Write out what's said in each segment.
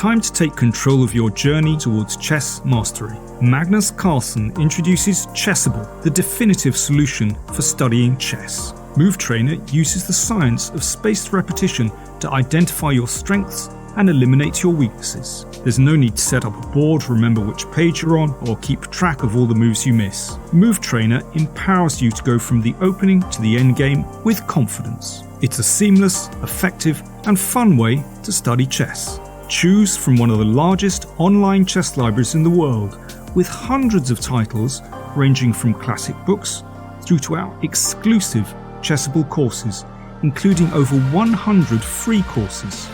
time to take control of your journey towards chess mastery. Magnus Carlsen introduces Chessable, the definitive solution for studying chess. Move Trainer uses the science of spaced repetition to identify your strengths and eliminate your weaknesses. There's no need to set up a board, remember which page you're on, or keep track of all the moves you miss. Move Trainer empowers you to go from the opening to the end game with confidence. It's a seamless, effective, and fun way to study chess. Choose from one of the largest online chess libraries in the world, with hundreds of titles ranging from classic books through to our exclusive Chessable courses, including over 100 free courses.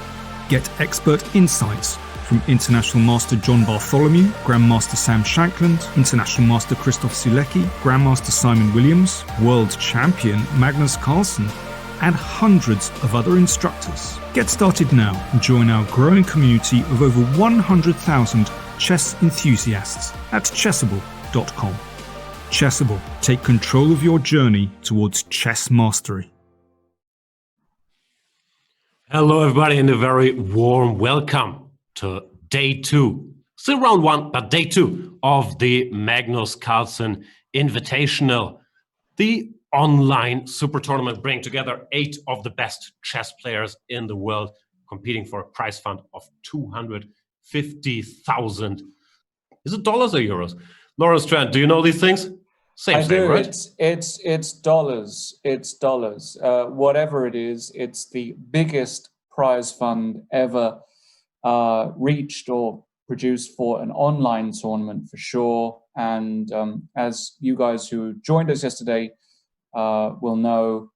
Get expert insights from International Master John Bartholomew, Grandmaster Sam Shankland, International Master Christoph Sulecki, Grandmaster Simon Williams, World Champion Magnus Carlsen, and hundreds of other instructors. Get started now and join our growing community of over 100,000 chess enthusiasts at chessable.com. Chessable, take control of your journey towards chess mastery. Hello everybody and a very warm welcome to day 2. Still round 1, but day 2 of the Magnus Carlsen Invitational. The online super tournament bringing together 8 of the best chess players in the world, competing for a prize fund of 250,000. Is it dollars or euros? Lawrence Trent, do you know these things? I do. Right? It's dollars. It's dollars. Whatever it is, it's the biggest prize fund ever reached or produced for an online tournament for sure. And as you guys who joined us yesterday will know,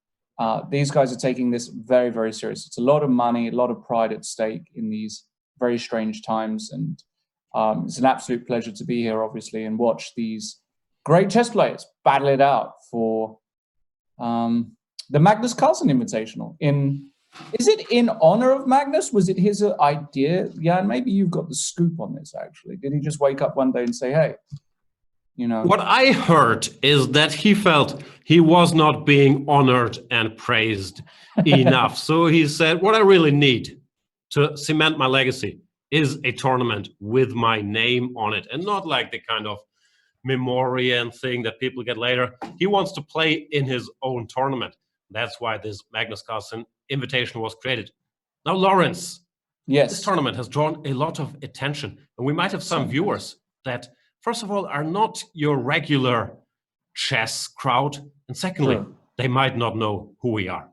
these guys are taking this very, very serious. It's a lot of money, a lot of pride at stake in these very strange times. And it's an absolute pleasure to be here, obviously, and watch these great chess players battle it out for the Magnus Carlsen Invitational. Is it in honor of Magnus? Was it his idea? Yeah, and maybe you've got the scoop on this, actually. Did he just wake up one day and say, hey, you know? What I heard is that he felt he was not being honored and praised enough. So he said, what I really need to cement my legacy is a tournament with my name on it, and not like the kind of memoriam thing that people get later. He wants to play in his own tournament. That's why this Magnus Carlsen Invitational was created. Now, Lawrence, yes, this tournament has drawn a lot of attention, and we might have some viewers that, first of all, are not your regular chess crowd, and secondly, they might not know who we are,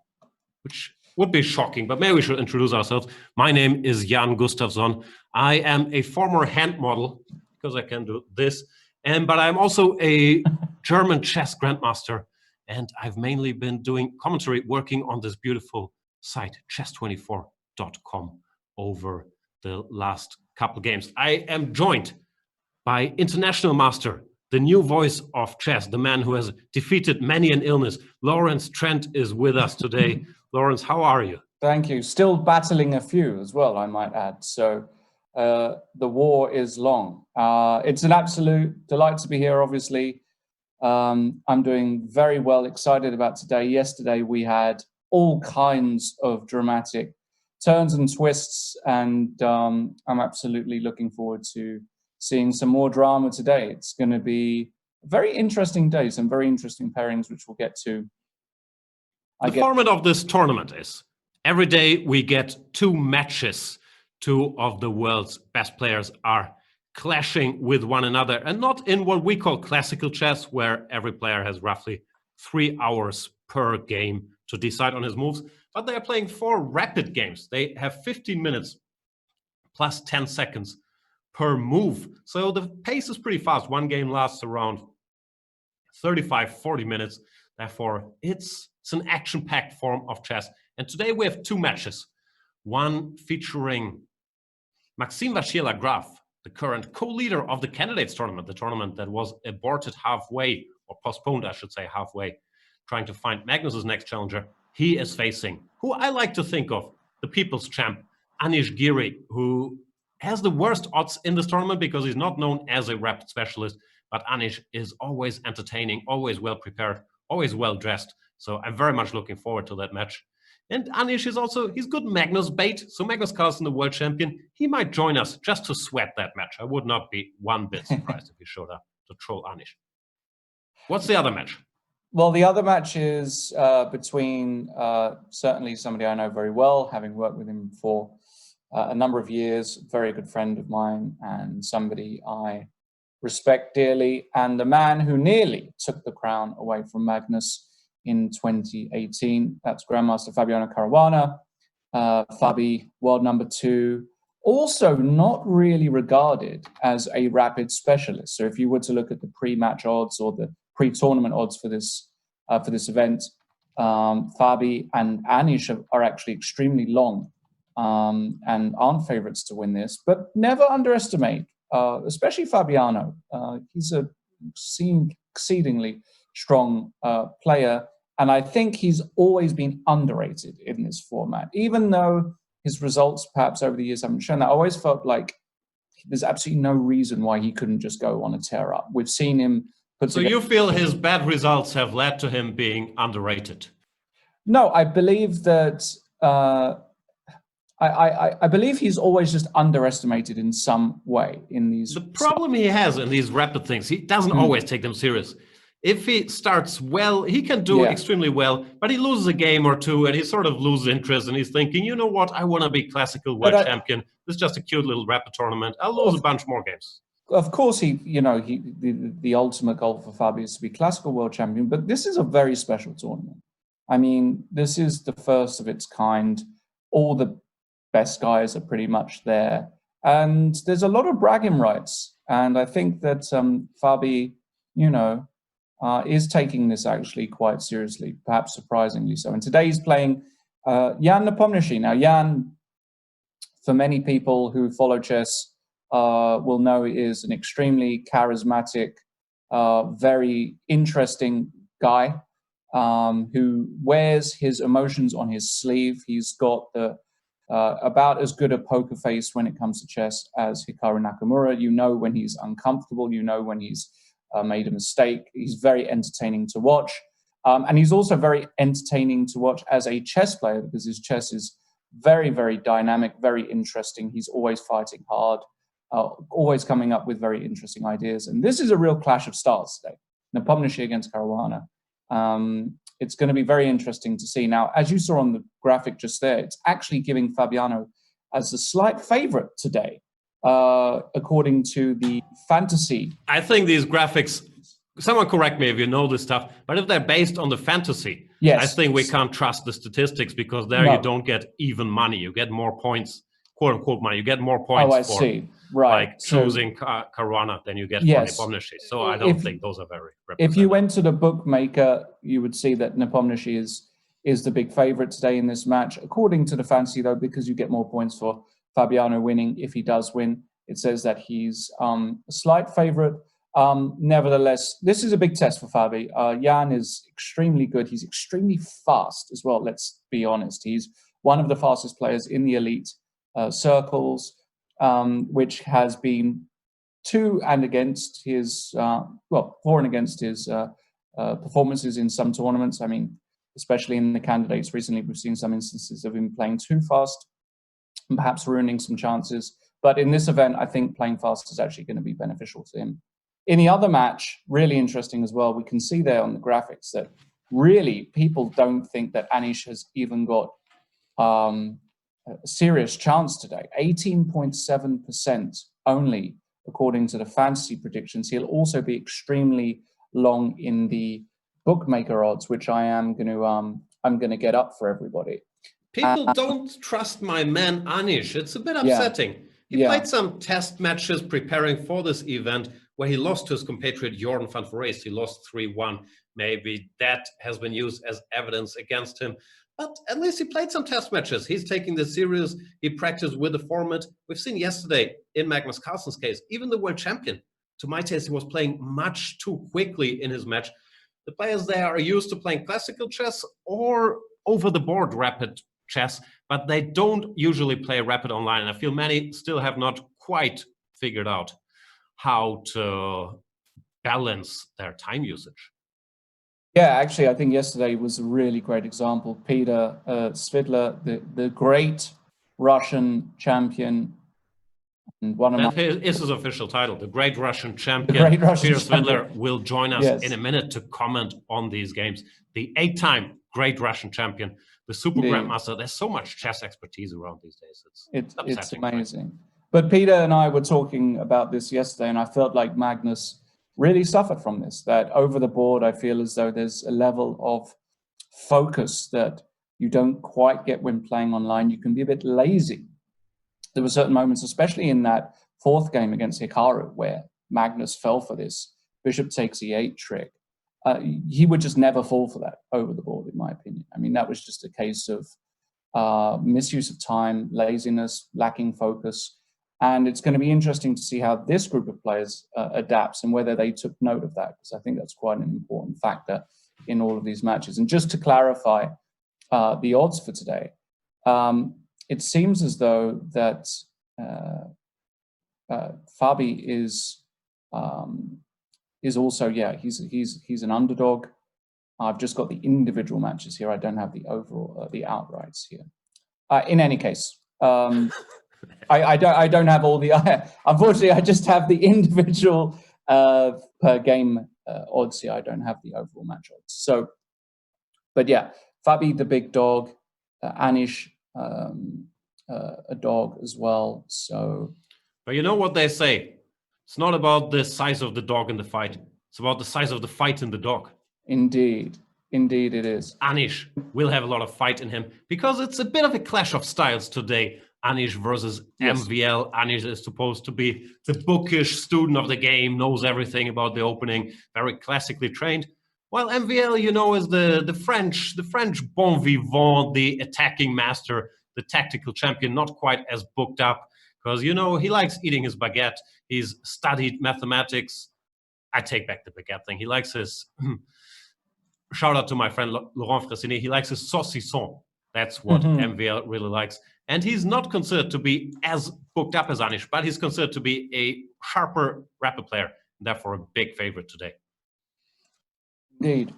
which would be shocking, but maybe we should introduce ourselves. My name is Jan Gustafsson. I am a former hand model, because I can do this, but I'm also a German chess grandmaster, and I've mainly been doing commentary, working on this beautiful site, chess24.com, over the last couple games. I am joined by international master, the new voice of chess, the man who has defeated many an illness. Lawrence Trent is with us today. Lawrence, how are you? Thank you. Still battling a few as well, I might add. So the war is long. It's an absolute delight to be here, obviously. I'm doing very well, excited about today. Yesterday, we had all kinds of dramatic turns and twists, and I'm absolutely looking forward to seeing some more drama today. It's going to be a very interesting day, some very interesting pairings, which we'll get to. The format of this tournament is every day we get 2 matches. 2 of the world's best players are clashing with one another, and not in what we call classical chess, where every player has roughly 3 hours per game to decide on his moves, but they are playing 4 rapid games. They have 15 minutes plus 10 seconds per move. So the pace is pretty fast. One game lasts around 35-40 minutes. Therefore, it's an action-packed form of chess. And today we have 2 matches. One featuring Maxime Vachier-Lagrave, the current co-leader of the candidates tournament, the tournament that was aborted halfway, or postponed, I should say, halfway, trying to find Magnus's next challenger. He is facing, who I like to think of, the people's champ, Anish Giri, who has the worst odds in this tournament because he's not known as a rapid specialist, but Anish is always entertaining, always well prepared, always well dressed. So I'm very much looking forward to that match. And Anish is also, he's good Magnus bait. So Magnus Carlsen, the world champion, he might join us just to sweat that match. I would not be one bit surprised if he showed up to troll Anish. What's the other match? Well, the other match is between certainly somebody I know very well, having worked with him for a number of years, very good friend of mine, and somebody I respect dearly, and the man who nearly took the crown away from Magnus in 2018. That's Grandmaster Fabiano Caruana. Fabi, world number 2, also not really regarded as a rapid specialist. So if you were to look at the pre-match odds or the pre-tournament odds for this event, Fabi and Anish are actually extremely long and aren't favorites to win this. But never underestimate, especially Fabiano. He's a exceedingly strong player, and I think he's always been underrated in this format. Even though his results perhaps over the years haven't shown that, I always felt like there's absolutely no reason why he couldn't just go on a tear up. We've seen him put together. So you feel his bad results have led to him being underrated? No, I believe that I believe he's always just underestimated in some way in these. The problem he has in these rapid things, he doesn't always take them serious. If he starts well, he can do extremely well, but he loses a game or two and he sort of loses interest and he's thinking, you know what, I want to be classical world champion. This is just a cute little rapid tournament. I'll lose a bunch more games. Of course, the ultimate goal for Fabi is to be classical world champion, but this is a very special tournament. I mean, this is the first of its kind. All the best guys are pretty much there. And there's a lot of bragging rights. And I think that Fabi, is taking this actually quite seriously, perhaps surprisingly so. And today he's playing Jan Nepomniachtchi. Now, Jan, for many people who follow chess, will know is an extremely charismatic, very interesting guy who wears his emotions on his sleeve. He's got the about as good a poker face when it comes to chess as Hikaru Nakamura. You know when he's uncomfortable. You know when he's made a mistake. He's very entertaining to watch. And he's also very entertaining to watch as a chess player because his chess is very, very dynamic, very interesting. He's always fighting hard, always coming up with very interesting ideas. And this is a real clash of styles today. Nepomniachtchi against Caruana. It's going to be very interesting to see. Now, as you saw on the graphic just there, it's actually giving Fabiano as a slight favorite today, according to the fantasy. I think these graphics, someone correct me if you know this stuff, but if they're based on the fantasy, I think we can't trust the statistics because there you don't get even money. You get more points, quote unquote money. You get more points for like choosing Caruana than you get for Nepomniachtchi. So I don't think those are very representative. If you went to the bookmaker, you would see that Nepomniachtchi is the big favorite today in this match. According to the fantasy, though, because you get more points for Fabiano winning, if he does win, it says that he's a slight favorite. Nevertheless, this is a big test for Fabi. Jan is extremely good. He's extremely fast as well, let's be honest. He's one of the fastest players in the elite circles, which has been for and against his performances in some tournaments. I mean, especially in the candidates recently, we've seen some instances of him playing too fast and perhaps ruining some chances. But in this event, I think playing fast is actually going to be beneficial to him. In the other match, really interesting as well, we can see there on the graphics that really people don't think that Anish has even got a serious chance today. 18.7% only, according to the fantasy predictions. He'll also be extremely long in the bookmaker odds, which I'm going to get up for everybody. People don't trust my man Anish. It's a bit upsetting. He played some test matches preparing for this event where he lost to his compatriot Jordan van Foreest. He lost 3-1. Maybe that has been used as evidence against him. But at least he played some test matches. He's taking this serious. He practiced with the format. We've seen yesterday, in Magnus Carlsen's case, even the world champion, to my taste, he was playing much too quickly in his match. The players there are used to playing classical chess or over-the-board rapid chess, but they don't usually play rapid online. And I feel many still have not quite figured out how to balance their time usage. Yeah, actually, I think yesterday was a really great example. Peter Svidler, the great Russian champion, and one of that is his official title, the Great Russian Champion. The Great Russian Peter Champion. Svidler will join us in a minute to comment on these games. The 8-time Great Russian Champion, the Super Grandmaster. There's so much chess expertise around these days. It's amazing. Right? But Peter and I were talking about this yesterday, and I felt like Magnus really suffered from this, that over the board, I feel as though there's a level of focus that you don't quite get when playing online. You can be a bit lazy. There were certain moments, especially in that fourth game against Hikaru, where Magnus fell for this bishop takes e8 trick. He would just never fall for that over the board, in my opinion. I mean, that was just a case of misuse of time, laziness, lacking focus. And it's going to be interesting to see how this group of players adapts and whether they took note of that, because I think that's quite an important factor in all of these matches. And just to clarify the odds for today, it seems as though that Fabi is also, yeah, he's an underdog. I've just got the individual matches here. I don't have the overall, the outrights here. In any case, I don't have all the. Unfortunately, I just have the individual per game odds here. I don't have the overall match odds. So, but yeah, Fabi the big dog, Anish a dog as well. So, but you know what they say? It's not about the size of the dog in the fight. It's about the size of the fight in the dog. Indeed. Indeed it is. Anish will have a lot of fight in him because it's a bit of a clash of styles today. Anish versus MVL. Anish is supposed to be the bookish student of the game, knows everything about the opening, very classically trained. While MVL, you know, is the French bon vivant, the attacking master, the tactical champion, not quite as booked up because, you know, he likes eating his baguette. He's studied mathematics. I take back the baguette thing. He likes his... Shout out to my friend Laurent Fressinet. He likes his saucisson. That's what MVL really likes. And he's not considered to be as booked up as Anish, but he's considered to be a sharper rapid player, and therefore a big favorite today. Indeed.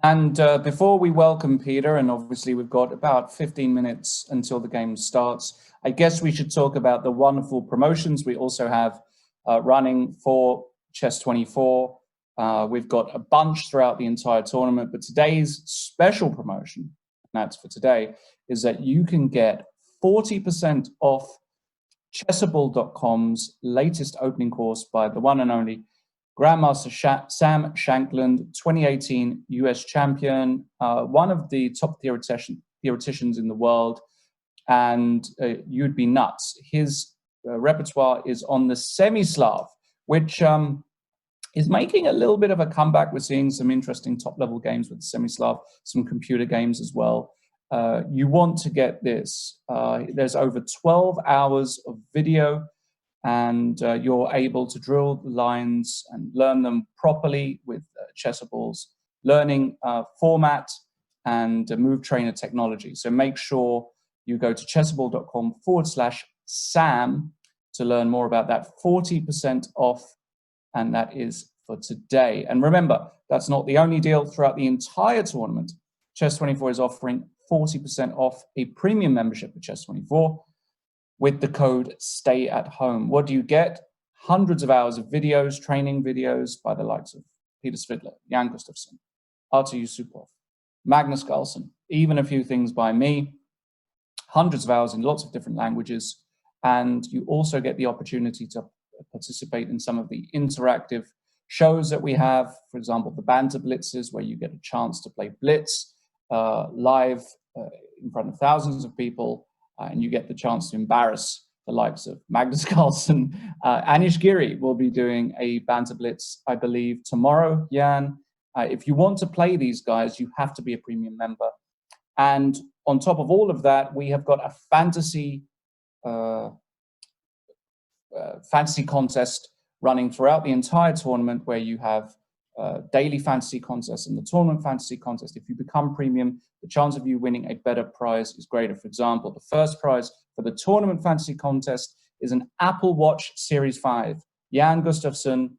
And before we welcome Peter, and obviously we've got about 15 minutes until the game starts, I guess we should talk about the wonderful promotions we also have running for Chess24. We've got a bunch throughout the entire tournament, but today's special promotion, and that's for today, is that you can get 40% off Chessable.com's latest opening course by the one and only Grandmaster Sam Shankland, 2018 US champion, one of the top theoreticians in the world, and you'd be nuts. His repertoire is on the Semi-Slav, which is making a little bit of a comeback. We're seeing some interesting top-level games with the Semi-Slav, some computer games as well. You want to get this. There's over 12 hours of video, and you're able to drill the lines and learn them properly with Chessable's learning format and move trainer technology. So make sure you go to chessable.com/Sam to learn more about that. 40% off. And that is for today. And remember, that's not the only deal throughout the entire tournament. Chess24 is offering 40% off a premium membership for Chess24 with the code Stay at Home. What do you get? Hundreds of hours of videos, training videos by the likes of Peter Svidler, Jan Gustafsson, Artur Yusupov, Magnus Carlsen, even a few things by me. Hundreds of hours in lots of different languages. And you also get the opportunity to participate in some of the interactive shows that we have. For example, the Banter Blitzes, where you get a chance to play Blitz live in front of thousands of people, and you get the chance to embarrass the likes of Magnus Carlsen. Anish Giri will be doing a Banter Blitz, I believe, tomorrow, Jan. If you want to play these guys, you have to be a premium member. And on top of all of that, we have got a fantasy contest running throughout the entire tournament, where you have daily fantasy contests and the tournament fantasy contest. If you become premium, the chance of you winning a better prize is greater. For example, the first prize for the tournament fantasy contest is an Apple Watch Series 5. Jan Gustafsson,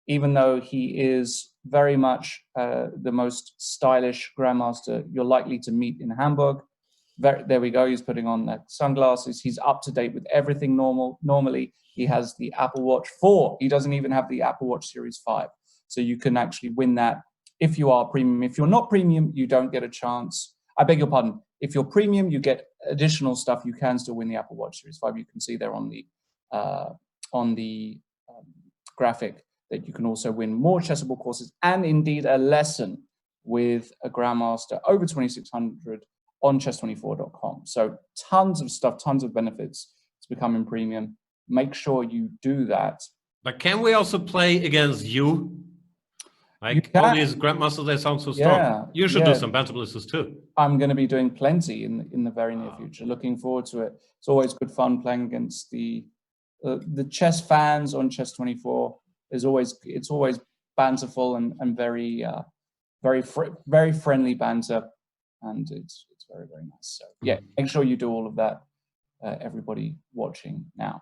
even though he is very much the most stylish grandmaster you're likely to meet in Hamburg. There we go. He's putting on the sunglasses. He's up to date with everything normally. He has the Apple Watch 4. He doesn't even have the Apple Watch Series 5. So you can actually win that if you are premium. If you're not premium, you don't get a chance. I beg your pardon. If you're premium, you get additional stuff. You can still win the Apple Watch Series 5. You can see there on the graphic that you can also win more Chessable courses and indeed a lesson with a grandmaster over 2,600 on chess24.com. So tons of stuff, tons of benefits to becoming premium. Make sure you do that. But can we also play against you? Like all these grandmasters, they sound so strong. Yeah, you should do some banter blisters too. I'm going to be doing plenty in the very near future. Looking forward to it. It's always good fun playing against the chess fans on Chess24. It's always banterful and very friendly banter, and it's very, very nice. So yeah, make sure you do all of that. Everybody watching now.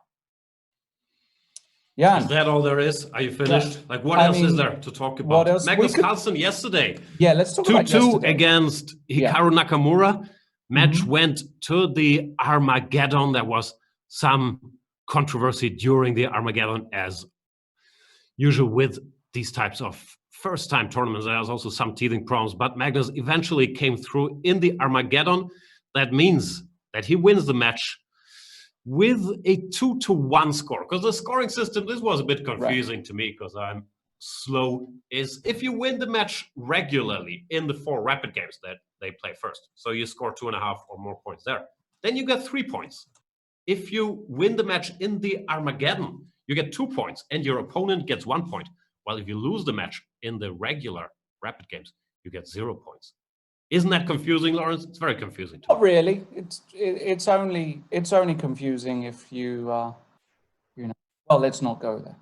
Yeah. Is that all there is? Are you finished? Yeah. Like, what else is there to talk about? What else? Magnus Carlsen yesterday. Yeah, let's talk about yesterday. 2-2 against Hikaru Nakamura. Match went to the Armageddon. There was some controversy during the Armageddon, as usual with these types of first-time tournaments. There was also some teething problems, but Magnus eventually came through in the Armageddon. That means that he wins the match with a 2-1 score, because the scoring system, this was a bit confusing to me because I'm slow, is if you win the match regularly in the 4 rapid games that they play first, so you score 2.5 or more points there, then you get 3 points. If you win the match in the Armageddon, you get 2 points and your opponent gets 1 point. While if you lose the match in the regular rapid games, you get 0 points. Isn't that confusing, Lawrence? It's very confusing. Not really. It's only confusing if you Well, let's not go there.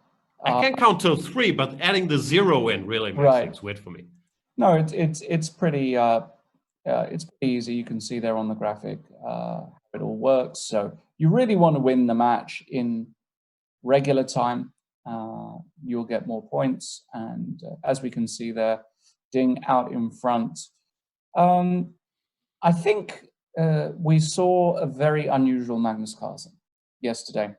I can count till 3, but adding the 0 in really makes things weird for me. No, it's pretty easy. You can see there on the graphic how it all works. So you really want to win the match in regular time. You'll get more points, and as we can see there, Ding out in front. I think we saw a very unusual Magnus Carlsen yesterday.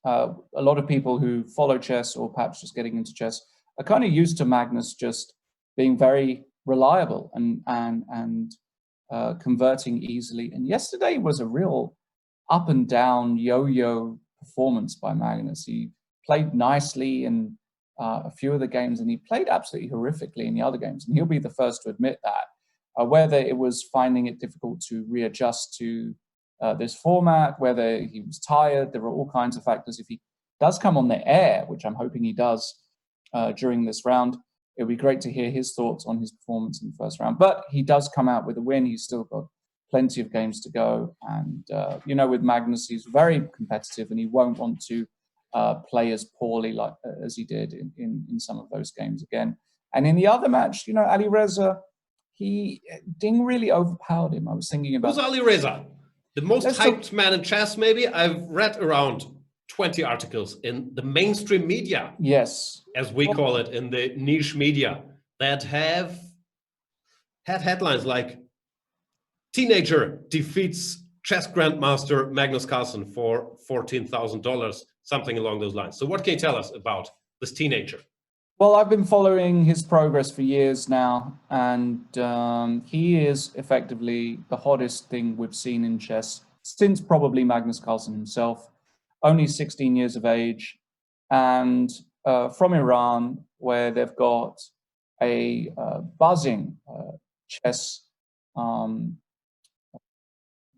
A lot of people who follow chess or perhaps just getting into chess are kind of used to Magnus just being very reliable and converting easily. And yesterday was a real up and down yo-yo performance by Magnus. He played nicely in a few of the games, and he played absolutely horrifically in the other games. And he'll be the first to admit that. Whether it was finding it difficult to readjust to this format, whether he was tired, there were all kinds of factors. If he does come on the air, which I'm hoping he does during this round, it would be great to hear his thoughts on his performance in the first round. But he does come out with a win. He's still got plenty of games to go. And, with Magnus, he's very competitive, and he won't want to play as poorly as he did in some of those games again. And in the other match, Alireza, Ding really overpowered him. I was thinking about... Who's Alireza? The most hyped man in chess, maybe? I've read around 20 articles in the mainstream media. Yes. As we call it, in the niche media, that have had headlines like, teenager defeats chess grandmaster Magnus Carlsen for $14,000, something along those lines. So what can you tell us about this teenager? Well, I've been following his progress for years now, and he is effectively the hottest thing we've seen in chess since probably Magnus Carlsen himself. Only 16 years of age, and from Iran, where they've got a buzzing chess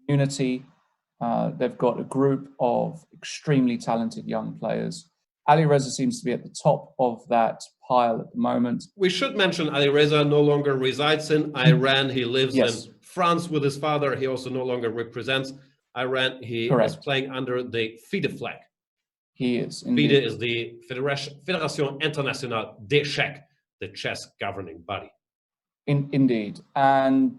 community. They've got a group of extremely talented young players. Alireza seems to be at the top of that pile at the moment. We should mention Alireza no longer resides in Iran. He lives in France with his father. He also no longer represents Iran. He is playing under the FIDE flag. He is. FIDE is the Fédération Internationale d'Échecs, the chess governing body. Indeed. And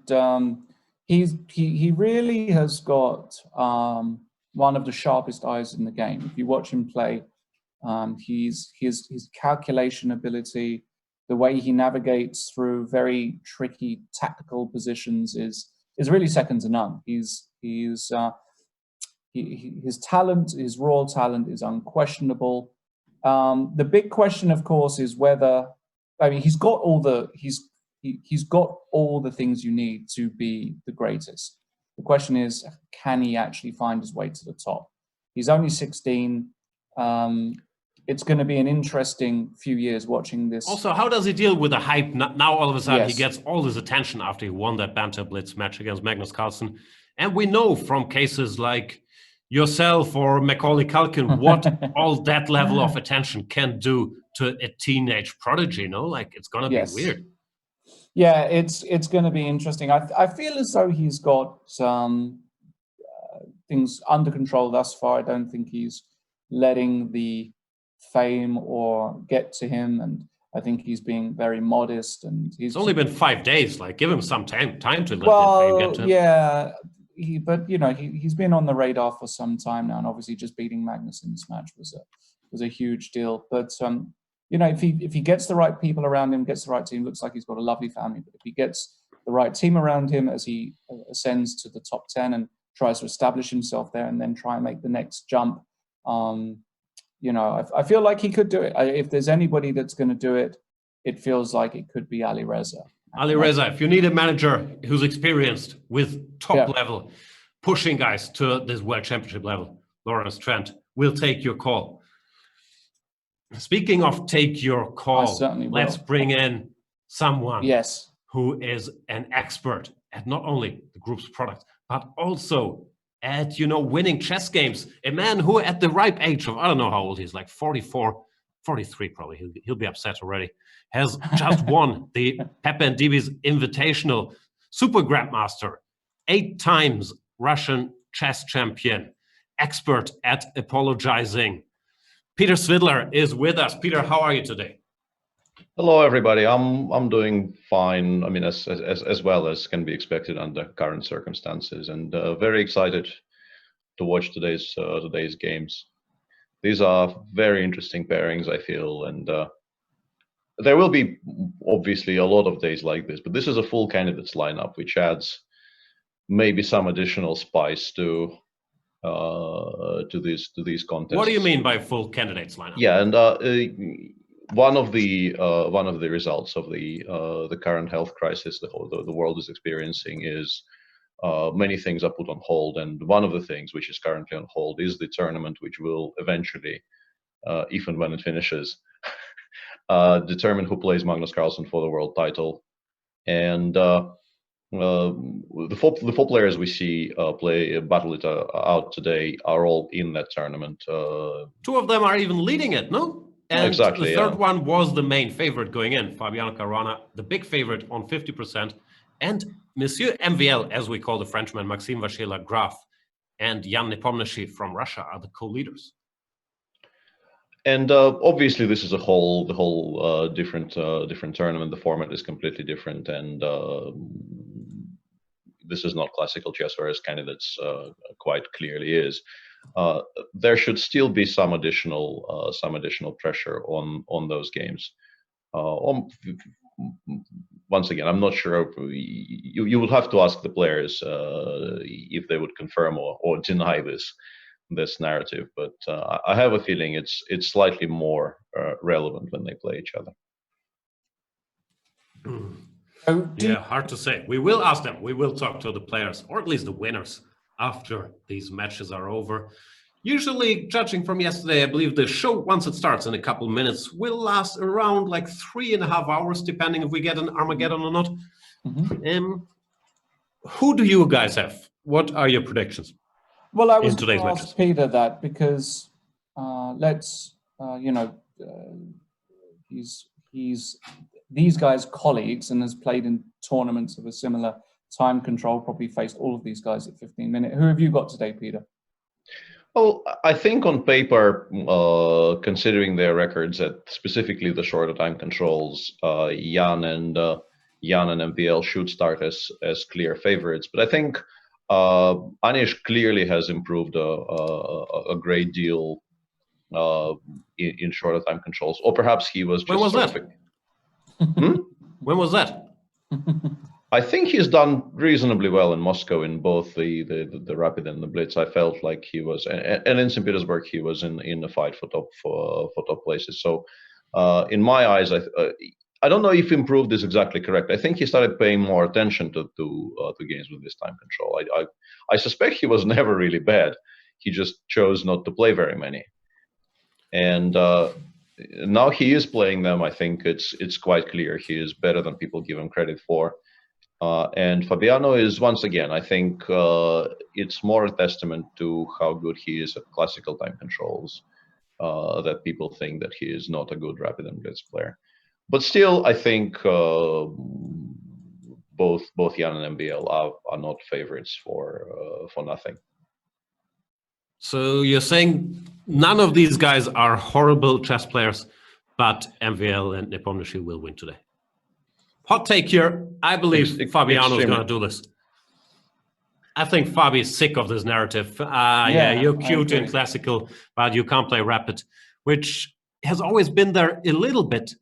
he really has got one of the sharpest eyes in the game. If you watch him play, his calculation ability, the way he navigates through very tricky tactical positions is really second to none. His talent, his raw talent, is unquestionable. The big question, of course, is whether, I mean, he's got all the things you need to be the greatest. The question is, can he actually find his way to the top? He's only 16. It's going to be an interesting few years watching this. Also, how does he deal with the hype? Now all of a sudden he gets all this attention after he won that Banter Blitz match against Magnus Carlsen. And we know from cases like yourself or Macaulay Culkin what all that level of attention can do to a teenage prodigy, you know? Like, it's going to be weird. Yeah, it's going to be interesting. I feel as though he's got things under control thus far. I don't think he's letting the fame or get to him, and I think he's being very modest. And it's only been 5 days. Like, give him some time to let the fame get to him. Yeah, but you know, he's been on the radar for some time now, and obviously just beating Magnus in this match was a huge deal. But you know, if he gets the right people around him, gets the right team, looks like he's got a lovely family. But if he gets the right team around him as he ascends to the top 10 and tries to establish himself there, and then try and make the next jump, you know, I feel like he could do it. If there's anybody that's going to do it, it feels like it could be Ali Reza. Ali Reza, if you need a manager who's experienced with top level, pushing guys to this World Championship level, Lawrence Trent will take your call. Speaking of take your call, let's bring in someone who is an expert at not only the group's product, but also at, you know, winning chess games. A man who at the ripe age of, I don't know how old he is, like 44, 43 probably, he'll be upset already, has just won the Pepe and DB's Invitational, Super Grandmaster, 8 times Russian chess champion, expert at apologizing. Peter Svidler is with us. Peter, how are you today? Hello, everybody. I'm doing fine. I mean, as well as can be expected under current circumstances, and very excited to watch today's games. These are very interesting pairings, I feel, and there will be obviously a lot of days like this. But this is a full candidates lineup, which adds maybe some additional spice to these contests. What do you mean by full candidates lineup? Yeah, and one of the results of the current health crisis the world is experiencing is many things are put on hold, and one of the things which is currently on hold is the tournament, which will eventually, even when it finishes, determine who plays Magnus Carlsen for the world title. And the four players we see battle it out today are all in that tournament. 2 of them are even leading it, no? And exactly, the third one was the main favorite going in, Fabiano Caruana, the big favorite on 50%. And Monsieur MVL, as we call the Frenchman, Maxime Vachier-Lagrave, and Jan Nepomniachtchi from Russia are the co-leaders. And obviously, this is the whole different tournament. The format is completely different, and this is not classical chess, whereas candidates quite clearly is. There should still be some additional pressure on those games. Once again, I'm not sure. You would have to ask the players if they would confirm or deny this narrative, but I have a feeling it's slightly more relevant when they play each other. Yeah, hard to say. We will ask them. We will talk to the players, or at least the winners, after these matches are over. Usually, judging from yesterday, I believe the show, once it starts in a couple minutes, will last around like 3.5 hours, depending if we get an Armageddon or not. Who do you guys have? What are your predictions? Well, I was going to ask Peter that because you know, he's these guys' colleagues and has played in tournaments of a similar time control, probably faced all of these guys at 15 minutes. Who have you got today, Peter? Well, I think on paper, considering their records at specifically the shorter time controls, Jan and MVL should start as clear favorites. But I think Anish clearly has improved a great deal in shorter time controls, or perhaps he was just. When was that? When was that? I think he's done reasonably well in Moscow in both the Rapid and the Blitz. I felt like he was, and in St. Petersburg he was in the fight for top places. So in my eyes, I don't know if improved is exactly correct. I think he started paying more attention to games with this time control. I suspect he was never really bad. He just chose not to play very many. And now he is playing them. I think it's quite clear he is better than people give him credit for. And Fabiano is, once again, I think it's more a testament to how good he is at classical time controls that people think that he is not a good Rapid and Blitz player. But still, I think both Jan and MVL are not favorites for nothing. So you're saying none of these guys are horrible chess players, but MVL and Nepomniachtchi will win today. Hot take here. I believe Fabiano is going to do this. I think Fabi is sick of this narrative. Yeah, you're cute in classical, but you can't play Rapid, which has always been there a little bit.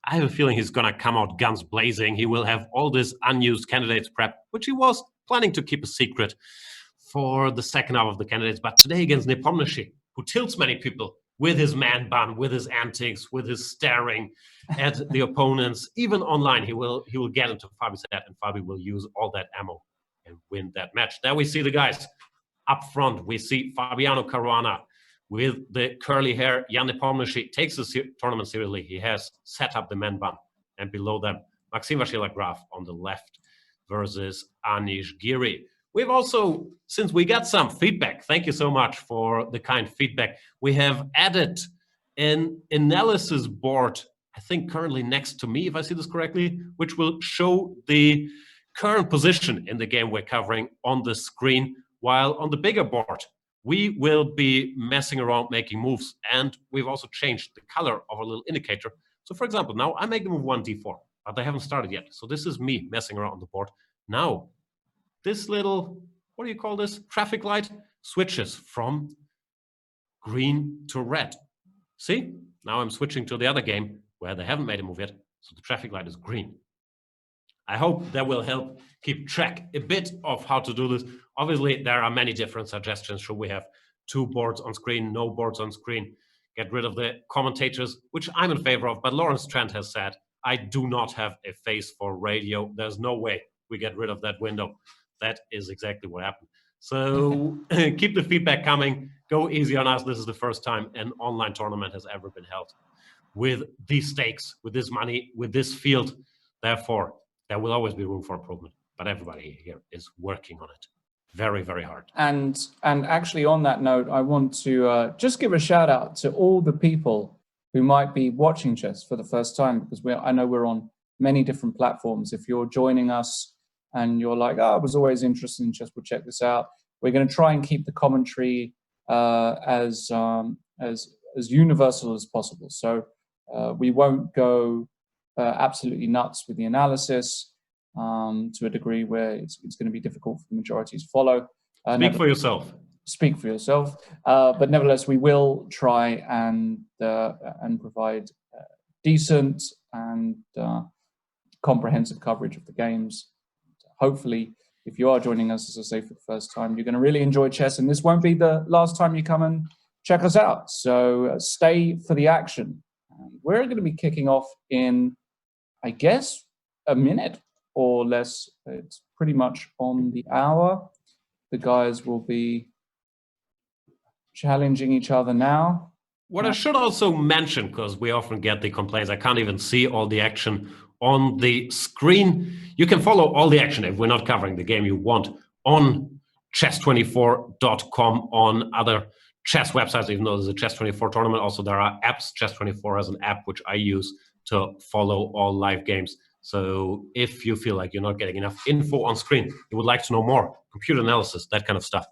I have a feeling he's going to come out guns blazing. He will have all this unused candidates prep, which he was planning to keep a secret for the second half of the candidates. But today against Nepomniachtchi, who tilts many people with his man bun, with his antics, with his staring at the opponents, even online, he will get into Fabi's head, and Fabi will use all that ammo and win that match. There we see the guys up front. We see Fabiano Caruana with the curly hair. Jan Nepomniachtchi takes the tournament seriously. He has set up the man bun, and below them, Maxim Vachier-Lagrave on the left versus Anish Giri. We've also, since we got some feedback, thank you so much for the kind feedback, we have added an analysis board, I think currently next to me, if I see this correctly, which will show the current position in the game we're covering on the screen, while on the bigger board, we will be messing around making moves, and we've also changed the color of our little indicator. So for example, now I make the move 1d4, but they haven't started yet. So this is me messing around on the board. Now, this little, what do you call this? Traffic light switches from green to red. See? Now I'm switching to the other game where they haven't made a move yet. So the traffic light is green. I hope that will help keep track a bit of how to do this. Obviously, there are many different suggestions. Should we have 2 boards on screen, no boards on screen? Get rid of the commentators, which I'm in favor of. But Lawrence Trent has said, I do not have a face for radio. There's no way we get rid of that window. That is exactly what happened. So keep the feedback coming. Go easy on us. This is the first time an online tournament has ever been held with these stakes, with this money, with this field. Therefore, there will always be room for improvement. But everybody here is working on it very, very hard. And actually on that note, I want to just give a shout out to all the people who might be watching chess for the first time, because I know we're on many different platforms. If you're joining us and you're like, oh, I was always interested in chess, we'll check this out. We're going to try and keep the commentary as universal as possible. So we won't go absolutely nuts with the analysis to a degree where it's going to be difficult for the majority to follow. Speak for yourself. Speak for yourself. But nevertheless, we will try and provide decent and comprehensive coverage of the games. Hopefully, if you are joining us, as I say, for the first time, you're going to really enjoy chess, and this won't be the last time you come and check us out. So stay for the action. We're going to be kicking off in, I guess, a minute or less. It's pretty much on the hour. The guys will be challenging each other now. What I should also mention, because we often get the complaints, I can't even see all the action on the screen. You can follow all the action if we're not covering the game you want on chess24.com, on other chess websites, even though there's a Chess24 tournament. Also, there are apps. Chess24 has an app which I use to follow all live games. So if you feel like you're not getting enough info on screen, you would like to know more, computer analysis, that kind of stuff,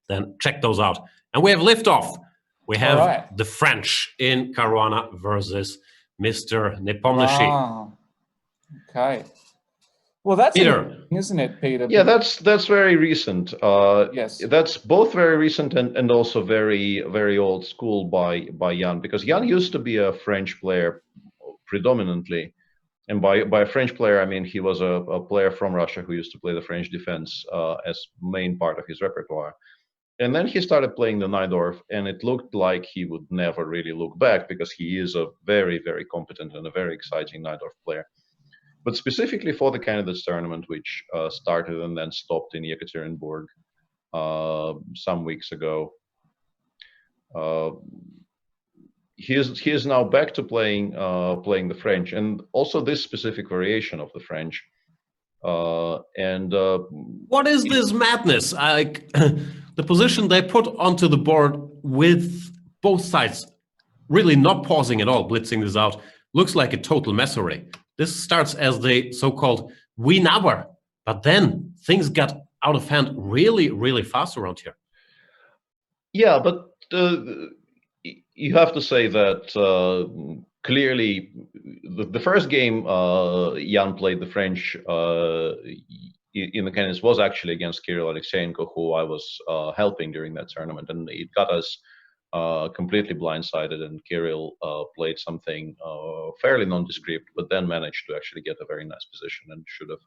then check those out. And we have liftoff. We have the French in Caruana versus Mr. Nepomniachtchi. Ah, okay. Well, that's interesting, isn't it, Peter? Yeah, that's very recent. Yes, that's both very recent and also very, very old school by Jan, because Jan used to be a French player predominantly And by a French player, I mean he was a player from Russia who used to play the French defense as main part of his repertoire. And then he started playing the Najdorf, and it looked like he would never really look back because he is a very, very competent and a very exciting Najdorf player. But specifically for the candidates tournament, which started and then stopped in Yekaterinburg some weeks ago, he is now back to playing the French, and also this specific variation of the French. What is this madness? Like the position they put onto the board with both sides really not pausing at all, blitzing this out, looks like a total mess array. This starts as the so-called win hour, but then things got out of hand really, really fast around here. Yeah, but you have to say that clearly the first game Jan played the French in the candidates was actually against Kirill Alexeyenko, who I was helping during that tournament, and it got us completely blindsided, and Kirill played something fairly nondescript, but then managed to actually get a very nice position and should have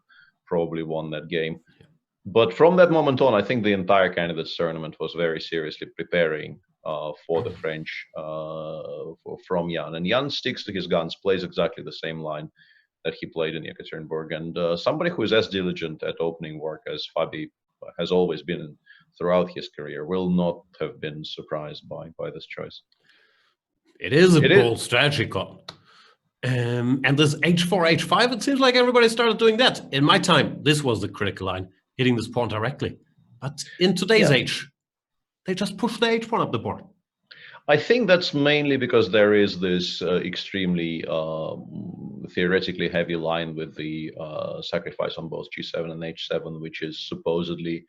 probably won that game. But from that moment on, I think the entire candidates tournament was very seriously preparing for the French from Jan. And Jan sticks to his guns, plays exactly the same line that he played in Yekaterinburg. And somebody who is as diligent at opening work as Fabi has always been throughout his career will not have been surprised by this choice. It is a bold strategy call. And this h4, h5, it seems like everybody started doing that. In my time, this was the critical line, hitting this pawn directly. But in today's age, they just push the h pawn up the board. I think that's mainly because there is this extremely theoretically heavy line with the sacrifice on both g7 and h7, which is supposedly,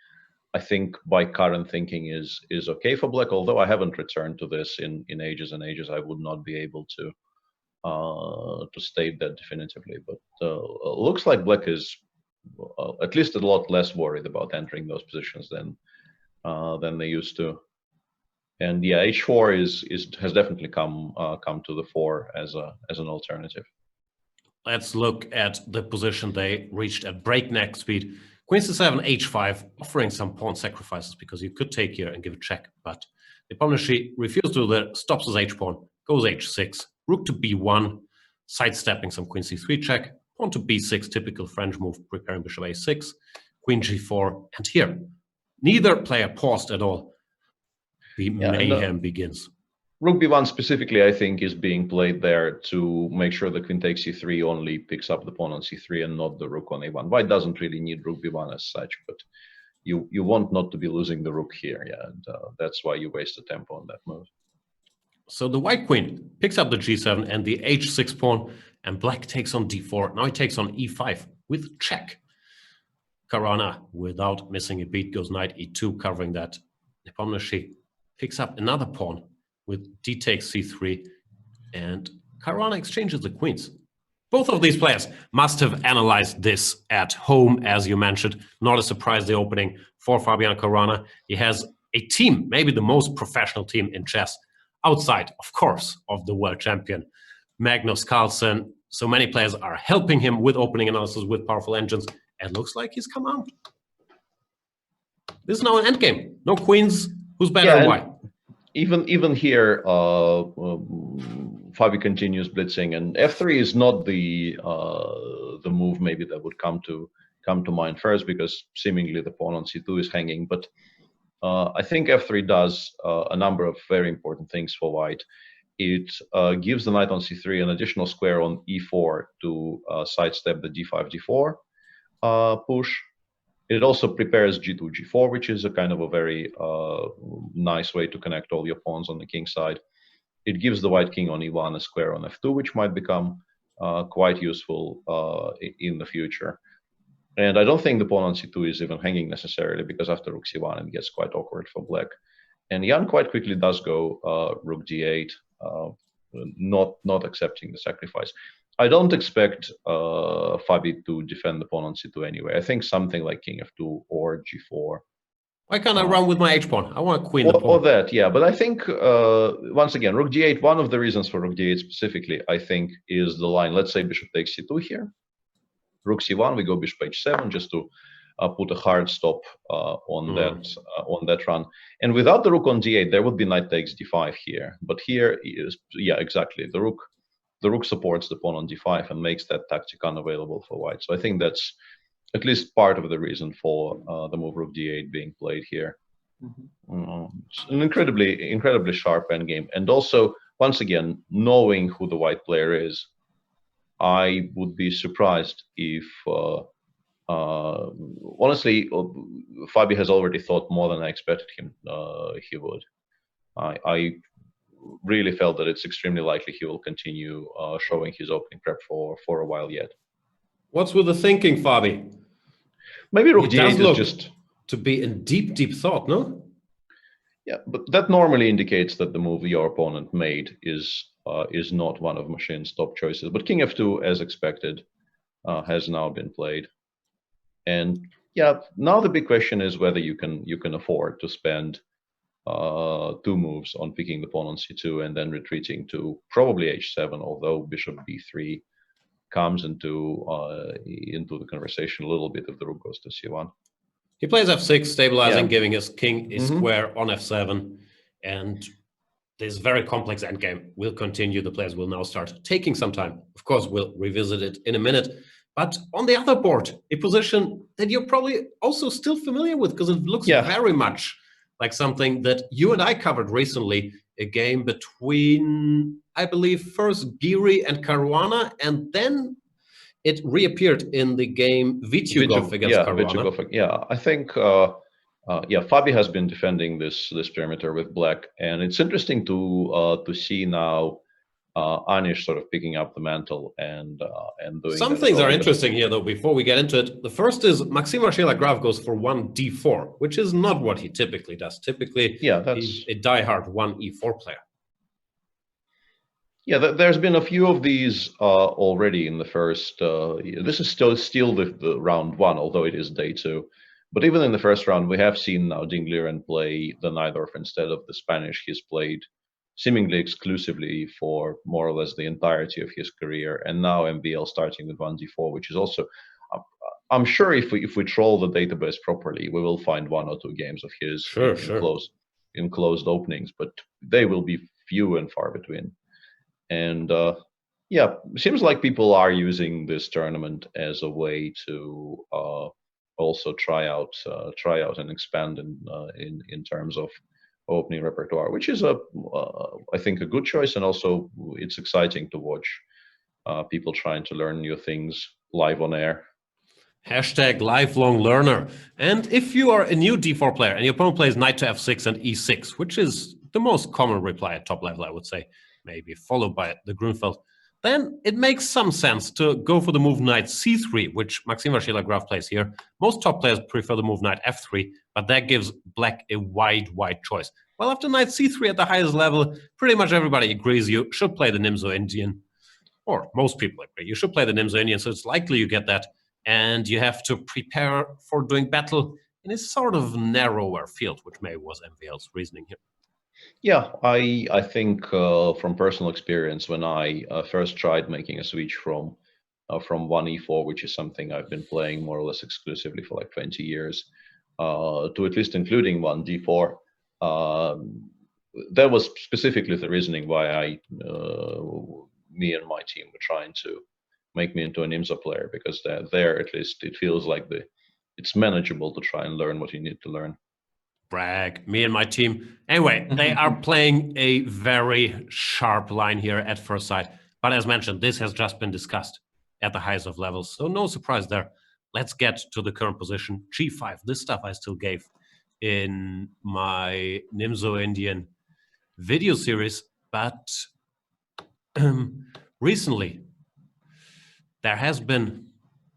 I think, by current thinking is okay for black. Although I haven't returned to this in ages and ages, I would not be able to state that definitively. But looks like black is at least a lot less worried about entering those positions than they used to. And yeah, h4 has definitely come to the fore as an alternative. Let's look at the position they reached at breakneck speed. Queen c7, h5, offering some pawn sacrifices because you could take here and give a check, but Nepomniachtchi refused to do that, stops his h-pawn, goes h6, rook to b1, sidestepping some queen c3 check, pawn to b6, typical French move, preparing bishop a6, queen g4, and here, neither player paused at all. The mayhem begins. Rook b1 specifically, I think, is being played there to make sure the queen takes c3 only picks up the pawn on c3 and not the rook on a1. White doesn't really need rook b1 as such, but you want not to be losing the rook here, yeah, and that's why you waste the tempo on that move. So the white queen picks up the g7 and the h6 pawn, and black takes on d4. Now he takes on e5 with check. Caruana, without missing a beat, goes knight e2, covering that. Nepomniachtchi picks up another pawn with d takes c3, and Caruana exchanges the queens. Both of these players must have analyzed this at home, as you mentioned. Not a surprise, the opening for Fabian Caruana. He has a team, maybe the most professional team in chess, outside, of course, of the world champion, Magnus Carlsen. So many players are helping him with opening analysis, with powerful engines, and looks like he's come out. This is now an endgame. No queens. Who's better and why? Even here, Fabi continues blitzing, and f3 is not the move maybe that would come to mind first, because seemingly the pawn on c2 is hanging. But I think f3 does a number of very important things for white. It gives the knight on c3 an additional square on e4 to sidestep the d5, d4 push. It also prepares g2, g4, which is a kind of a very nice way to connect all your pawns on the king side. It gives the white king on e1 a square on f2, which might become quite useful in the future. And I don't think the pawn on c2 is even hanging necessarily, because after rook c1 it gets quite awkward for black. And Jan quite quickly does go rook d8, not accepting the sacrifice. I don't expect Fabi to defend the pawn on c2 anyway. I think something like king f2 or g4 Why can't I run with my h-pawn? I want to queen the pawn. Or that, yeah. But I think, once again, rook d8, one of the reasons for rook d8 specifically, I think, is the line. Let's say bishop takes c2 here. Rook c1, we go bishop h7 just to put a hard stop on that run. And without the rook on d8, there would be knight takes d5 here. But here is, yeah, exactly. The rook supports the pawn on d5 and makes that tactic unavailable for white. So I think that's at least part of the reason for the move rook d8 being played here. It's an incredibly sharp endgame. And also, once again, knowing who the white player is, I would be surprised if, honestly, Fabi has already thought more than I expected him he would. I really felt that it's extremely likely he will continue showing his opening prep for a while yet. What's with the thinking, Fabi? Maybe rook d8 is just to be in deep thought, no? Yeah, but that normally indicates that the move your opponent made is not one of Machine's top choices. But king f2, as expected, has now been played. And yeah, now the big question is whether you can afford to spend 2 moves on picking the pawn on c2 and then retreating to probably h7, although bishop b3 comes into the conversation a little bit if the rook goes to c1. He plays f6, stabilizing, giving his king a square on f7, and this very complex endgame will continue. The players will now start taking some time. Of course, we'll revisit it in a minute. But on the other board, a position that you're probably also still familiar with because it looks very much like something that you and I covered recently, a game between, I believe, first Giri and Caruana, and then it reappeared in the game Vachier-Lagrave against Caruana. Yeah, I think Fabi has been defending this perimeter with black, and it's interesting to see now Anish sort of picking up the mantle and doing. Some things are interesting here, though. Before we get into it, the first is Vachier-Lagrave goes for 1d4, which is not what he typically does. Typically, he's a diehard 1e4 player. Yeah, there's been a few of these already in the first. This is still the round 1, although it is day 2. But even in the first round, we have seen now Dingliren play the Najdorf instead of the Spanish he's played seemingly exclusively for more or less the entirety of his career. And now MVL starting with 1d4, which is also, I'm sure if we troll the database properly, we will find 1 or 2 games of his in closed openings, but they will be few and far between. And yeah, seems like people are using this tournament as a way to also try out and expand in terms of opening repertoire, which is I think a good choice, and also it's exciting to watch people trying to learn new things live on air. Hashtag lifelong learner. And if you are a new d4 player and your opponent plays knight to f6 and e6, which is the most common reply at top level, I would say, maybe followed by the Grunfeld, then it makes some sense to go for the move knight c3, which Vachier-Lagrave plays here. Most top players prefer the move knight f3, but that gives black a wide choice. Well, after knight c3 at the highest level, pretty much everybody agrees you should play the Nimzo-Indian, or most people agree. You should play the Nimzo-Indian, so it's likely you get that, and you have to prepare for doing battle in a sort of narrower field, which maybe was MVL's reasoning here. Yeah, I think from personal experience, when I first tried making a switch from 1e4, which is something I've been playing more or less exclusively for like 20 years, to at least including 1d4, that was specifically the reasoning why me and my team were trying to make me into a Nimzo player, because there at least it feels like it's manageable to try and learn what you need to learn. Brag, me and my team. Anyway, they are playing a very sharp line here at first sight. But as mentioned, this has just been discussed at the highest of levels, so no surprise there. Let's get to the current position. G5, this stuff I still gave in my Nimzo-Indian video series, but recently there has been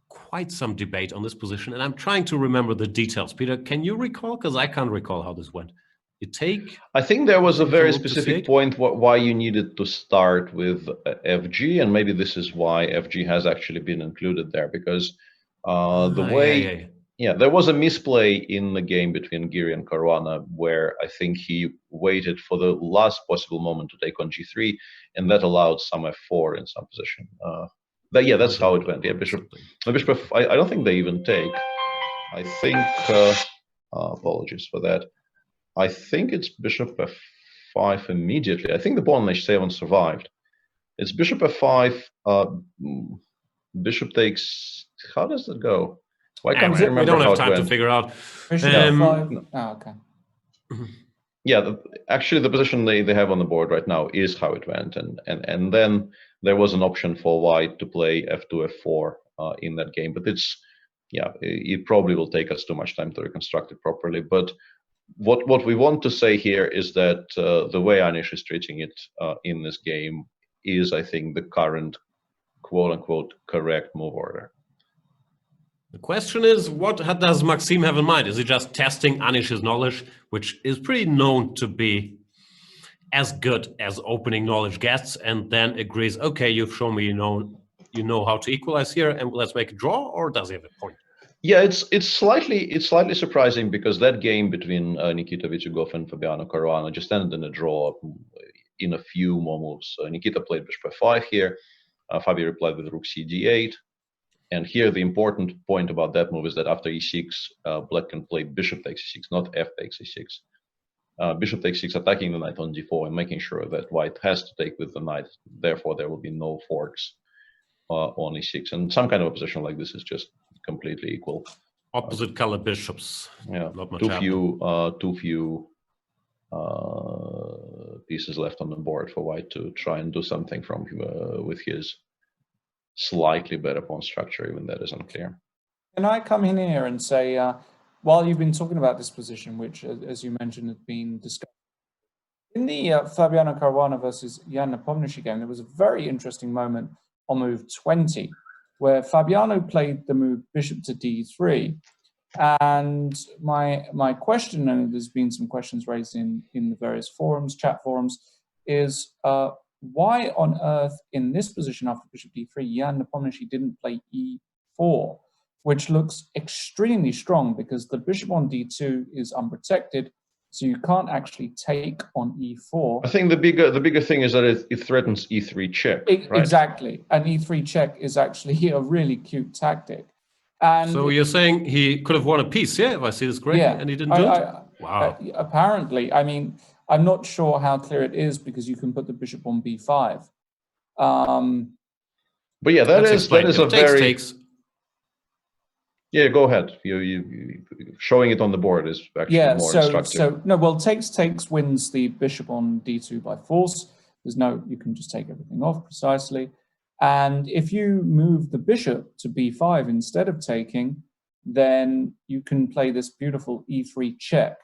quite some debate on this position, and I'm trying to remember the details. Peter, can you recall? Because I can't recall how this went. You take... I think there was a very specific point why you needed to start with FG, and maybe this is why FG has actually been included there, because the way... Yeah, there was a misplay in the game between Giri and Caruana where I think he waited for the last possible moment to take on g3, and that allowed some f4 in some position. Yeah, that's how it went. Yeah, bishop. I don't think they even take. I think. Apologies for that. I think it's bishop f5 immediately. I think the pawn on h7 survived. It's bishop f5. Bishop takes. How does it go? Why can't I remember? We don't how have time it went? to figure out. Bishop f5. Oh, okay. Yeah, actually, the position they have on the board right now is how it went, and then there was an option for white to play f2, f4 in that game, but it probably will take us too much time to reconstruct it properly. But what we want to say here is that the way Anish is treating it in this game is, I think, the current quote-unquote correct move order. The question is, what does Maxime have in mind? Is he just testing Anish's knowledge, which is pretty known to be as good as opening knowledge gets, and then agrees, okay, you've shown me you know how to equalize here, and let's make a draw? Or does he have a point? Yeah, it's slightly surprising because that game between Nikita Vityugov and Fabiano Caruana just ended in a draw in a few more moves. Nikita played bishop f5 here. Fabi replied with rook cd8. And here the important point about that move is that after e6, black can play bishop takes e6, not f takes e6. Bishop takes e6, attacking the knight on d4 and making sure that white has to take with the knight. Therefore, there will be no forks on e6. And some kind of a position like this is just completely equal. Opposite color bishops. Yeah, not much too few pieces left on the board for white to try and do something from with his slightly better pawn structure, even that is unclear. Can I come in here and say, while you've been talking about this position, which, as you mentioned, has been discussed, in the Fabiano Caruana versus Jan Nepomniachtchi game, there was a very interesting moment on move 20, where Fabiano played the move bishop to d3. And my question, and there's been some questions raised in the various forums, chat forums, is why on earth in this position after bishop d3, Jan Nepomniachtchi didn't play e4, which looks extremely strong because the bishop on d2 is unprotected, so you can't actually take on e4. I think the bigger thing is that it threatens e3 check. Right? Exactly, and e3 check is actually a really cute tactic. And so you're saying he could have won a piece, yeah, if I see this correctly, and he didn't do it? Wow. Apparently, I mean, I'm not sure how clear it is because you can put the bishop on b5. But yeah, that is a very... Takes. Yeah, go ahead. You showing it on the board is actually more instructive. Takes wins the bishop on d2 by force. You can just take everything off precisely. And if you move the bishop to b5 instead of taking, then you can play this beautiful e3 check,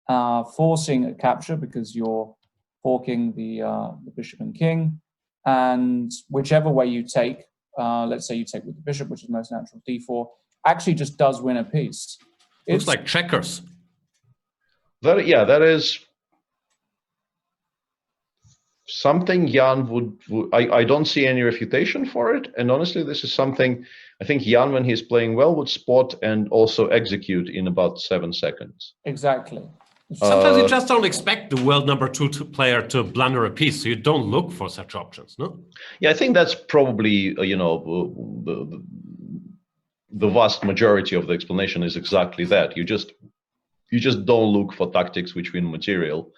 forcing a capture because you're forking the bishop and king. And whichever way you take, let's say you take with the bishop, which is most natural, d4, actually just does win a piece. Looks like checkers. That is something Jan would I don't see any refutation for it, and honestly this is something I think Jan, when he's playing well, would spot and also execute in about 7 seconds. Exactly. Sometimes you just don't expect the world number 2 player to blunder a piece, so you don't look for such options, no? Yeah, I think that's probably the vast majority of the explanation is exactly that. You just don't look for tactics which win material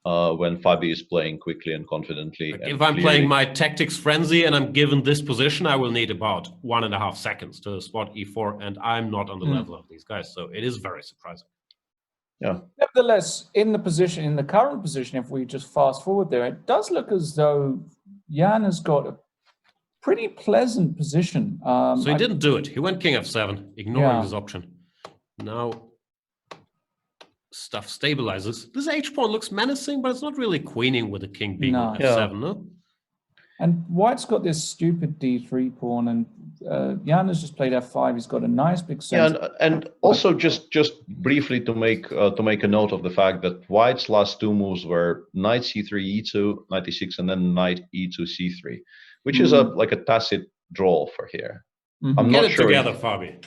when Fabi is playing quickly and confidently. Like if I'm playing my tactics frenzy and I'm given this position, I will need about 1.5 seconds to spot e4, and I'm not on the level of these guys, so it is very surprising. Yeah. Nevertheless, in the current position, if we just fast forward there, it does look as though Jan has got a pretty pleasant position. So he didn't do it. He went king f7, ignoring this option. Now stuff stabilizes. This h-pawn looks menacing, but it's not really queening with the king being on f7, no? And white's got this stupid d3 pawn, and Jan has just played f5. He's got a nice big sense. Yeah, and also just briefly to make a note of the fact that white's last 2 moves were knight c3 e2, knight e6, and then knight e2 c3, which is like a tacit draw for here. I'm Get not it sure together, Fabi.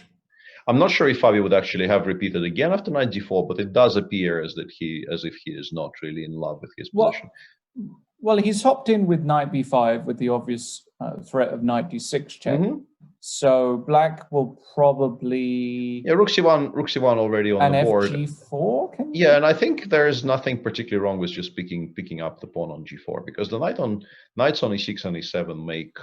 I'm not sure if Fabio would actually have repeated again after knight d4, but it does appear as if he is not really in love with his position. Well, he's hopped in with knight b5 with the obvious threat of knight d6 check. So black will probably rook c1 already on the board. And fg4. And I think there is nothing particularly wrong with just picking up the pawn on g4, because the knights on e6 and e7 make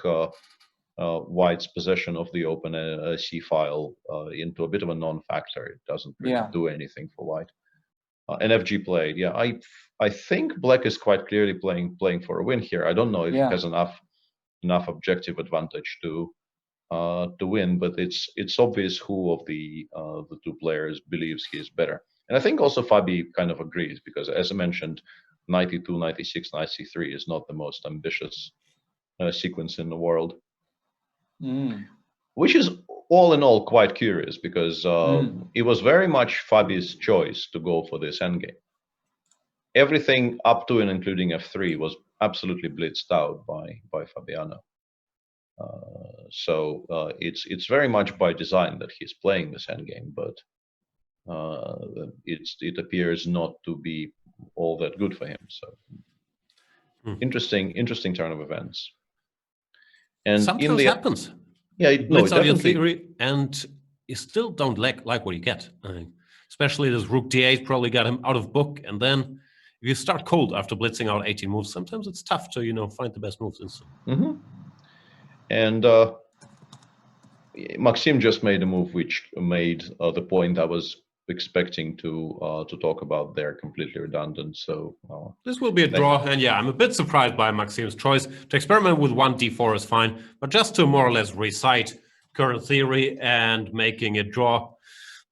White's possession of the open c file into a bit of a non-factor. It doesn't really do anything for White. And fg played. I think black is quite clearly playing for a win here. I don't know if he has enough objective advantage to win, but it's obvious who of the two players believes he is better. And I think also Fabi kind of agrees, because as I mentioned, knight e2, knight e6, knight c3 is not the most ambitious sequence in the world. Which is all in all quite curious, because it was very much Fabi's choice to go for this endgame. Everything up to and including f3 was absolutely blitzed out by Fabiano. So it's very much by design that he's playing this endgame, but it appears not to be all that good for him. So interesting turn of events. And sometimes happens. Blitz out your theory, and you still don't like what you get. I think, especially this rook d8 probably got him out of book, and then if you start cold after blitzing out 18 moves, sometimes it's tough to find the best moves instantly. And Maxim just made a move which made the point I was expecting to talk about there completely redundant. So this will be a draw, and I'm a bit surprised by Maxim's choice. To experiment with 1 d4 is fine, but just to more or less recite current theory and making it draw,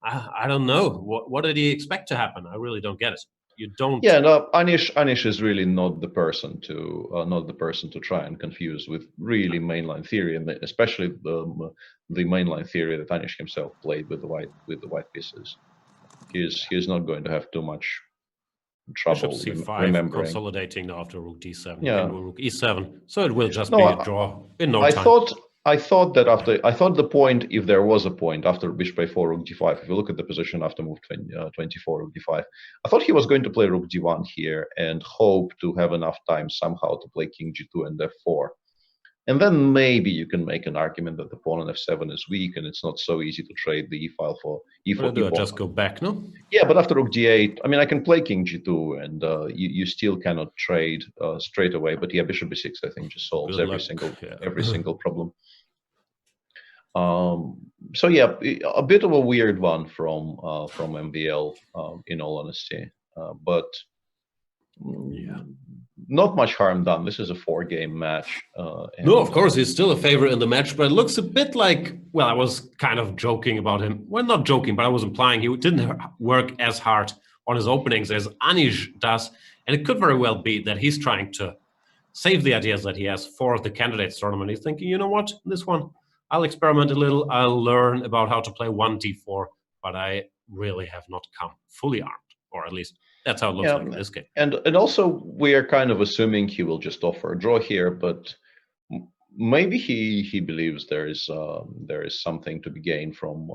I don't know. What did he expect to happen? I really don't get it. You don't. Anish is really not the person to try and confuse with really mainline theory, and especially the mainline theory that Anish himself played with the white pieces. He is not going to have too much trouble remembering. Consolidating after rook d7, rook e7, so it will just be a draw in no time. I thought the point, if there was a point after bishop a4, rook d5, if you look at the position after move 24, rook d5, I thought he was going to play rook d1 here and hope to have enough time somehow to play king g2 and f4. And then maybe you can make an argument that the pawn on f7 is weak and it's not so easy to trade the e-file for e4. Do I just go back, no? Yeah, but after rook d8, I mean, I can play king g2 and you still cannot trade straight away. But bishop b6, I think, just solves every single problem. So a bit of a weird one from MVL, in all honesty, but not much harm done. This is a 4-game match. No, of course, he's still a favorite in the match, but it looks a bit like, well, I was kind of joking about him. Well, not joking, but I was implying he didn't work as hard on his openings as Anish does, and it could very well be that he's trying to save the ideas that he has for the candidates tournament. He's thinking, you know what, this one, I'll experiment a little, I'll learn about how to play 1 d4, but I really have not come fully armed, or at least that's how it looks like in this game. And also, we are kind of assuming he will just offer a draw here, but maybe he believes there is something to be gained from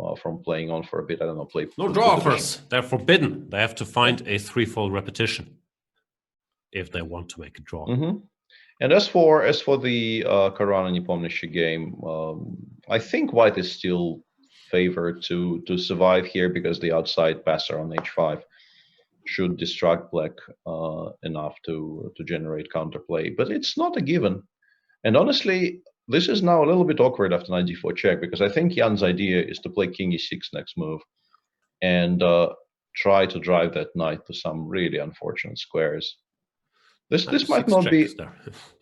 playing on for a bit. I don't know. No draw offers. They're forbidden. They have to find a 3-fold repetition if they want to make a draw. And as for the Caruana Nepomniachtchi game, I think White is still favored to survive here, because the outside passer on h5 should distract black enough to generate counterplay, but it's not a given. And honestly, this is now a little bit awkward after knight d4 check, because I think Jan's idea is to play king e6 next move and try to drive that knight to some really unfortunate squares. This might not be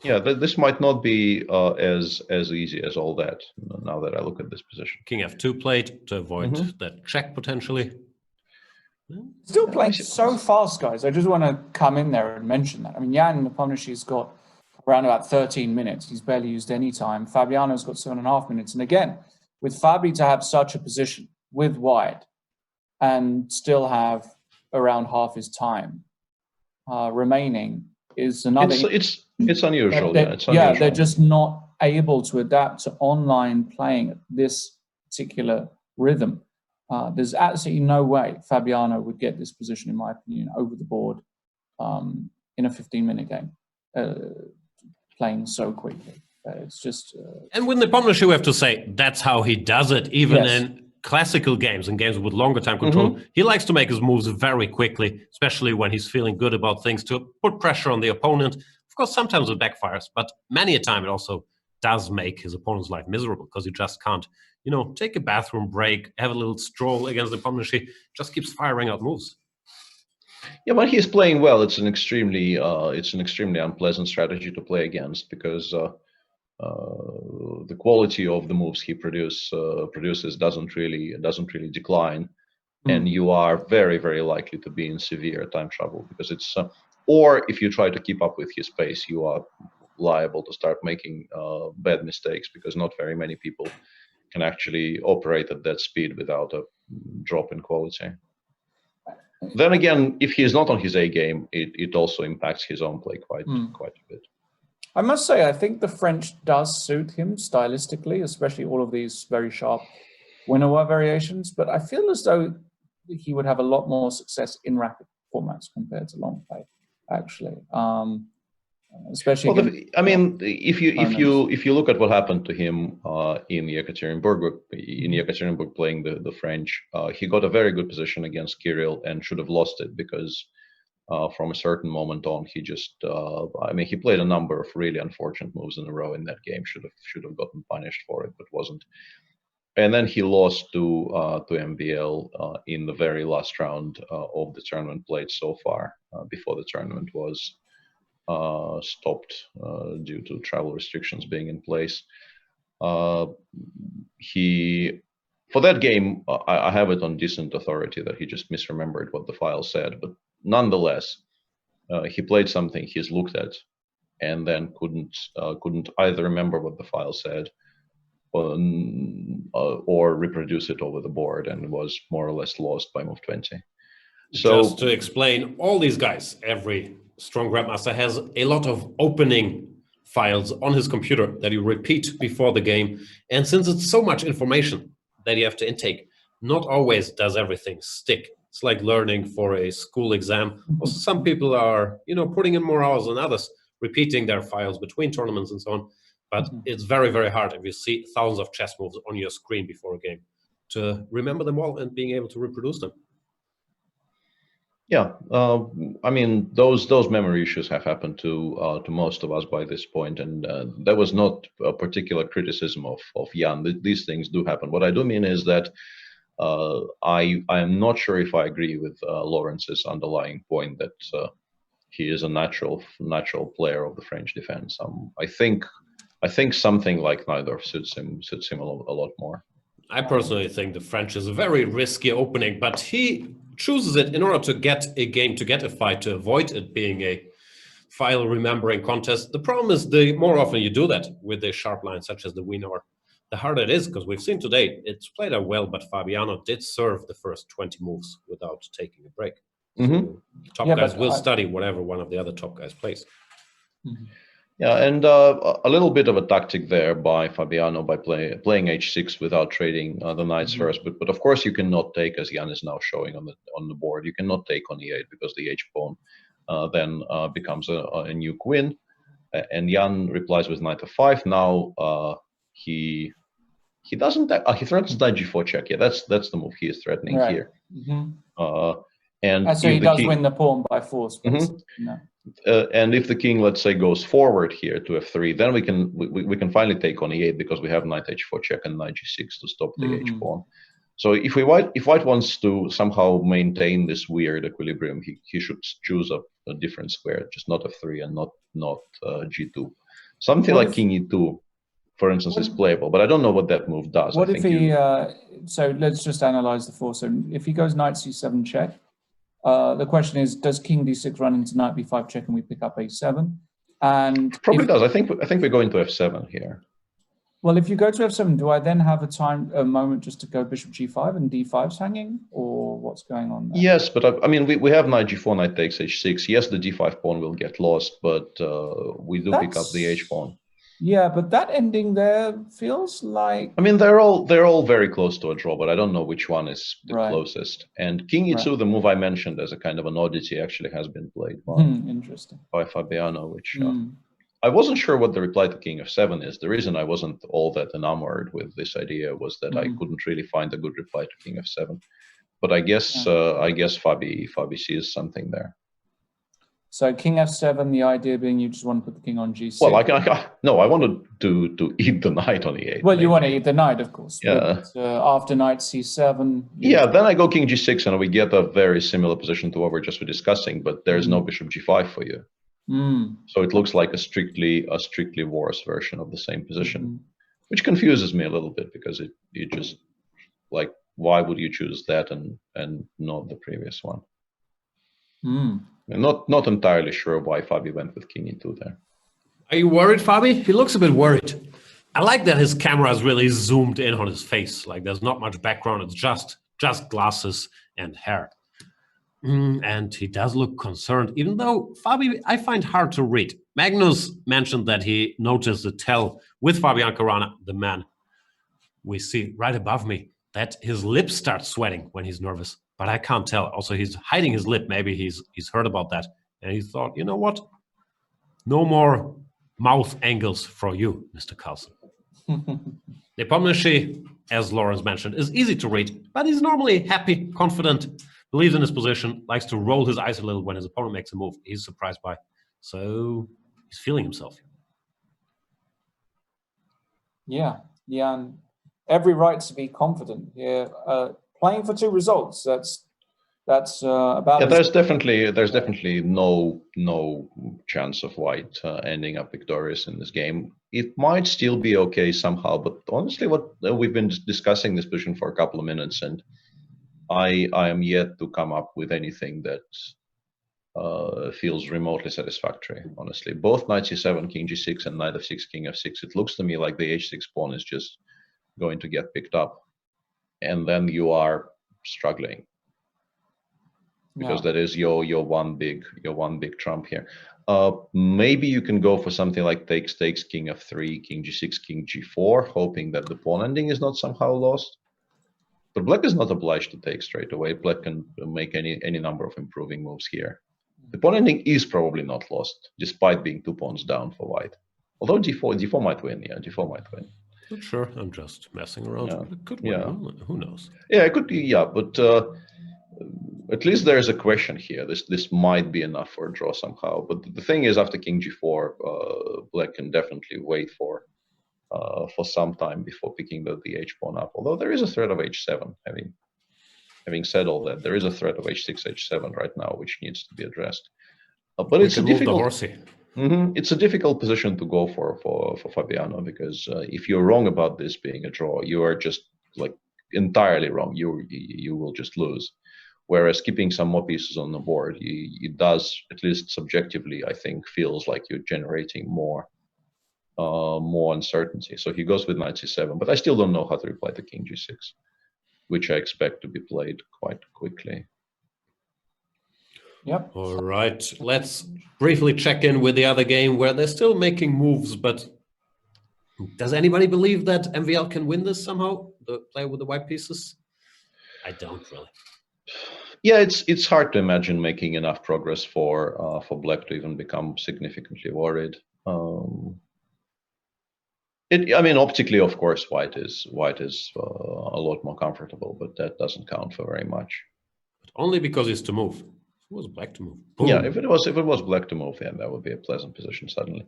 this might not be as easy as all that, now that I look at this position. King f2 played to avoid that check potentially. Still playing so fast, guys. I just want to come in there and mention that. I mean, Jan Nepomniachtchi's got around about 13 minutes. He's barely used any time. Fabiano's got 7.5 minutes. And again, with Fabi to have such a position with White and still have around half his time remaining is another. It's unusual. It's unusual. They're just not able to adapt to online playing at this particular rhythm. There's absolutely no way Fabiano would get this position, in my opinion, over the board in a 15-minute game, playing so quickly. It's just... and with Nepomniachtchi, we have to say, that's how he does it, even Yes. in classical games and games with longer time control. He likes to make his moves very quickly, especially when he's feeling good about things, to put pressure on the opponent. Of course, sometimes it backfires, but many a time it also does make his opponent's life miserable, because you just can't, you know, take a bathroom break, have a little stroll against Nepomniachtchi, just keeps firing out moves. Yeah, when he's playing well, it's an extremely unpleasant strategy to play against, because the quality of the moves he produces doesn't really decline, and you are very, very likely to be in severe time trouble, because it's or if you try to keep up with his pace, you are liable to start making bad mistakes, because not very many people can actually operate at that speed without a drop in quality. Then again, if he is not on his A game, it also impacts his own play quite a bit. I must say, I think the French does suit him stylistically, especially all of these very sharp winner variations. But I feel as though he would have a lot more success in rapid formats compared to long play, actually. Especially, well, I mean, if you look at what happened to him in Yekaterinburg playing the French, he got a very good position against Kirill and should have lost it, because from a certain moment on, he just I mean, he played a number of really unfortunate moves in a row in that game. Should have gotten punished for it, but wasn't. And then he lost to MVL in the very last round of the tournament played so far, before the tournament was stopped due to travel restrictions being in place. For that game, I have it on decent authority that he just misremembered what the file said, but nonetheless, he played something he's looked at and then couldn't either remember what the file said or reproduce it over the board, and was more or less lost by move 20. So, just to explain, all these guys, every strong grandmaster has a lot of opening files on his computer that you repeat before the game. And since it's so much information that you have to intake, not always does everything stick. It's like learning for a school exam. Also, some people are, you know, putting in more hours than others, repeating their files between tournaments and so on. But it's very, very hard if you see thousands of chess moves on your screen before a game to remember them all and being able to reproduce them. Yeah, I mean, those memory issues have happened to most of us by this point, and that was not a particular criticism of Jan. These things do happen. What I do mean is that I am not sure if I agree with Lawrence's underlying point that he is a natural player of the French defense. I think something like Neidorf suits him a lot more. I personally think the French is a very risky opening, but he chooses it in order to get a game, to get a fight, to avoid it being a file remembering contest. The problem is, the more often you do that with a sharp line such as the Wiener, the harder it is, because we've seen today it's played out well, but Fabiano did serve the first 20 moves without taking a break. So top guys will study whatever one of the other top guys plays. Yeah, and a little bit of a tactic there by Fabiano by playing h6 without trading the knights first. But of course you cannot take, as Jan is now showing on the board, you cannot take on e8 because the h pawn then becomes a new queen. And Jan replies with knight f5. Now he doesn't. He threatens knight g4 check. Yeah, that's the move he is threatening here. And so he does win the pawn by force. No. And if the king, let's say, goes forward here to f3, then we can finally take on e8 because we have knight h4 check and knight g6 to stop the h pawn. So if white wants to somehow maintain this weird equilibrium, he should choose a different square, just not f3 and not g2. Something like king e2, for instance, is playable, but I don't know what that move does. What if he? So let's just analyze the four. So if he goes knight c7 check. The question is, does king d6 run into knight b5 check and we pick up a7? And probably does. I think we go into f7 here. Well, if you go to f7, do I then have a moment just to go bishop g5 and d5's hanging, or what's going on there? Yes, but I mean, we have knight g4, knight takes h6. Yes, the d5 pawn will get lost, but we do pick up the h pawn. Yeah, but that ending there feels like... I mean, they're all very close to a draw, but I don't know which one is the Right. closest. And King E2, the move I mentioned as a kind of an oddity, actually has been played Interesting. by Fabiano, which I wasn't sure what the reply to King F7 is. The reason I wasn't all that enamored with this idea was that I couldn't really find a good reply to King F7. But I guess Fabi sees something there. So King F7, the idea being you just want to put the king on G6. Well, I wanted to eat the knight on E8. Well, you want to eat the knight, of course. Yeah. But, after knight C7. Yeah, then I go King G6, and we get a very similar position to what we're just discussing. But there's no Bishop G5 for you. So it looks like a strictly worse version of the same position, which confuses me a little bit because it just like, why would you choose that and not the previous one? I'm not entirely sure why Fabi went with King E2 there. Are you worried, Fabi? He looks a bit worried. I like that his camera is really zoomed in on his face. Like there's not much background. It's just glasses and hair. And he does look concerned, even though Fabi, I find hard to read. Magnus mentioned that he noticed the tell with Fabian Caruana, the man we see right above me, that his lips start sweating when he's nervous. But I can't tell. Also, he's hiding his lip. Maybe he's heard about that. And he thought, you know what? No more mouth angles for you, Mr. Carlsen. Nepomniachtchi, as Lawrence mentioned, is easy to read, but he's normally happy, confident, believes in his position, likes to roll his eyes a little when his opponent makes a move he's surprised by. So he's feeling himself. Yeah, and every right to be confident here. Playing for 2 results. That's about. Yeah, there's definitely no chance of White ending up victorious in this game. It might still be okay somehow, but honestly, what we've been discussing this position for a couple of minutes, and I am yet to come up with anything that feels remotely satisfactory. Honestly, both knight c7, king g6, and knight f6, king f6. It looks to me like the h6 pawn is just going to get picked up, and then you are struggling. Because that is your one big trump here. Maybe you can go for something like takes, king f3, king g6, king g4, hoping that the pawn ending is not somehow lost. But black is not obliged to take straight away. Black can make any number of improving moves here. The pawn ending is probably not lost, despite being 2 pawns down for white. Although d4 might win. Yeah, d4 might win. Not sure. I'm just messing around. Yeah. It could win. Yeah. Who knows? Yeah, it could be. Yeah, but. At least there's a question here. This might be enough for a draw somehow. But the thing is, after king g4, black can definitely wait for some time before picking the h pawn up. Although there is a threat of h7. Having said all that, there is a threat of h6, h7 right now, which needs to be addressed. But it's a difficult. It's a difficult position to go for Fabiano, because if you're wrong about this being a draw, you are just like entirely wrong. You will just lose. Whereas keeping some more pieces on the board, it does, at least subjectively, I think, feels like you're generating more uncertainty. So he goes with knight c7, but I still don't know how to reply to king g6, which I expect to be played quite quickly. Yep. All right, let's briefly check in with the other game where they're still making moves, but does anybody believe that MVL can win this somehow, the play with the white pieces? I don't really. Yeah, it's hard to imagine making enough progress for black to even become significantly worried. Optically, of course, white is a lot more comfortable, but that doesn't count for very much. But only because it's to move. If it was black to move. Boom. Yeah, if it was black to move, then that would be a pleasant position suddenly.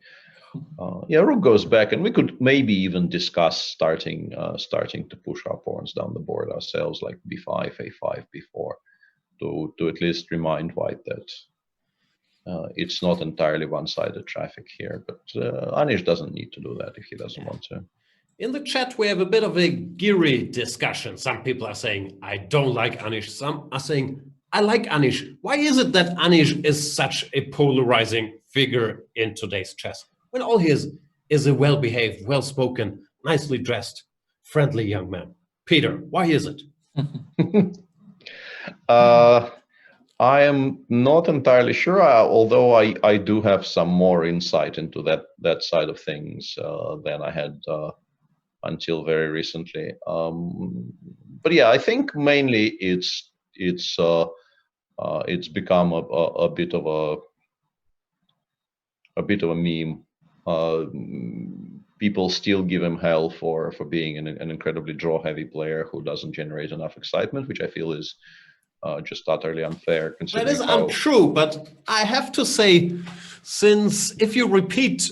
Yeah, rook goes back, and we could maybe even discuss starting to push our pawns down the board ourselves, like b5, a5, b4, to at least remind white that it's not entirely one-sided traffic here. But Anish doesn't need to do that if he doesn't want to. In the chat, we have a bit of a Giri discussion. Some people are saying, I don't like Anish. Some are saying, I like Anish. Why is it that Anish is such a polarizing figure in today's chess, when all he is a well-behaved, well-spoken, nicely dressed, friendly young man? Peter, why is it? I am not entirely sure, although I do have some more insight into that side of things than I had until very recently. But yeah, I think mainly it's become a bit of a meme. People still give him hell for being an incredibly draw-heavy player who doesn't generate enough excitement, which I feel is just utterly unfair. That is untrue, but I have to say, since if you repeat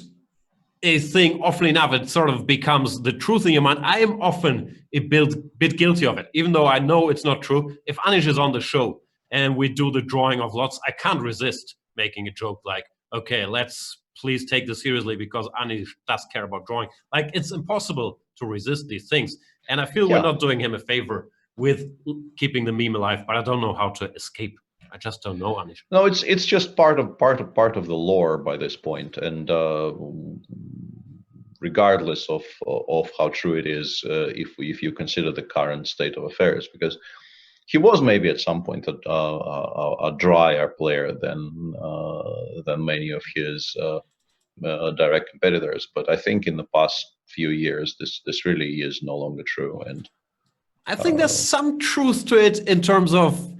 a thing often enough, it sort of becomes the truth in your mind. I am often a bit guilty of it, even though I know it's not true. If Anish is on the show and we do the drawing of lots, I can't resist making a joke like, okay, let's please take this seriously because Anish does care about drawing. Like, it's impossible to resist these things. And I feel we're not doing him a favor with keeping the meme alive, but I don't know how to escape. I just don't know, Anish. No, it's just part of the lore by this point, and regardless of how true it is, if you consider the current state of affairs, because he was maybe at some point a drier player than many of his direct competitors, but I think in the past few years this really is no longer true, and I think there's some truth to it in terms of,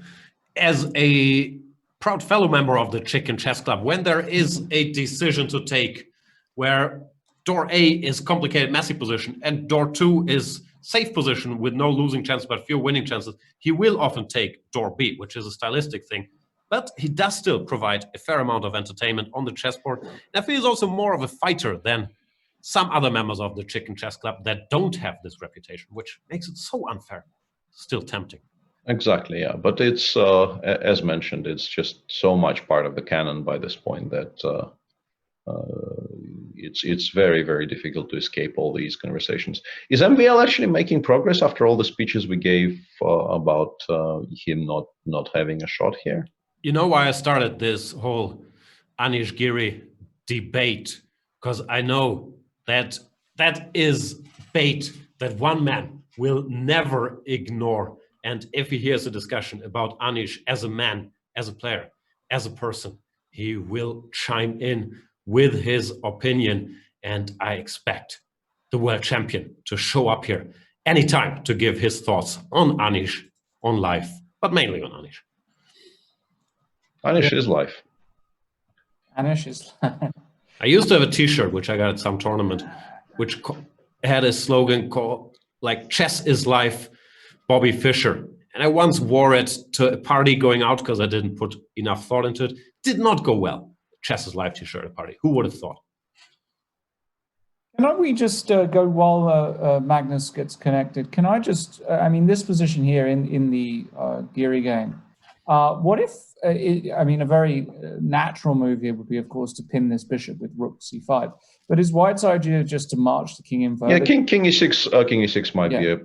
as a proud fellow member of the Chicken Chess Club, when there is a decision to take where door A is complicated, messy position, and door 2 is safe position with no losing chances but few winning chances, he will often take door B, which is a stylistic thing. But he does still provide a fair amount of entertainment on the chessboard. And I feel he's also more of a fighter than some other members of the Chicken Chess Club that don't have this reputation, which makes it so unfair, still tempting. Exactly, yeah. But it's, as mentioned, it's just so much part of the canon by this point that it's very, very difficult to escape all these conversations. Is MVL actually making progress after all the speeches we gave about him not having a shot here? You know why I started this whole Anish Giri debate? Because I know that is bait that one man will never ignore. And if he hears a discussion about Anish as a man, as a player, as a person, he will chime in with his opinion. And I expect the world champion to show up here anytime to give his thoughts on Anish, on life, but mainly on Anish. Anish is life. Anish is life. I used to have a T-shirt, which I got at some tournament, which had a slogan called, like, "Chess is life, Bobby Fischer." And I once wore it to a party going out because I didn't put enough thought into it. Did not go well. Chess is life T-shirt at a party. Who would have thought? Can we just go while Magnus gets connected? Can I just, I mean, this position here in the Giri game, what if, I mean, a very natural move here would be, of course, to pin this bishop with rook c5. But is White's idea just to march the king in further? Yeah, king e6 might be a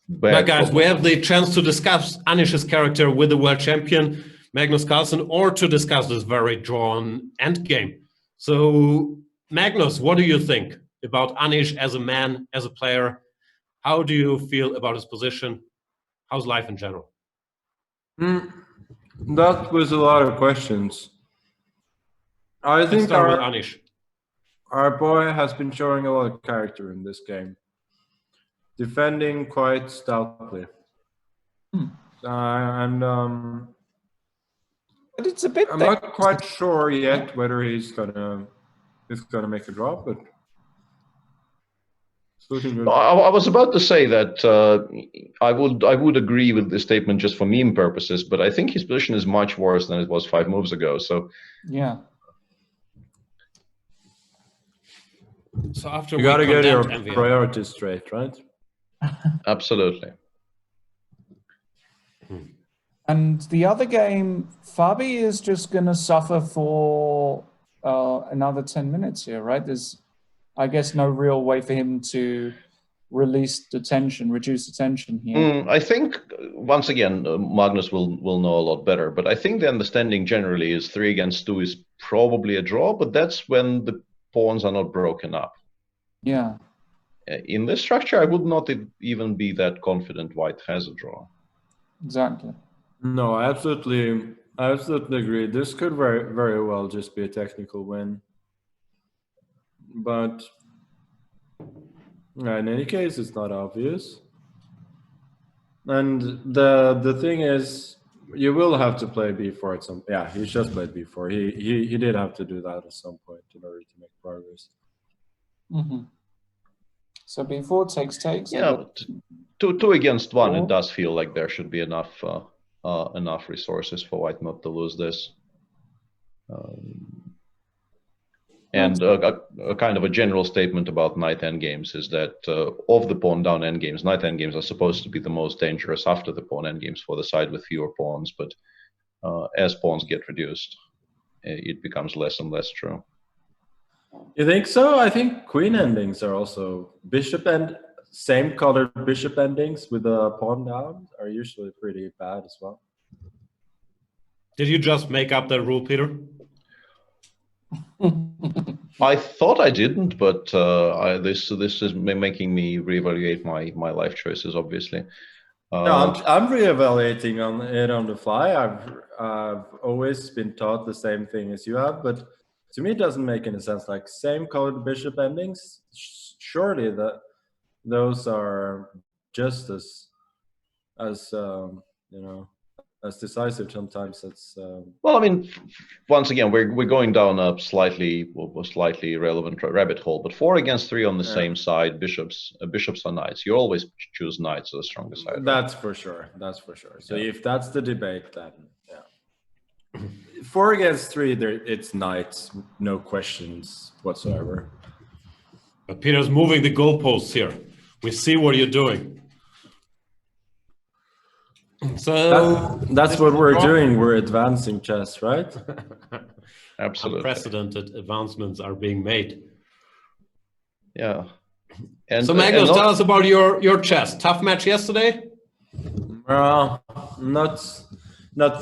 bad. Now, guys, we have the chance to discuss Anish's character with the world champion, Magnus Carlsen, or to discuss this very drawn endgame. So, Magnus, what do you think about Anish as a man, as a player? How do you feel about his position? How's life in general? That was a lot of questions. I think our boy has been showing a lot of character in this game, defending quite stoutly, and but it's a bit. I'm not quite sure yet whether he's gonna make a draw, but. I was about to say that I would agree with this statement just for meme purposes, but I think his position is much worse than it was 5 moves ago. So yeah. So after you gotta get your priorities straight, right? Absolutely. And the other game, Fabi is just going to suffer for another 10 minutes here, right? There's, I guess, no real way for him to reduce the tension here. I think, once again, Magnus will know a lot better, but I think the understanding generally is 3 against 2 is probably a draw, but that's when the pawns are not broken up. Yeah. In this structure, I would not even be that confident White has a draw. Exactly. No, I absolutely I absolutely agree. This could very well just be a technical win. But in any case, it's not obvious. And the thing is, you will have to play b4 at some. Yeah, he just played b4. He did have to do that at some point in order to make progress. Mm-hmm. So b4 takes. Yeah, but two against one, it does feel like there should be enough enough resources for white not to lose this. And a kind of a general statement about knight endgames is that of the pawn down endgames, knight endgames are supposed to be the most dangerous after the pawn endgames for the side with fewer pawns. But as pawns get reduced, it becomes less and less true. You think so? I think queen endings are also bishop and same colored bishop endings with a pawn down are usually pretty bad as well. Did you just make up that rule, Peter? I thought I didn't, but this is making me reevaluate my life choices. Obviously, no, I'm reevaluating on the fly. I've always been taught the same thing as you have, but to me it doesn't make any sense. Like same colored bishop endings, surely those are just as you know, as decisive sometimes. It's well, I mean, once again, we're going down a slightly irrelevant rabbit hole. But 4 against 3 on the same side, bishops are knights. You always choose knights as the strongest side. That's right? For sure. That's for sure. So if that's the debate, then yeah, 4 against 3, it's knights, no questions whatsoever. But Peter's moving the goalposts here. We see what you're doing. So that's what we're doing. We're advancing chess, right? Absolutely. Unprecedented advancements are being made. Yeah. And so Magnus, tell us about your chess. Tough match yesterday? Well, not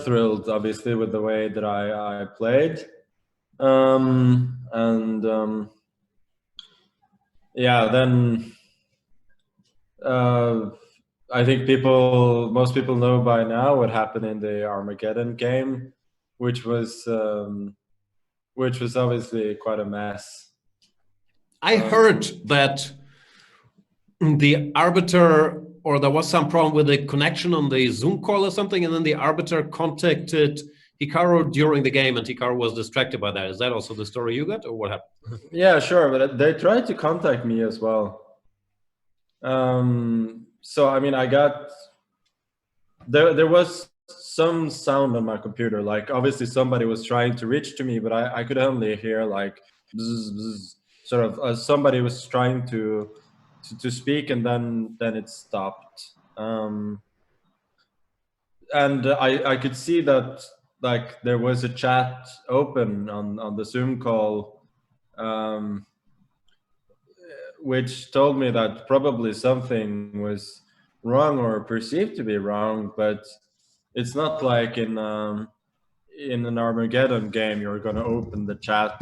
thrilled, obviously, with the way that I played. Yeah, then I think most people know by now what happened in the Armageddon game, which was obviously quite a mess. I heard that the arbiter, or there was some problem with the connection on the Zoom call or something, and then the arbiter contacted Hikaru during the game, and Hikaru was distracted by that. Is that also the story you got, or what happened? Yeah, sure, but they tried to contact me as well. So I mean, I got there was some sound on my computer. Like obviously somebody was trying to reach to me, but I could only hear like bzz, bzz, sort of somebody was trying to speak, and then it stopped. And I could see that like there was a chat open on the Zoom call, which told me that probably something was wrong or perceived to be wrong, but it's not like in an Armageddon game you're going to open the chat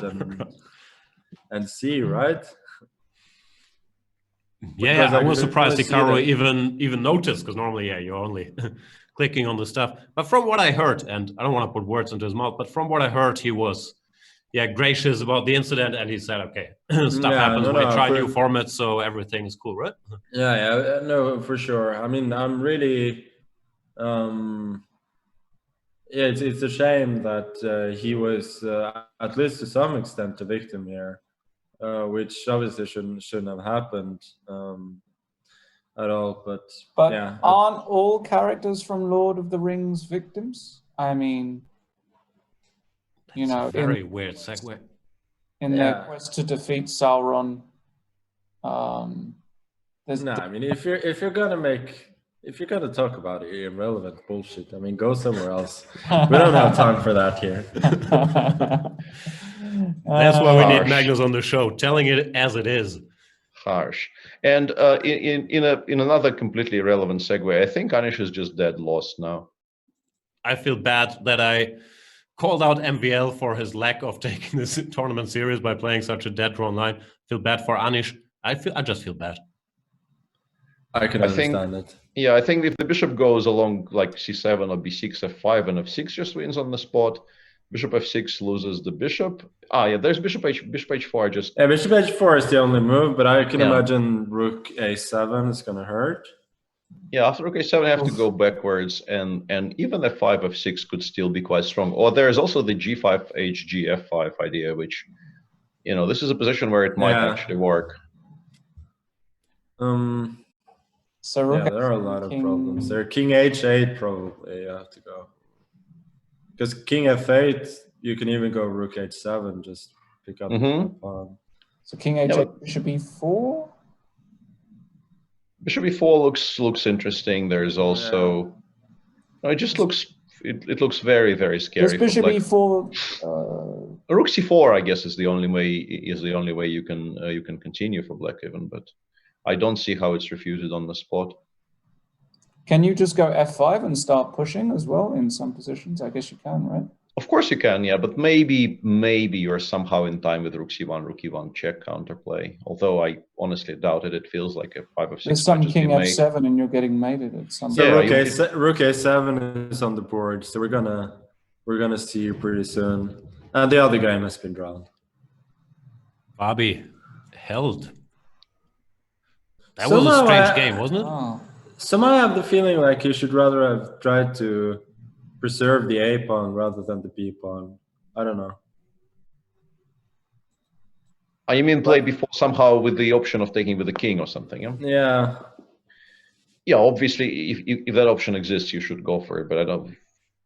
and see, right? Yeah, I was surprised Hikaru even noticed, because normally, yeah, you're only clicking on the stuff. But from what I heard, and I don't want to put words into his mouth, but from what I heard, he was gracious about the incident, and he said, okay, stuff happens when you try new formats, so everything is cool, right? Yeah, no, for sure. I mean, I'm really it's a shame that he was at least to some extent a victim here, which obviously shouldn't have happened at all. But yeah, aren't all characters from Lord of the Rings victims? I mean, you know, very weird segue. In their quest to defeat Sauron, I mean, if you're gonna talk about irrelevant bullshit, I mean, go somewhere else. We don't have time for that here. That's why we need Magnus on the show, telling it as it is. Harsh. And in another completely irrelevant segue, I think Anish is just dead lost now. I feel bad that I called out MVL for his lack of taking this tournament serious by playing such a dead drawn line. Feel bad for Anish. I just feel bad. I can understand it. Yeah, I think if the bishop goes along like c7 or b6, f5, and f6 just wins on the spot, bishop f6 loses the bishop. Yeah, there's bishop h4 just... Yeah, bishop h4 is the only move, but I can imagine rook a7 is going to hurt. Yeah, after rook a7, I have to go backwards, and even f5, f6 could still be quite strong. Or there's also the g5, hg, f5 idea, which, you know, this is a position where it might actually work. So yeah, there are a lot of problems. There, king h8 probably you have to go. Because king f8, you can even go rook h7, just pick up the pawn. So king h8, bishop e4? Bishop e4 looks interesting. There's also... No, it just looks... It looks very, very scary. Does bishop e4... Rook c4, I guess, is the only way you can continue for black even, but I don't see how it's refuted on the spot. Can you just go f5 and start pushing as well in some positions? I guess you can, right? Of course you can, yeah, but maybe you're somehow in time with rook c1, rook e1 check counterplay. Although I honestly doubt it. It feels like a 5 of 6. There's some king f7 and you're getting mated at some. So yeah, rook a7 is on the board, so we're gonna see you pretty soon. And the other game has been drawn. Bobby held. That was a strange game, wasn't it? Oh. Somehow I have the feeling like you should rather have tried to preserve the A pawn rather than the B pawn. I don't know. You mean play before somehow with the option of taking with the king or something? Yeah. Yeah. Yeah. Obviously, if that option exists, you should go for it. But I don't.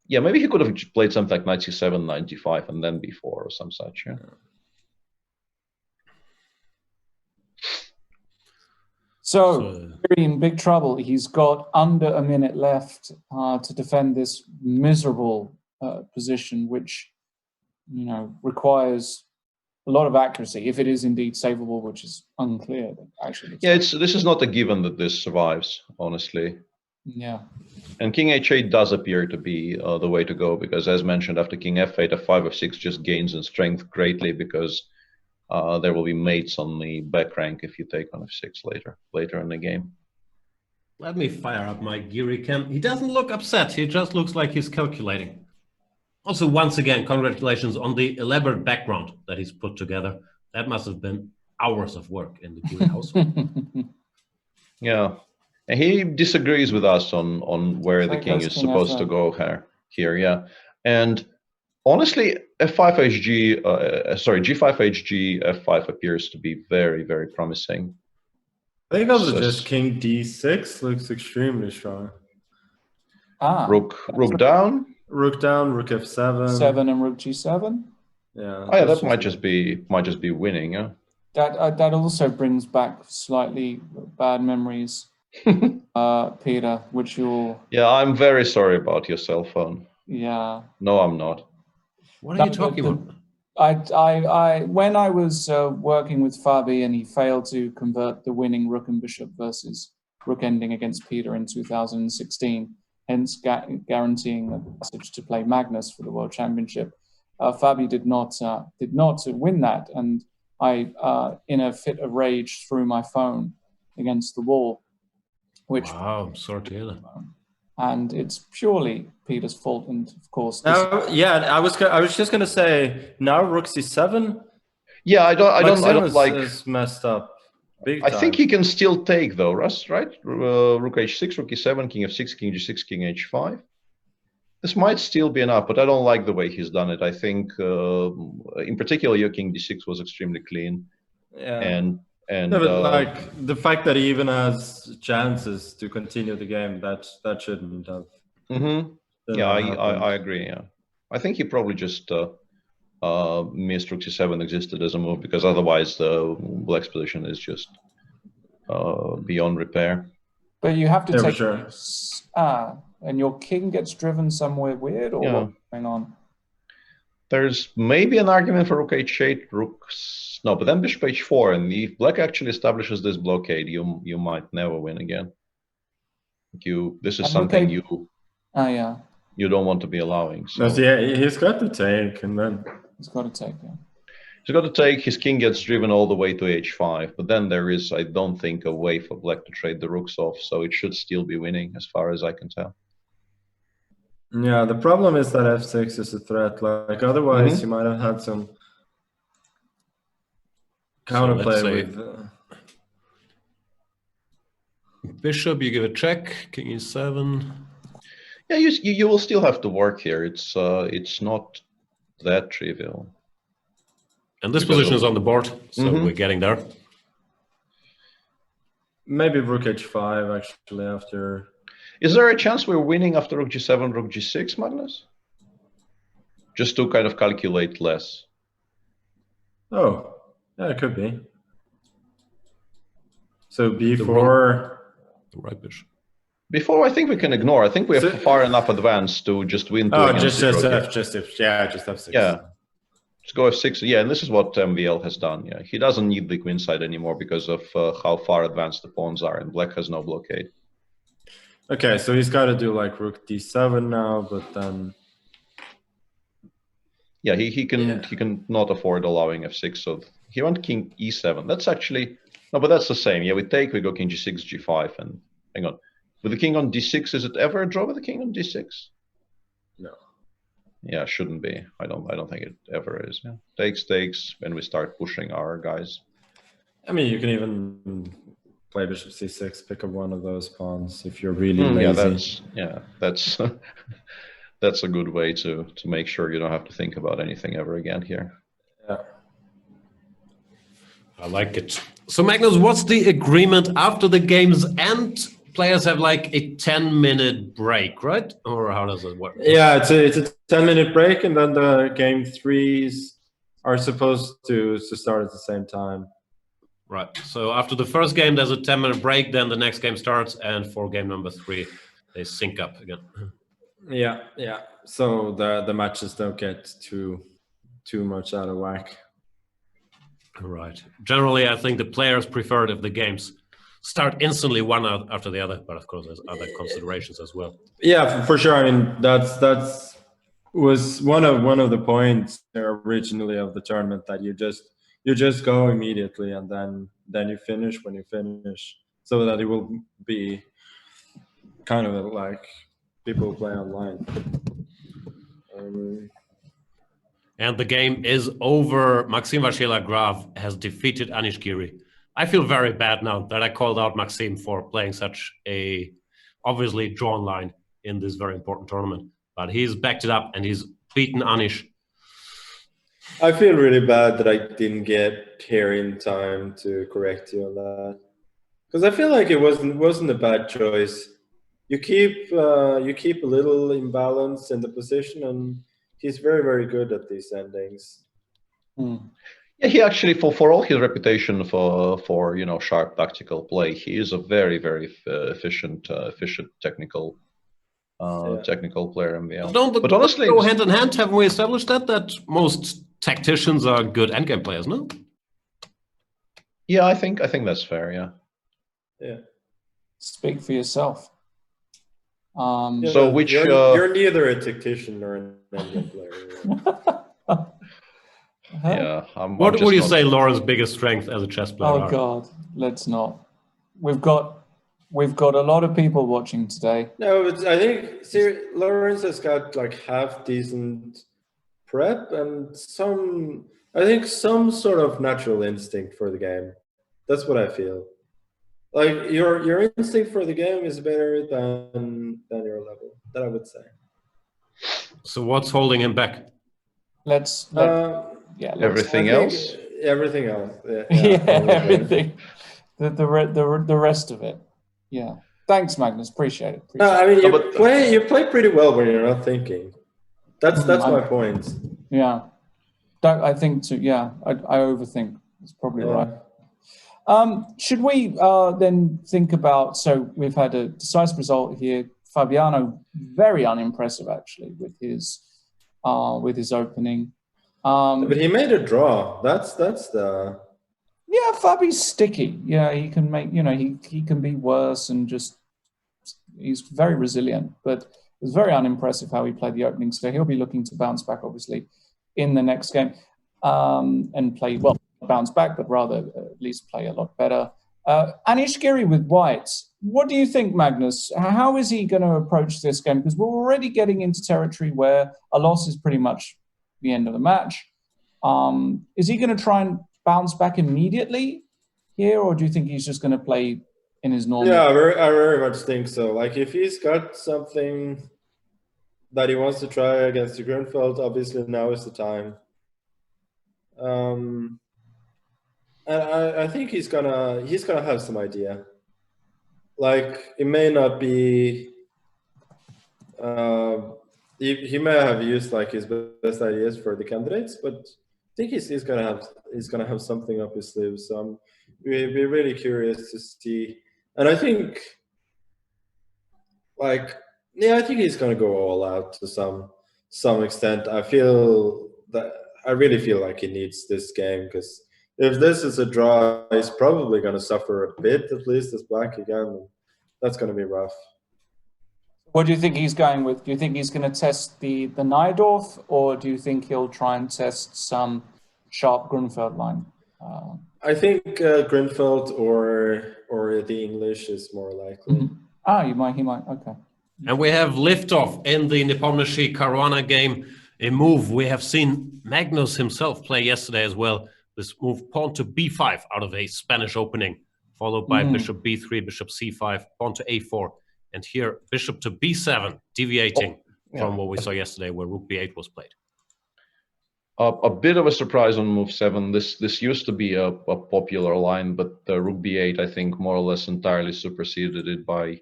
Yeah, maybe he could have played something like knight c7, knight g5, and then b4 or some such. Yeah. So in big trouble. He's got under a minute left to defend this miserable position, which, you know, requires a lot of accuracy if it is indeed savable, which is unclear. Actually, yeah, this is not a given that this survives, honestly. Yeah. And king h8 does appear to be the way to go, because, as mentioned, after king f8, f5, f6 just gains in strength greatly, because there will be mates on the back rank if you take on f6 later in the game. Let me fire up my Giri cam. He doesn't look upset. He just looks like he's calculating. Also, once again, congratulations on the elaborate background that he's put together. That must have been hours of work in the Giri household. Yeah. And he disagrees with us on where the king is supposed to go here. Yeah. And honestly, f5 hg, sorry, g5 hg, f5 appears to be very, very promising. I think also just king d6 looks extremely strong. Rook down. Rook down, rook f7. 7 and rook g7. Yeah. Oh yeah, that might just be winning. Yeah. That also brings back slightly bad memories, Peter, which you'll... Yeah, I'm very sorry about your cell phone. Yeah. No, I'm not. What are you talking about? When I was working with Fabi and he failed to convert the winning rook and bishop versus rook ending against Peter in 2016, hence guaranteeing the passage to play Magnus for the World Championship, Fabi did not win that, and I, in a fit of rage, threw my phone against the wall. Which, wow, I'm sorry to hear that. And it's purely Peter's fault, and of course. Yeah, I was just gonna say now rook c7. Yeah, I don't like. Is messed up. Big I time. think he can still take though, Russ, right? Rook h6, rook e7, king f6, king g6, king h5. This might still be enough, but I don't like the way he's done it. I think, in particular, your king d6 was extremely clean. Yeah. And no, but like the fact that he even has chances to continue the game, that shouldn't have. Yeah, I agree. Yeah, I think he probably just missed rook c7 existed as a move, because otherwise the black's position is just beyond repair. But you have to take. For sure. And your king gets driven somewhere weird, or what's going on? There's maybe an argument for rook h8, no, but then bishop h4, and if black actually establishes this blockade, you might never win again. This is something you don't want to be allowing. So. Yeah, he's got to take, and then he's got to take. Yeah. He's got to take, his king gets driven all the way to h5, but then there is, I don't think, a way for black to trade the rooks off, so it should still be winning as far as I can tell. Yeah, the problem is that f6 is a threat. Like otherwise, you might have had some counterplay with. Bishop, you give a check. King e7. Yeah, you will still have to work here. It's not that trivial. And this position is on the board, so we're getting there. Maybe rook h5 actually after. Is there a chance we're winning after rook g7, rook g6, Magnus? Just to kind of calculate less. Oh, yeah, it could be. So b4. The right bishop. Before, I think we can ignore. I think we have far enough advanced to just win. Just f6. Yeah. Just go f6. Yeah, and this is what MVL has done. Yeah, he doesn't need the queenside anymore because of how far advanced the pawns are, and black has no blockade. Okay, so he's got to do like rook d7 now, but then. Yeah, he can not afford allowing f6, so he went king e7. That's actually no, but that's the same. Yeah, we take, we go king g6, g5, and hang on. With the king on d6, is it ever a draw with the king on d6? No. Yeah, shouldn't be. I don't think it ever is. Yeah. Takes, and we start pushing our guys. I mean, you can even play bishop c6, pick up one of those pawns if you're really lazy. That's that's a good way to make sure you don't have to think about anything ever again here. Yeah. I like it. So Magnus, what's the agreement after the game's end? Players have like a 10-minute break, right? Or how does it work? Yeah, it's a 10-minute break, and then the game threes are supposed to start at the same time. Right. So after the first game, there's a 10-minute break. Then the next game starts, and for game number 3, they sync up again. Yeah. So the matches don't get too much out of whack. Right. Generally, I think the players prefer it if the games start instantly one after the other, but of course there's other considerations as well. Yeah, for sure. I mean, that's was one of the points originally of the tournament, that you just go immediately and then you finish when you finish, so that it will be kind of like people play online. And the game is over. Maxime Vachier-Lagrave has defeated Anish Giri. I feel very bad now that I called out Maxime for playing such a obviously drawn line in this very important tournament. But he's backed it up and he's beaten Anish. I feel really bad that I didn't get here in time to correct you on that, because I feel like it wasn't a bad choice. You keep a little imbalance in the position, and he's very, very good at these endings. Yeah, he actually, for all his reputation for sharp tactical play, he is a very, very efficient technical player, MVL. But honestly, go hand in hand. Haven't we established that most tacticians are good endgame players? No. Yeah, I think that's fair. Yeah. Speak for yourself. So which you're neither a tactician nor an endgame player. Yeah. What would you say Lauren's biggest strength as a chess player? Oh God, let's not. We've got a lot of people watching today. No, but I think Lawrence has got like half decent prep and some sort of natural instinct for the game. That's what I feel. Like your instinct for the game is better than your level. That I would say. So what's holding him back? Everything else. Everything else. Yeah, everything. The rest of it. Yeah. Thanks, Magnus. Appreciate it. I mean, you play pretty well when you're not thinking. That's my point. Yeah. I think too. Yeah. I overthink. That's probably right. Should we then think about? So we've had a decisive result here. Fabiano, very unimpressive actually with his opening. But he made a draw. That's the. Yeah, Fabi's sticky. Yeah, he can make. He can be worse, and he's very resilient. But it was very unimpressive how he played the opening. So he'll be looking to bounce back, obviously, in the next game. and play, well, bounce back, but rather at least play a lot better. Anish, Giri with white. What do you think, Magnus? How is he going to approach this game? Because we're already getting into territory where a loss is pretty much the end of the match. Is he going to try and bounce back immediately here, or do you think he's just going to play in his normal? Yeah, I very much think so. Like, if he's got something that he wants to try against the Grunfeld, obviously now is the time. And I think he's gonna have some idea. Like, it may not be. He may have used like his best ideas for the candidates, but I think he's gonna have something up his sleeve. So we'd be really curious to see. And I think, like, yeah, I think he's gonna go all out to some extent. I really feel like he needs this game, because if this is a draw, he's probably gonna suffer a bit, at least as black again. That's gonna be rough. What do you think he's going with? Do you think he's going to test the Najdorf, or do you think he'll try and test some sharp Grunfeld line? I think Grunfeld or the English is more likely. Mm-hmm. He might. Okay. And we have liftoff in the Nepomniachtchi Caruana game. A move we have seen Magnus himself play yesterday as well. This move, pawn to b5 out of a Spanish opening, followed by bishop b3, bishop c5, pawn to a4. And here, bishop to b7, deviating from what we saw yesterday, where rook b8 was played. A bit of a surprise on move 7. This used to be a popular line, but rook b8, I think, more or less entirely superseded it by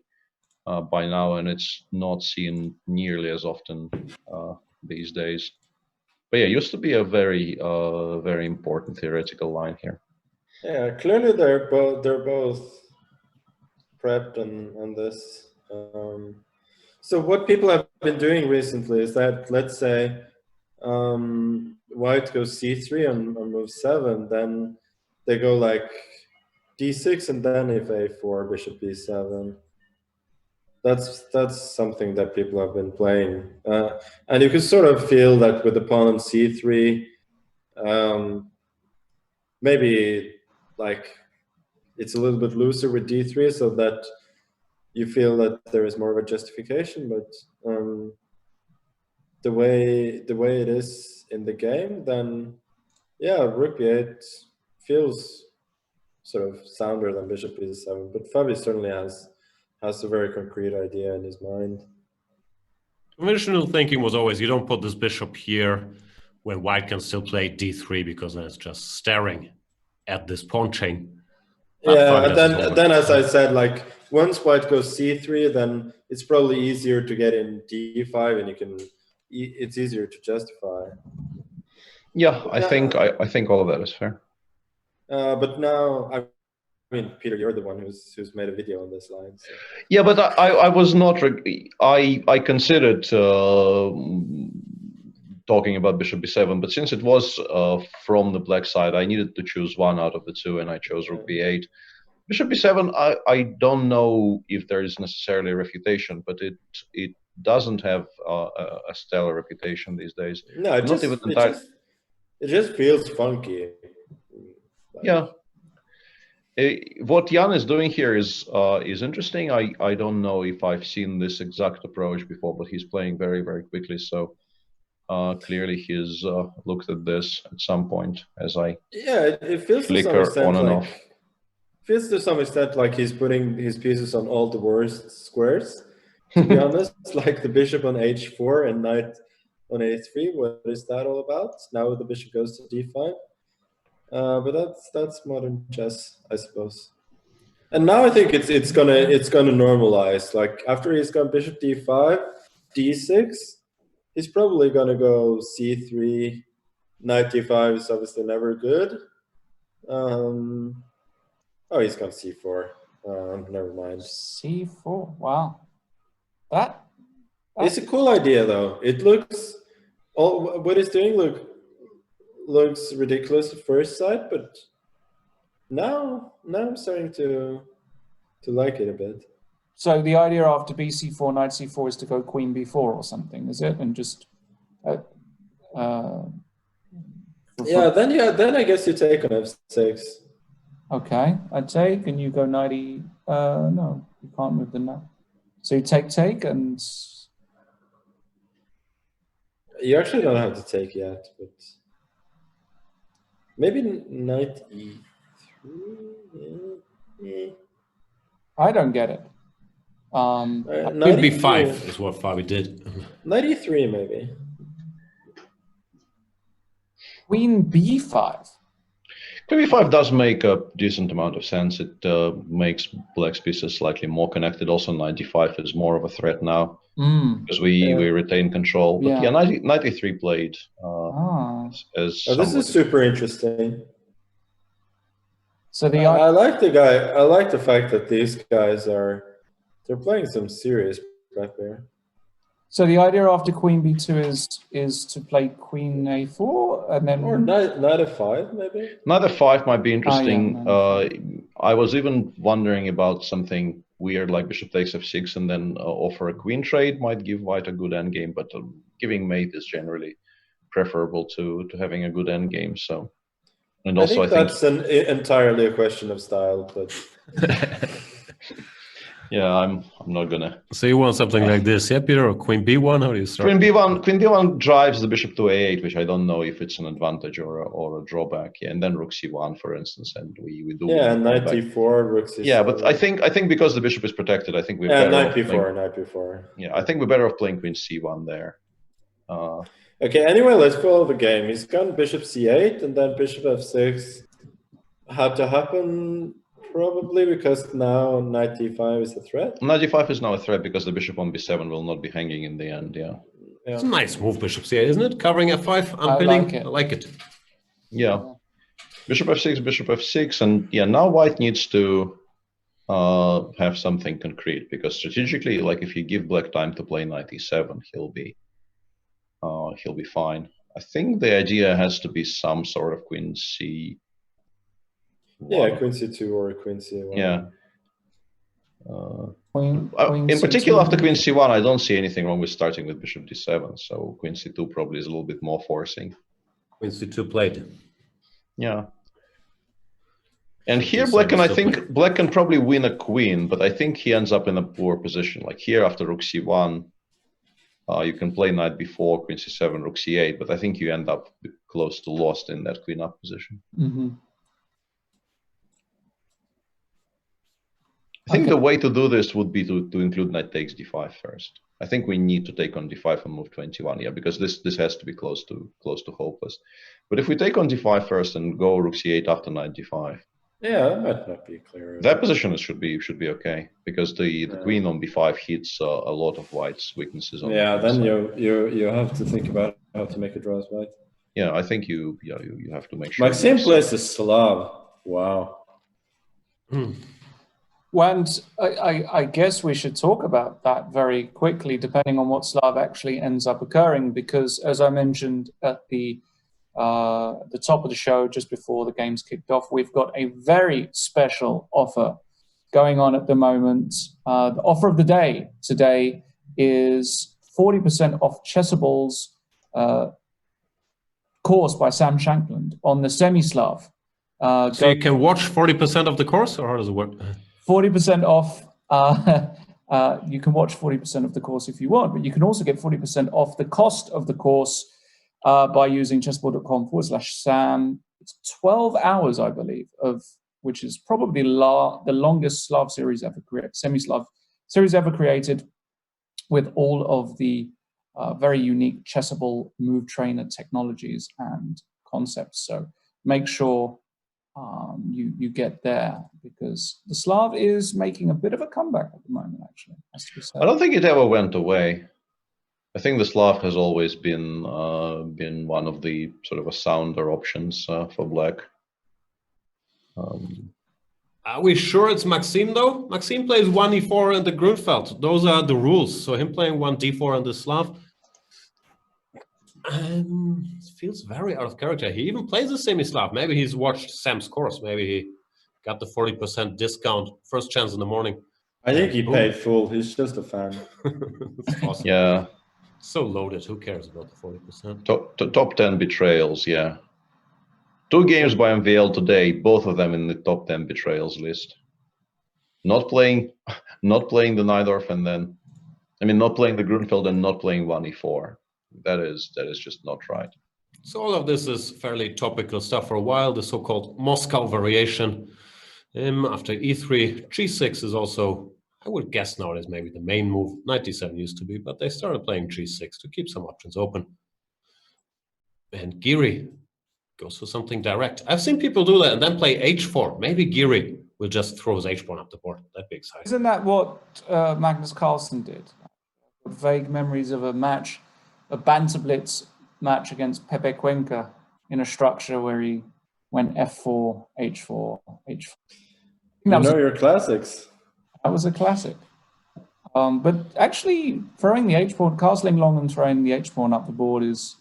now, and it's not seen nearly as often these days. But yeah, it used to be a very very important theoretical line here. Yeah, clearly they're both prepped on this. So what people have been doing recently is that, let's say, white goes c3 on move 7, then they go like d6 and then if a4, bishop b7. That's something that people have been playing, and you can sort of feel that with the pawn on c3, maybe like it's a little bit looser with d3, so that you feel that there is more of a justification. But the way it is in the game, then yeah, rook b8 feels sort of sounder than bishop b7. But Fabi certainly has a very concrete idea in his mind. Conventional thinking was always, you don't put this bishop here when white can still play d3, because then it's just staring at this pawn chain. Yeah, and then as I said, like, once white goes c3, then it's probably easier to get in d5, and it's easier to justify. Yeah, I think all of that is fair. But now, I mean, Peter, you're the one who's made a video on this line. So. Yeah, but I was not. I considered talking about bishop b7, but since it was from the black side, I needed to choose one out of the two, and I chose rook b8. Bishop b7, I don't know if there is necessarily a refutation, but it doesn't have a stellar reputation these days. No, it just feels funky. Yeah. What Jan is doing here is interesting. I don't know if I've seen this exact approach before, but he's playing very, very quickly. So clearly he's looked at this at some point as I it feels flicker to some extent on and like, off. Feels to some extent like he's putting his pieces on all the worst squares. To be honest, like the bishop on h4 and knight on a3. What is that all about? Now the bishop goes to d5. But that's modern chess, I suppose. And now I think it's gonna normalize. Like after he's gone bishop d5, d6, he's probably gonna go c3. Knight d5 is obviously never good. Oh, he's gone c4. Never mind. c4. Wow. That it's a cool idea though. It looks what he's doing looks ridiculous at first sight, but now I'm starting to like it a bit. So the idea after bc4, knight c4 is to go queen b4 or something, is it? And just Yeah, then I guess you take on f6. Okay, I take, and you go 90. No, you can't move the knight. So you take, and you actually don't have to take yet, but maybe knight e3. Yeah. I don't get it. Knight b5 is what Fabi did. Knight e3 maybe. Queen b5. Queen b5 does make a decent amount of sense. It makes black's pieces slightly more connected. Also, knight d5 is more of a threat now because we retain control. But yeah, knight e3 played as this is super interesting. So I like the guy. I like the fact that these guys they're playing some serious prep here. So the idea after queen b2 is to play queen a4 and then knight f5 maybe. Knight f5 might be interesting. I was even wondering about something weird like bishop takes f6 and then offer a queen trade might give white a good endgame, but giving mate is generally preferable to having a good endgame. So, and also I think that's entirely a question of style, but. Yeah, I'm not gonna. So you want something like this, yeah, Peter, or queen b1? How do you start? Queen b1 drives the bishop to a8, which I don't know if it's an advantage or a drawback. Yeah, and then rook c1, for instance, and we do. Yeah, knight d4, rook c7. Yeah, but I think because the bishop is protected, I think we're better. Knight b4. Yeah, I think we're better off playing queen c1 there. Okay. Anyway, let's follow the game. He's gone bishop c8 and then bishop f6. Had to happen. Probably because now knight d5 is a threat. Knight d5 is now a threat because the bishop on b7 will not be hanging in the end. Yeah. It's a nice move, bishop c8, isn't it? Covering f5, unpinning. I like it. Yeah. Bishop f6, and yeah, now white needs to have something concrete because strategically, like if you give black time to play knight e7, he'll be fine. I think the idea has to be some sort of queen c. Yeah, queen c2 or queen c1. Yeah. Queen in particular, C2. after queen c1, I don't see anything wrong with starting with bishop d7. So queen c2 probably is a little bit more forcing. Queen c2 played. Yeah. And here black can probably win a queen, but I think he ends up in a poor position. Like here after rook c1, you can play knight b4, queen c7, rook c8, but I think you end up close to lost in that queen up position. Mm-hmm. I think the way to do this would be to include knight takes d5 first. I think we need to take on d5 and move 21, yeah, because this has to be close to hopeless. But if we take on d5 first and go rook c8 after knight d5, yeah, that might not be clear. That position should be okay because the queen on b5 hits a lot of white's weaknesses. On then you have to think about how to make a draw as white. Yeah, I think you have to make sure. Maxime plays a Slav. Wow. And I guess we should talk about that very quickly, depending on what Slav actually ends up occurring, because as I mentioned at the top of the show, just before the game's kicked off, we've got a very special offer going on at the moment. The offer of the day today is 40% off Chessable's course by Sam Shankland on the semi-Slav. So you can watch 40% of the course, or how does it work? 40% off. You can watch 40% of the course if you want, but you can also get 40% off the cost of the course by using chessable.com/Sam. It's 12 hours, I believe, which is probably the longest Slav series ever created, semi-Slav series ever created, with all of the very unique Chessable move trainer technologies and concepts. So make sure you get there, because the Slav is making a bit of a comeback at the moment, actually, has to be said. I don't think it ever went away. I think the Slav has always been one of the sort of a sounder options for black. Are we sure it's Maxime, though? Maxime plays 1 e4 and the Grunfeld. Those are the rules. So him playing 1 d4 on the Slav feels very out of character. He even plays the semi-Slav. Maybe he's watched Sam's course. Maybe he got the 40% discount, first chance in the morning. I think he paid full. He's just a fan. That's awesome. Yeah. So loaded. Who cares about the 40%? Top 10 betrayals, yeah. 2 games by MVL today, both of them in the top 10 betrayals list. Not playing the Najdorf and then, I mean, not playing the Grunfeld and not playing 1e4. That is just not right. So all of this is fairly topical stuff for a while. The so-called Moscow variation. After e3, g6 is also, I would guess nowadays, maybe the main move. 97 used to be, but they started playing g6 to keep some options open. And Giri goes for something direct. I've seen people do that and then play h4. Maybe Giri will just throw his h pawn up the board. That'd be exciting. Isn't that what Magnus Carlsen did? Vague memories of a match, a banter blitz match against Pepe Cuenca in a structure where he went f4, h4, h4. Your classics. That was a classic. But actually, throwing the h-pawn, castling long and throwing the h-pawn up the board is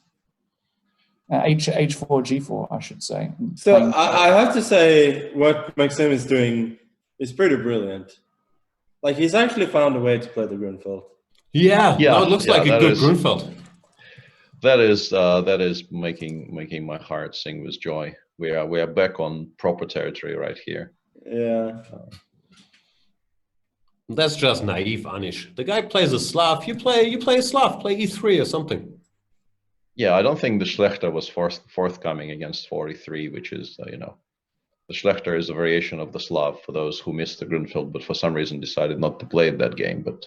h4, g4, I should say. So I have to say, what Maxim is doing is pretty brilliant. Like, he's actually found a way to play the Grunfeld. Yeah, no, it looks like a good Grunfeld. That is making my heart sing with joy. We are back on proper territory right here. Yeah. That's just naive, Anish. The guy plays a Slav. You play a Slav. Play e3 or something. Yeah, I don't think the Schlechter was forthcoming against 43, which is the Schlechter is a variation of the Slav for those who missed the Grunfeld, but for some reason decided not to play that game. But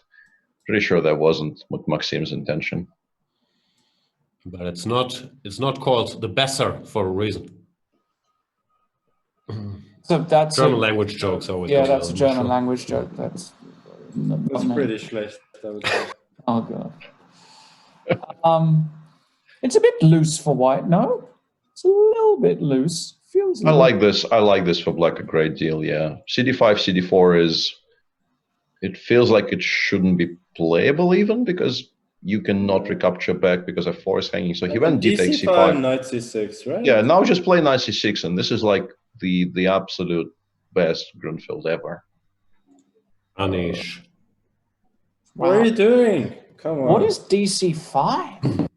pretty sure that wasn't Maxim's intention. But it's not called the Besser for a reason. So that's German language jokes always. Yeah, that's a German language joke. That's pretty schlecht, I would say. Oh god. It's a bit loose for white. No, it's a little bit loose. Feels. I like this. I like this for black a great deal. Yeah, CD5, CD4 is. It feels like it shouldn't be playable even because you cannot recapture back because f4 is hanging. So he went d takes c5, knight c6, right? Yeah, now just play knight c6, and this is like the absolute best Grunfeld ever. Anish. What are you doing? Come on. What is dc5?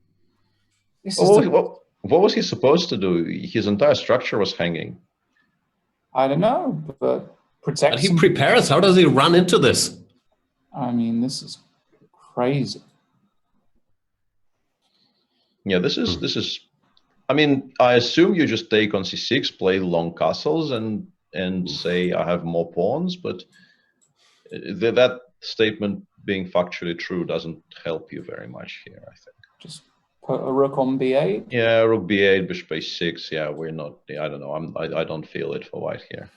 What was he supposed to do? His entire structure was hanging. I don't know, but protect. But he prepares. How does he run into this? I mean, this is crazy. Yeah, this is. I mean, I assume you just take on c6, play long castles, and say I have more pawns, but that statement being factually true doesn't help you very much here, I think. Just put a rook on b8. Yeah, rook b8, bishop a6. Yeah, we're not. I don't know. I don't feel it for white here.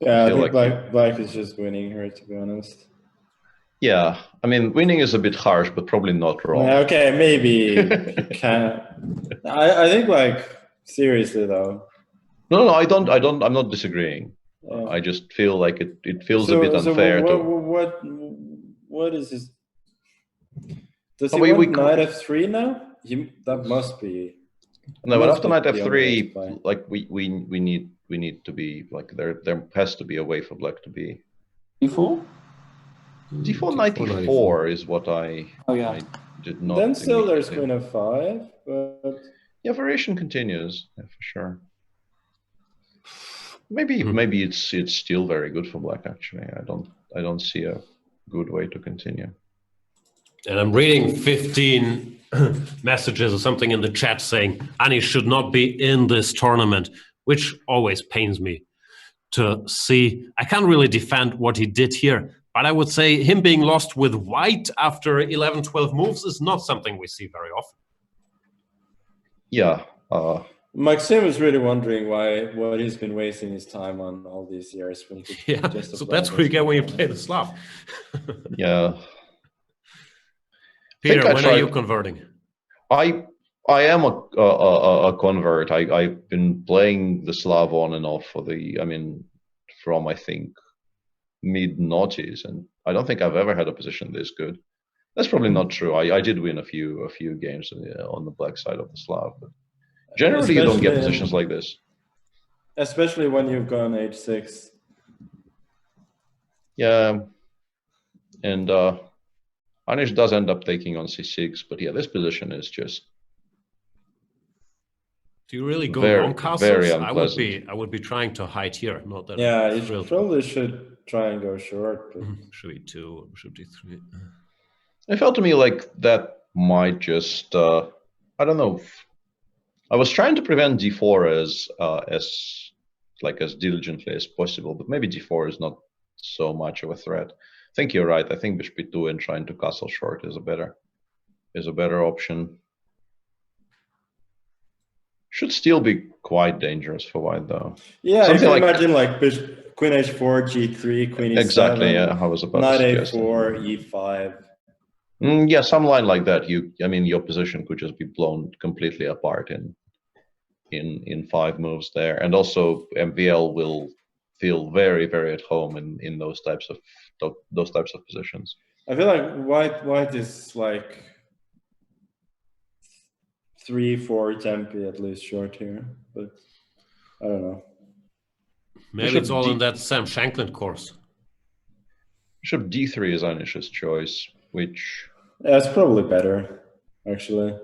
Yeah, I think like black is just winning here, to be honest. Yeah, I mean, winning is a bit harsh, but probably not wrong. Okay, maybe. I think, like, seriously though. No, I'm not disagreeing. I just feel like it feels a bit unfair. What is his? Does he want knight f3 now? That must be. No, but after knight f3, like we need to be like there has to be a way for black to be. d4. d4 knight e4 is what I. Oh yeah. I did not. Then still there's queen f5, but yeah, variation continues, yeah, for sure. Maybe it's still very good for black. Actually, I don't see a good way to continue. And I'm reading 15 messages or something in the chat saying Anish should not be in this tournament, which always pains me to see. I can't really defend what he did here, but I would say him being lost with white after 11, 12 moves is not something we see very often. Yeah. Maxim is really wondering what he's been wasting his time on all these years. When he yeah, just so that's what you get when you play the Slav. Yeah. Peter, when are you converting? I am a convert. I've been playing the Slav on and off from I think mid-noughties, and I don't think I've ever had a position this good. That's probably not true. I did win a few games on the black side of the Slav, but generally you don't get positions like this. Especially when you've gone h6. Yeah, and Anish does end up taking on c6, but yeah, this position is just Do you really go long castles? Very unpleasant. I would be trying to hide here. Not that. Yeah, you probably should try and go short. But... Should be 2, should be 3. It felt to me like that might just, I don't know. I was trying to prevent d4 as diligently as possible, but maybe d4 is not so much of a threat. I think you're right. I think bishop e2 and trying to castle short is a better option. Should still be quite dangerous for white, though. Yeah, you can imagine like queen h4, g3, queen e7. Exactly. Yeah, I was about to suggest knight a4, e5. Yeah, some line like that. I mean, your position could just be blown completely apart in 5 moves there, and also MVL will feel very, very at home in those types of positions. I feel like white is like 3-4 tempi at least short here, but I don't know. Maybe it's all in that Sam Shankland course. Bishop d3 is Anish's choice, which... Yeah, it's probably better, actually.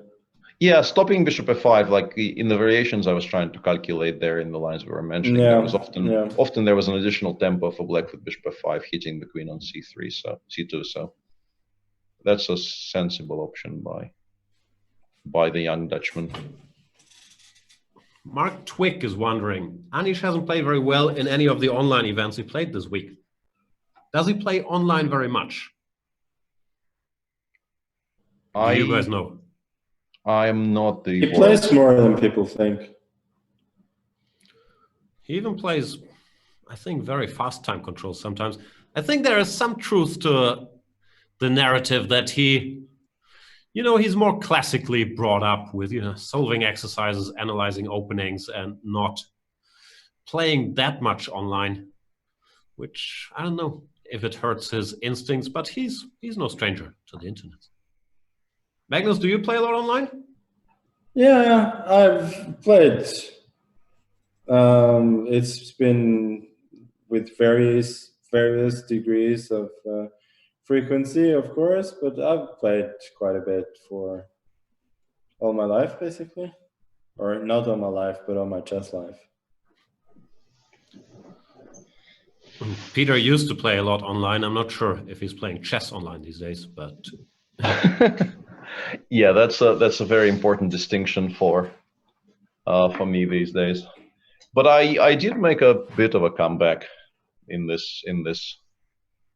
Yeah, stopping bishop f5, like in the variations I was trying to calculate there in the lines we were mentioning, there was often there was an additional tempo for black with bishop f5 hitting the queen on c3, so c2, so that's a sensible option by the young Dutchman. Mark Twick is wondering, Anish hasn't played very well in any of the online events he played this week. Does he play online very much? Do you guys know? I am not the... He plays more than people think. He even plays, I think, very fast time control sometimes. I think there is some truth to the narrative that he, he's more classically brought up with, solving exercises, analyzing openings, and not playing that much online, which I don't know if it hurts his instincts, but he's no stranger to the internet. Magnus, do you play a lot online? Yeah, I've played. It's been with various degrees of frequency, of course, but I've played quite a bit for all my life, basically. Or not all my life, but all my chess life. Peter used to play a lot online. I'm not sure if he's playing chess online these days, but... Yeah, that's a very important distinction for me these days. But I did make a bit of a comeback in this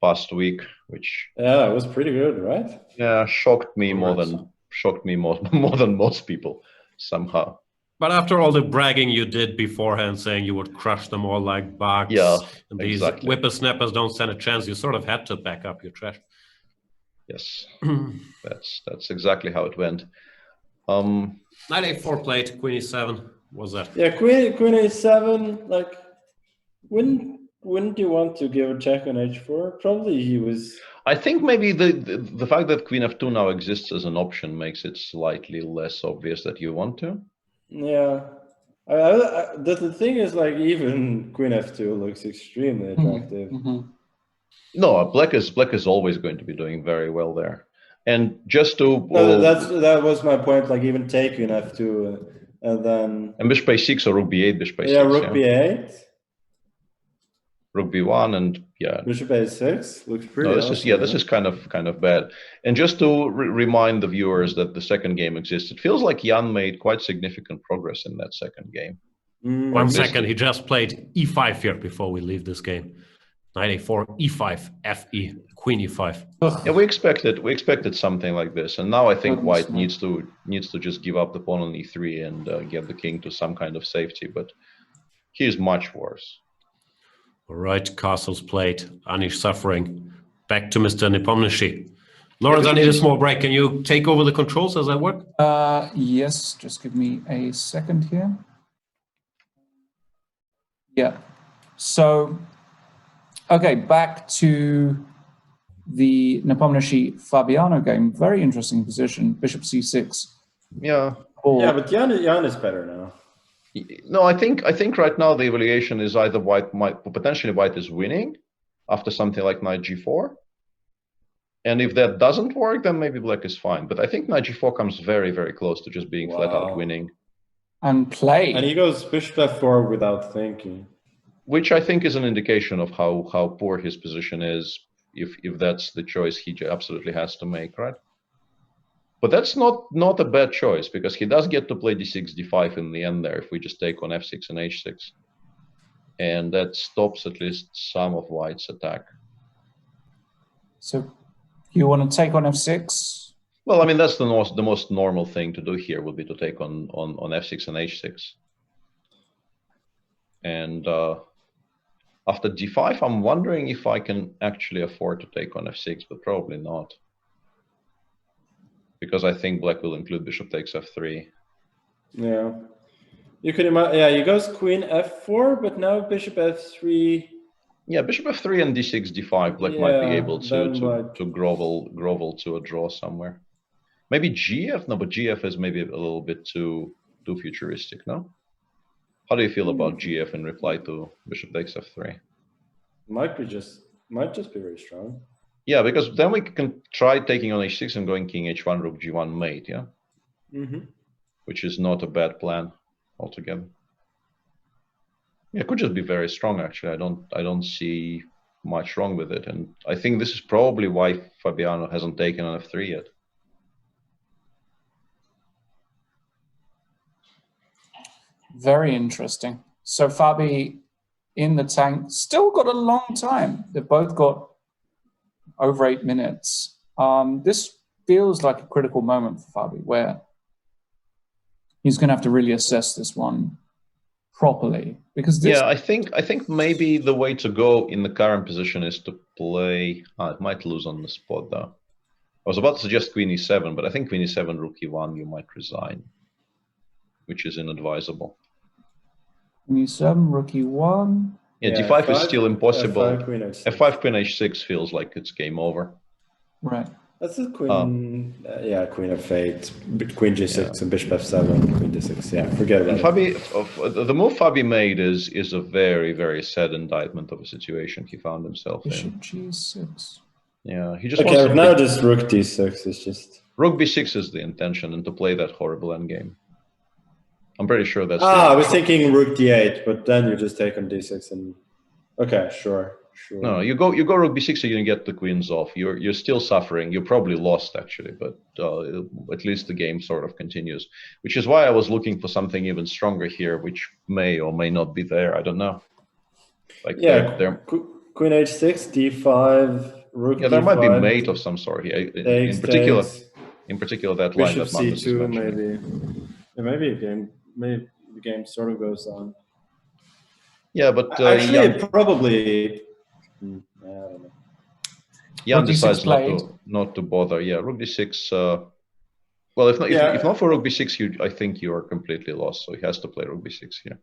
past week, which it was pretty good, right? Yeah, shocked me more than most people somehow. But after all the bragging you did beforehand, saying you would crush them all like bugs, and these whippersnappers don't stand a chance, you sort of had to back up your trash. Yes, that's exactly how it went. Knight a4 played, queen e7. Was that? Yeah, queen a7. Like, wouldn't you want to give a check on h4? Probably he was. I think maybe the fact that queen f2 now exists as an option makes it slightly less obvious that you want to. Yeah, the thing is, like, even queen f2 looks extremely attractive. No, black is always going to be doing very well there. And just to... No, that was my point, like even take queen f2 and then... And bishop a6 or rook b8, bishop a6. Yeah, rook b8. Rook b1 and Bishop a6 looks pretty awesome. This is kind of bad. And just to remind the viewers that the second game exists, it feels like Jan made quite significant progress in that second game. 1 second, he just played e5 here before we leave this game. Knight a4, e5, fe, queen e5. Yeah, we expected something like this, and now I think white needs to just give up the pawn on e3 and get the king to some kind of safety. But he's much worse. All right, castles played. Anish suffering. Back to Mr. Nepomniachtchi. Lawrence, I need a small break. Can you take over the controls as I work? Yes, just give me a second here. Yeah. So. Okay, back to the Nepomniachtchi Fabiano game. Very interesting position. Bishop c6. Yeah. Yeah, but Jan is better now. No, I think right now the evaluation is either potentially white is winning after something like knight g4. And if that doesn't work, then maybe black is fine. But I think knight g4 comes very, very close to just being flat out winning. And play. And he goes bishop f4 without thinking. Which I think is an indication of how poor his position is, if that's the choice he absolutely has to make, right? But that's not a bad choice, because he does get to play d6, d5 in the end there if we just take on f6 and h6. And that stops at least some of White's attack. So you want to take on f6? Well, I mean, that's the most normal thing to do here would be to take on f6 and h6. And after d5, I'm wondering if I can actually afford to take on f6, but probably not. Because I think black will include bishop takes f3. Yeah. You can imagine, yeah, he goes queen f4, but now bishop f3. Yeah, bishop f3 and d6, d5, black might be able to grovel to a draw somewhere. Maybe gf? No, but gf is maybe a little bit too futuristic, no? How do you feel about gf in reply to bishop takes f3? Might just be very strong. Yeah, because then we can try taking on h6 and going king h1, rook g1 mate, yeah? Which is not a bad plan altogether. Yeah, it could just be very strong, actually. I don't see much wrong with it. And I think this is probably why Fabiano hasn't taken on f3 yet. Very interesting. So Fabi in the tank, still got a long time. They've both got over 8 minutes. This feels like a critical moment for Fabi, where he's going to have to really assess this one properly, because this... Yeah, I think maybe the way to go in the current position is to play. It might lose on the spot though. I was about to suggest queen e7, but I think queen e7, rook e1, you might resign, which is inadvisable. Queen e7, rook e1. Yeah, d5 is still impossible. F5, queen h6 feels like it's game over. Right. That's a queen. Yeah, queen f8, queen g6, and bishop f7, queen d6. Yeah, forget about it. The move Fabi made is a very, very sad indictment of a situation he found himself bishop in. g6. Yeah, he just okay. But now just rook d6 is just. Rook b6 is the intention, and to play that horrible endgame. I'm pretty sure that's. I was thinking rook d8, but then you just take on d6 and. Okay, sure. No, you go rook b6, so you can get the queens off. You're still suffering. You're probably lost actually, but at least the game sort of continues. Which is why I was looking for something even stronger here, which may or may not be there. I don't know. Like queen h6, d5, rook. Yeah, there might be mate of some sort here. In particular, that line that Magnus is mentioning. Maybe. Maybe the game sort of goes on. Yeah, but actually, probably. I don't know. Jan decides not to bother. Yeah, rook d6. Well, if not for rook b6, I think you are completely lost. So he has to play rook b6 here.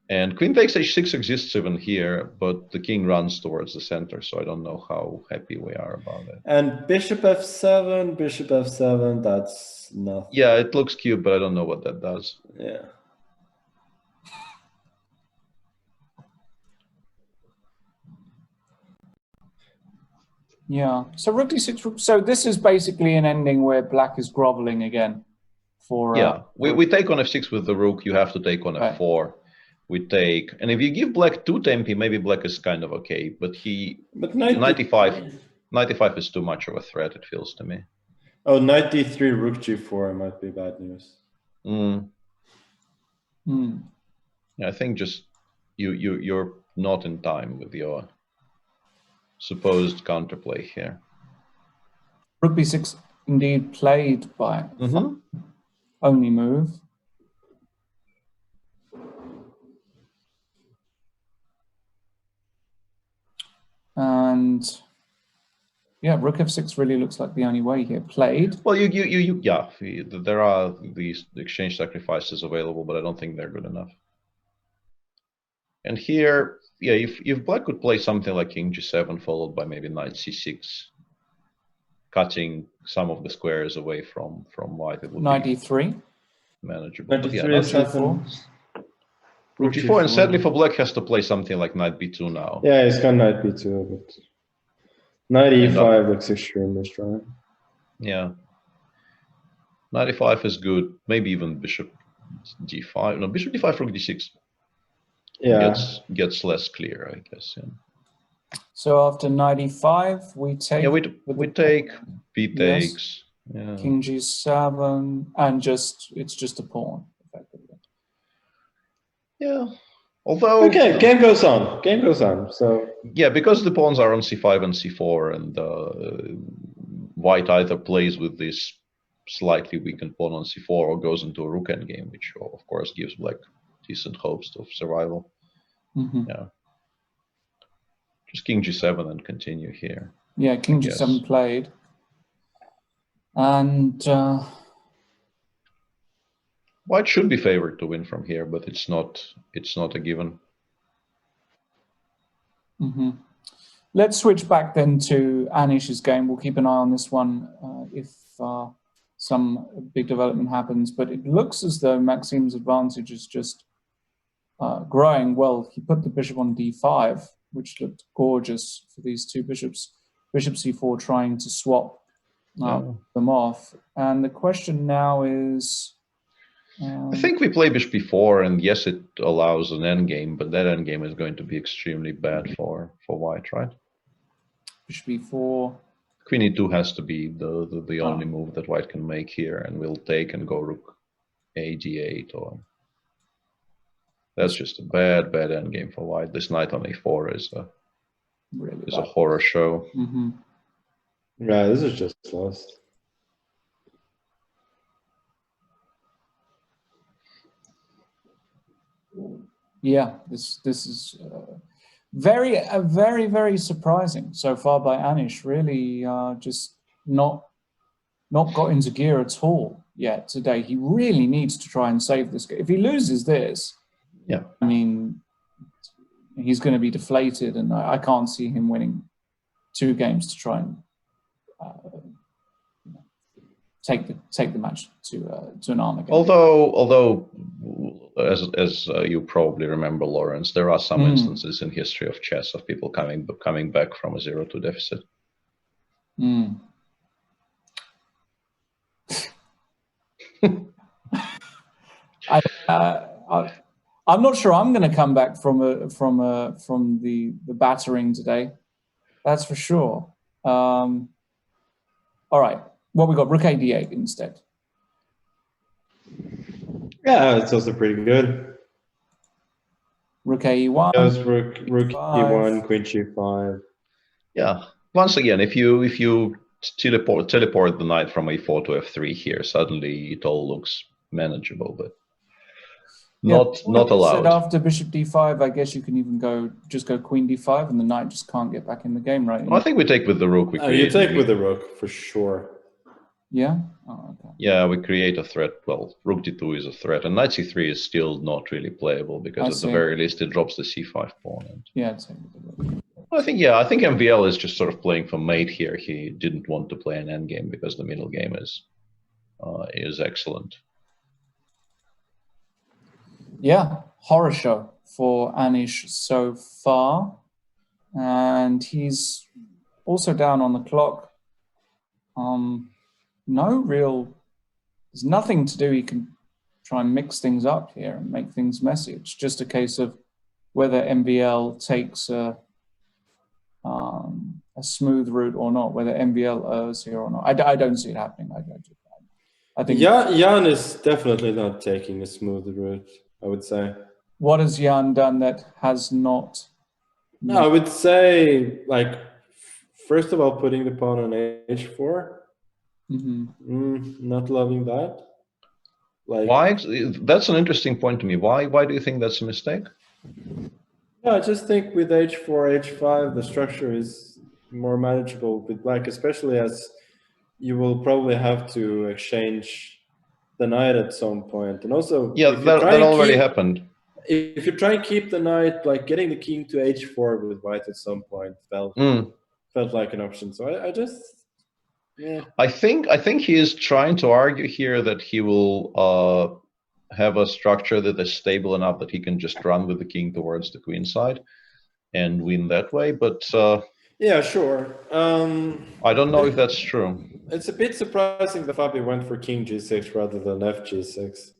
And queen takes h6 exists even here, but the king runs towards the center, so I don't know how happy we are about it. And bishop f7, that's nothing. Yeah, it looks cute, but I don't know what that does. Yeah. Yeah. So rook d6. So this is basically an ending where black is groveling again. For we take on f6 with the rook. You have to take on f4. We take, and if you give black 2 tempi, maybe black is kind of okay. But 95 is too much of a threat. It feels to me. Oh, knight d3, rook g4 might be bad news. Yeah, I think just you're not in time with your supposed counterplay here. Rook b6 indeed played by only move. And yeah, rook f6 really looks like the only way here. Played. Well, there are these exchange sacrifices available, but I don't think they're good enough. And here, yeah, if black could play something like king g7 followed by maybe knight c6, cutting some of the squares away from white, it would knight d3 manageable. Knight d3 rook g4, and sadly for black has to play something like knight b2 now. Yeah, he's got knight b2, but knight e5 looks extremely strong. Yeah. 95 is good. Maybe even bishop d5. No, bishop d5, rook d6. Yeah. Gets less clear, I guess. Yeah. So after 95, we take. Yeah, we take. B takes. Yes. Yeah. King g7, and it's just a pawn, effectively. Yeah. Although. Okay, game goes on. Game goes on. So. Yeah, because the pawns are on c5 and c4, and white either plays with this slightly weakened pawn on c4 or goes into a rook endgame, which of course gives black decent hopes of survival. Yeah. Just king g7 and continue here. Yeah, king g7 played. And white should be favored to win from here, but it's not a given. Let's switch back then to Anish's game. We'll keep an eye on this one if some big development happens. But it looks as though Maxim's advantage is just growing. Well, he put the bishop on d5, which looked gorgeous for these two bishops. Bishop c4 trying to swap them off. And the question now is... I think we play bishop b4, and yes, it allows an endgame, but that endgame is going to be extremely bad for white, right? Bishop b4. Queen e2 has to be the only move that white can make here, and we'll take and go rook a d8, or that's just a bad endgame for white. This knight on a4 is a horror show. Yeah, this is just lost. Yeah, this is very surprising so far by Anish. Really, just not got into gear at all yet today. He really needs to try and save this game. If he loses this, yeah, I mean, he's going to be deflated, and I can't see him winning 2 games to try and take the match to an arm again. Although as you probably remember, Lawrence, there are some instances in history of chess of people coming back from a 0-2 deficit. I'm not sure I'm going to come back from the battering today. That's for sure. All right, what we got? Rook a d8 instead. Yeah, it's also pretty good. Rook a e1. Yes, rook e1, queen g5. Yeah. Once again, if you teleport the knight from a4 to f3 here, suddenly it all looks manageable, but not allowed. After bishop d5, I guess you can even just go queen d5, and the knight just can't get back in the game, right? Well, I think we take with the rook. You take with the rook for sure. Yeah. Oh, okay. Yeah, we create a threat. Well, rook d2 is a threat, and knight c3 is still not really playable because at the very least it drops the c5 pawn. Yeah. I think MVL is just sort of playing for mate here. He didn't want to play an endgame because the middle game is excellent. Yeah, horror show for Anish so far, and he's also down on the clock. There's nothing to do. He can try and mix things up here and make things messy. It's just a case of whether MVL takes a smooth route or not, whether MVL errs here or not. I don't see it happening. I think Jan is definitely not taking a smooth route, I would say. What has Jan done that has not? No, I would say, like, first of all, putting the pawn on h4. Not loving that. Like, why? That's an interesting point to me. Why do you think that's a mistake? No, I just think with h4, h5, the structure is more manageable with black, especially as you will probably have to exchange the knight at some point. And also, yeah, that already happened. If you try and keep the knight, like getting the king to h4 with white at some point felt like an option. So I just, yeah. I think he is trying to argue here that he will have a structure that is stable enough that he can just run with the king towards the queen side and win that way. But Yeah, sure. I don't know if that's true. It's a bit surprising that Fabi went for King G6 rather than FG6.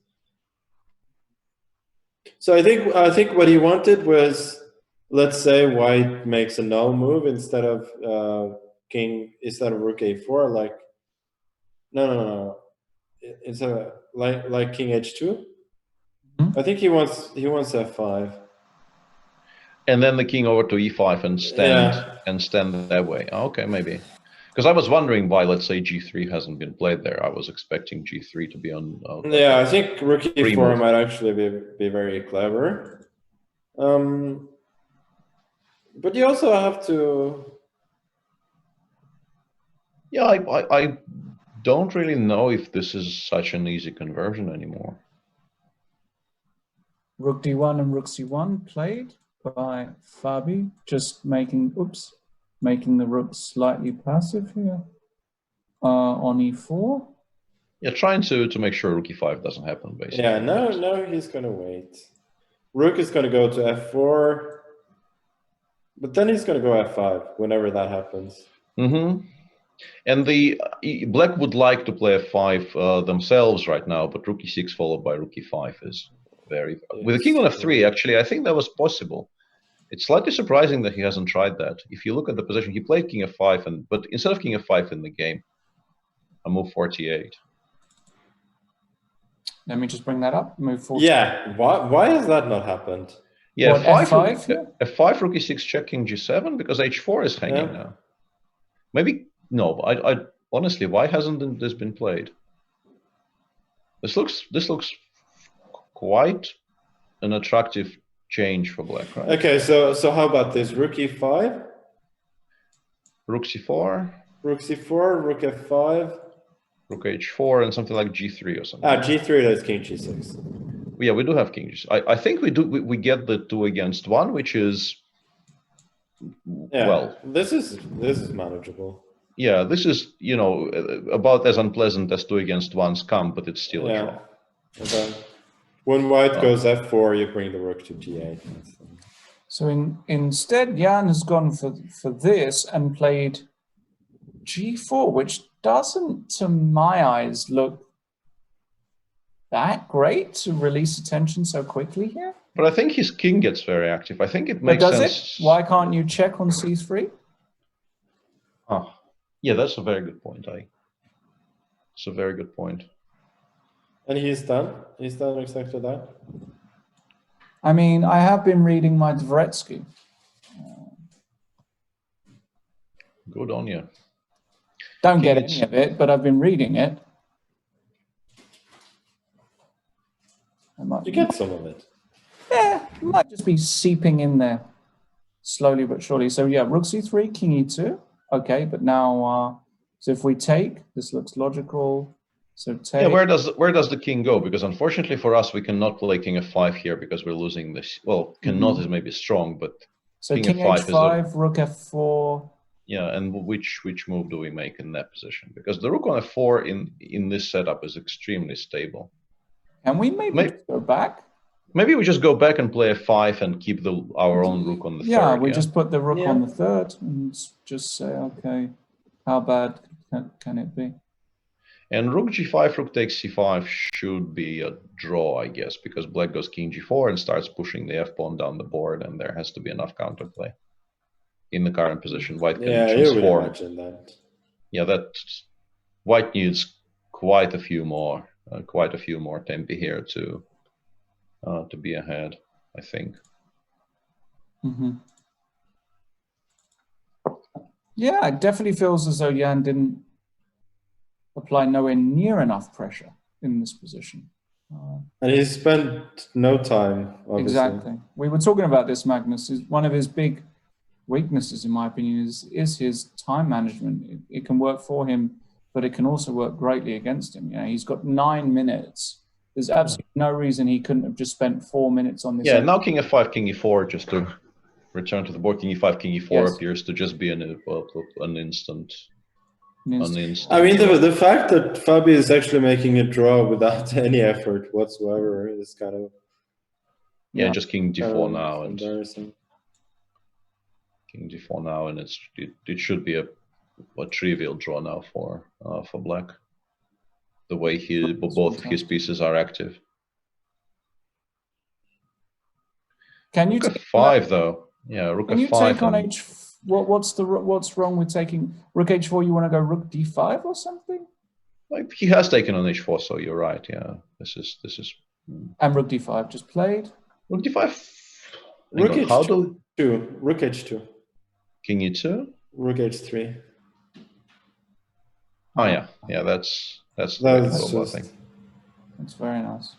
So I think what he wanted was, let's say White makes a null move instead of Rook A4, like no. It's like King H2. I think he wants F5. And then the king over to E5 and stand that way. Okay, maybe. Because I was wondering why, let's say, G3 hasn't been played there. I was expecting G3 to be on. Yeah, I think Rook E4 might actually be very clever. But you also have to. Yeah, I don't really know if this is such an easy conversion anymore. Rook D1 and Rook C1 played by Fabi, just making the rook slightly passive here on E4. Yeah, trying to make sure Rook E5 doesn't happen, basically. Yeah, no, he's gonna wait. Rook is gonna go to F4, but then he's gonna go F5 whenever that happens. And the Black would like to play F5 themselves right now, but Rook E6 followed by Rook E5 is very with the king on F3. Actually, I think that was possible. It's slightly surprising that he hasn't tried that. If you look at the position, he played King F5, but instead of King F5 in the game, I move 48. Let me just bring that up. Move forward. Yeah, why has that not happened? Yeah, what, F5 Rook E6 check King G7 because H4 is hanging now. Maybe no. I honestly, why hasn't this been played? This looks quite an attractive change for Black, right? Okay, so how about this? Rook E5, Rook C4, Rook C4, Rook F5, Rook H4, and something like G3 or something. G3, that's King G6. Yeah, we do have King G6. I think we do. We get the 2 against 1, which is well. This is manageable. Yeah, this is about as unpleasant as 2 against 1s come, but it's still a draw. Okay. When White goes F4, you bring the rook to G8. So instead, Jan has gone for this and played G4, which doesn't, to my eyes, look that great to release attention so quickly here. But I think his king gets very active. I think it makes sense. Does it? Why can't you check on C3? Oh, yeah, that's a very good point. It's a very good point. And he's done. He's done exactly that. I mean, I have been reading my Dvoretsky. Good on you. Don't get any of it, but I've been reading it. You get some of it. Yeah, it might just be seeping in there slowly but surely. So yeah, Rook C3, King E2. Okay, but now, so if we take, this looks logical. So take. Yeah, where does the king go? Because unfortunately for us, we cannot play King F5 here because we're losing this. Well, cannot is maybe strong, but so King H5, Rook F4. Yeah, and which move do we make in that position? Because the Rook on F4 in this setup is extremely stable. Can we maybe go back? Maybe we just go back and play F5 and keep our own Rook on the third. Yeah, we just put the Rook on the third and just say, okay, how bad can it be? And Rook G5, Rook takes C5 should be a draw, I guess, because Black goes King G4 and starts pushing the F-pawn down the board, and there has to be enough counterplay in the current position. White can transform. Imagine that. Yeah, that White needs quite a few more tempi here to be ahead, I think. Yeah, it definitely feels as though Jan didn't apply nowhere near enough pressure in this position. And he spent no time, obviously. Exactly. We were talking about this, Magnus. One of his big weaknesses, in my opinion, is his time management. It can work for him, but it can also work greatly against him. You know, he's got 9 minutes. There's absolutely no reason he couldn't have just spent 4 minutes on this. Yeah, now King F5, King E4, just to return to the board. King E5, King E4 appears to just be an instant. I mean, the fact that Fabi is actually making a draw without any effort whatsoever is kind of... Yeah, just King D4 now. And embarrassing. king d4 now, and it should be a trivial draw now for black. The way both of his pieces are active. Can you rook f5 though? Yeah, rook can f5. You take on h? What's wrong with taking rook h4? You want to go rook d5 or something? Like he has taken on h4, so you're right. Yeah, this is. And rook d5 just played. Rook d5. Rook h2. Rook h2. King e2. Rook h3. Oh yeah, yeah. That's just, that's very nice.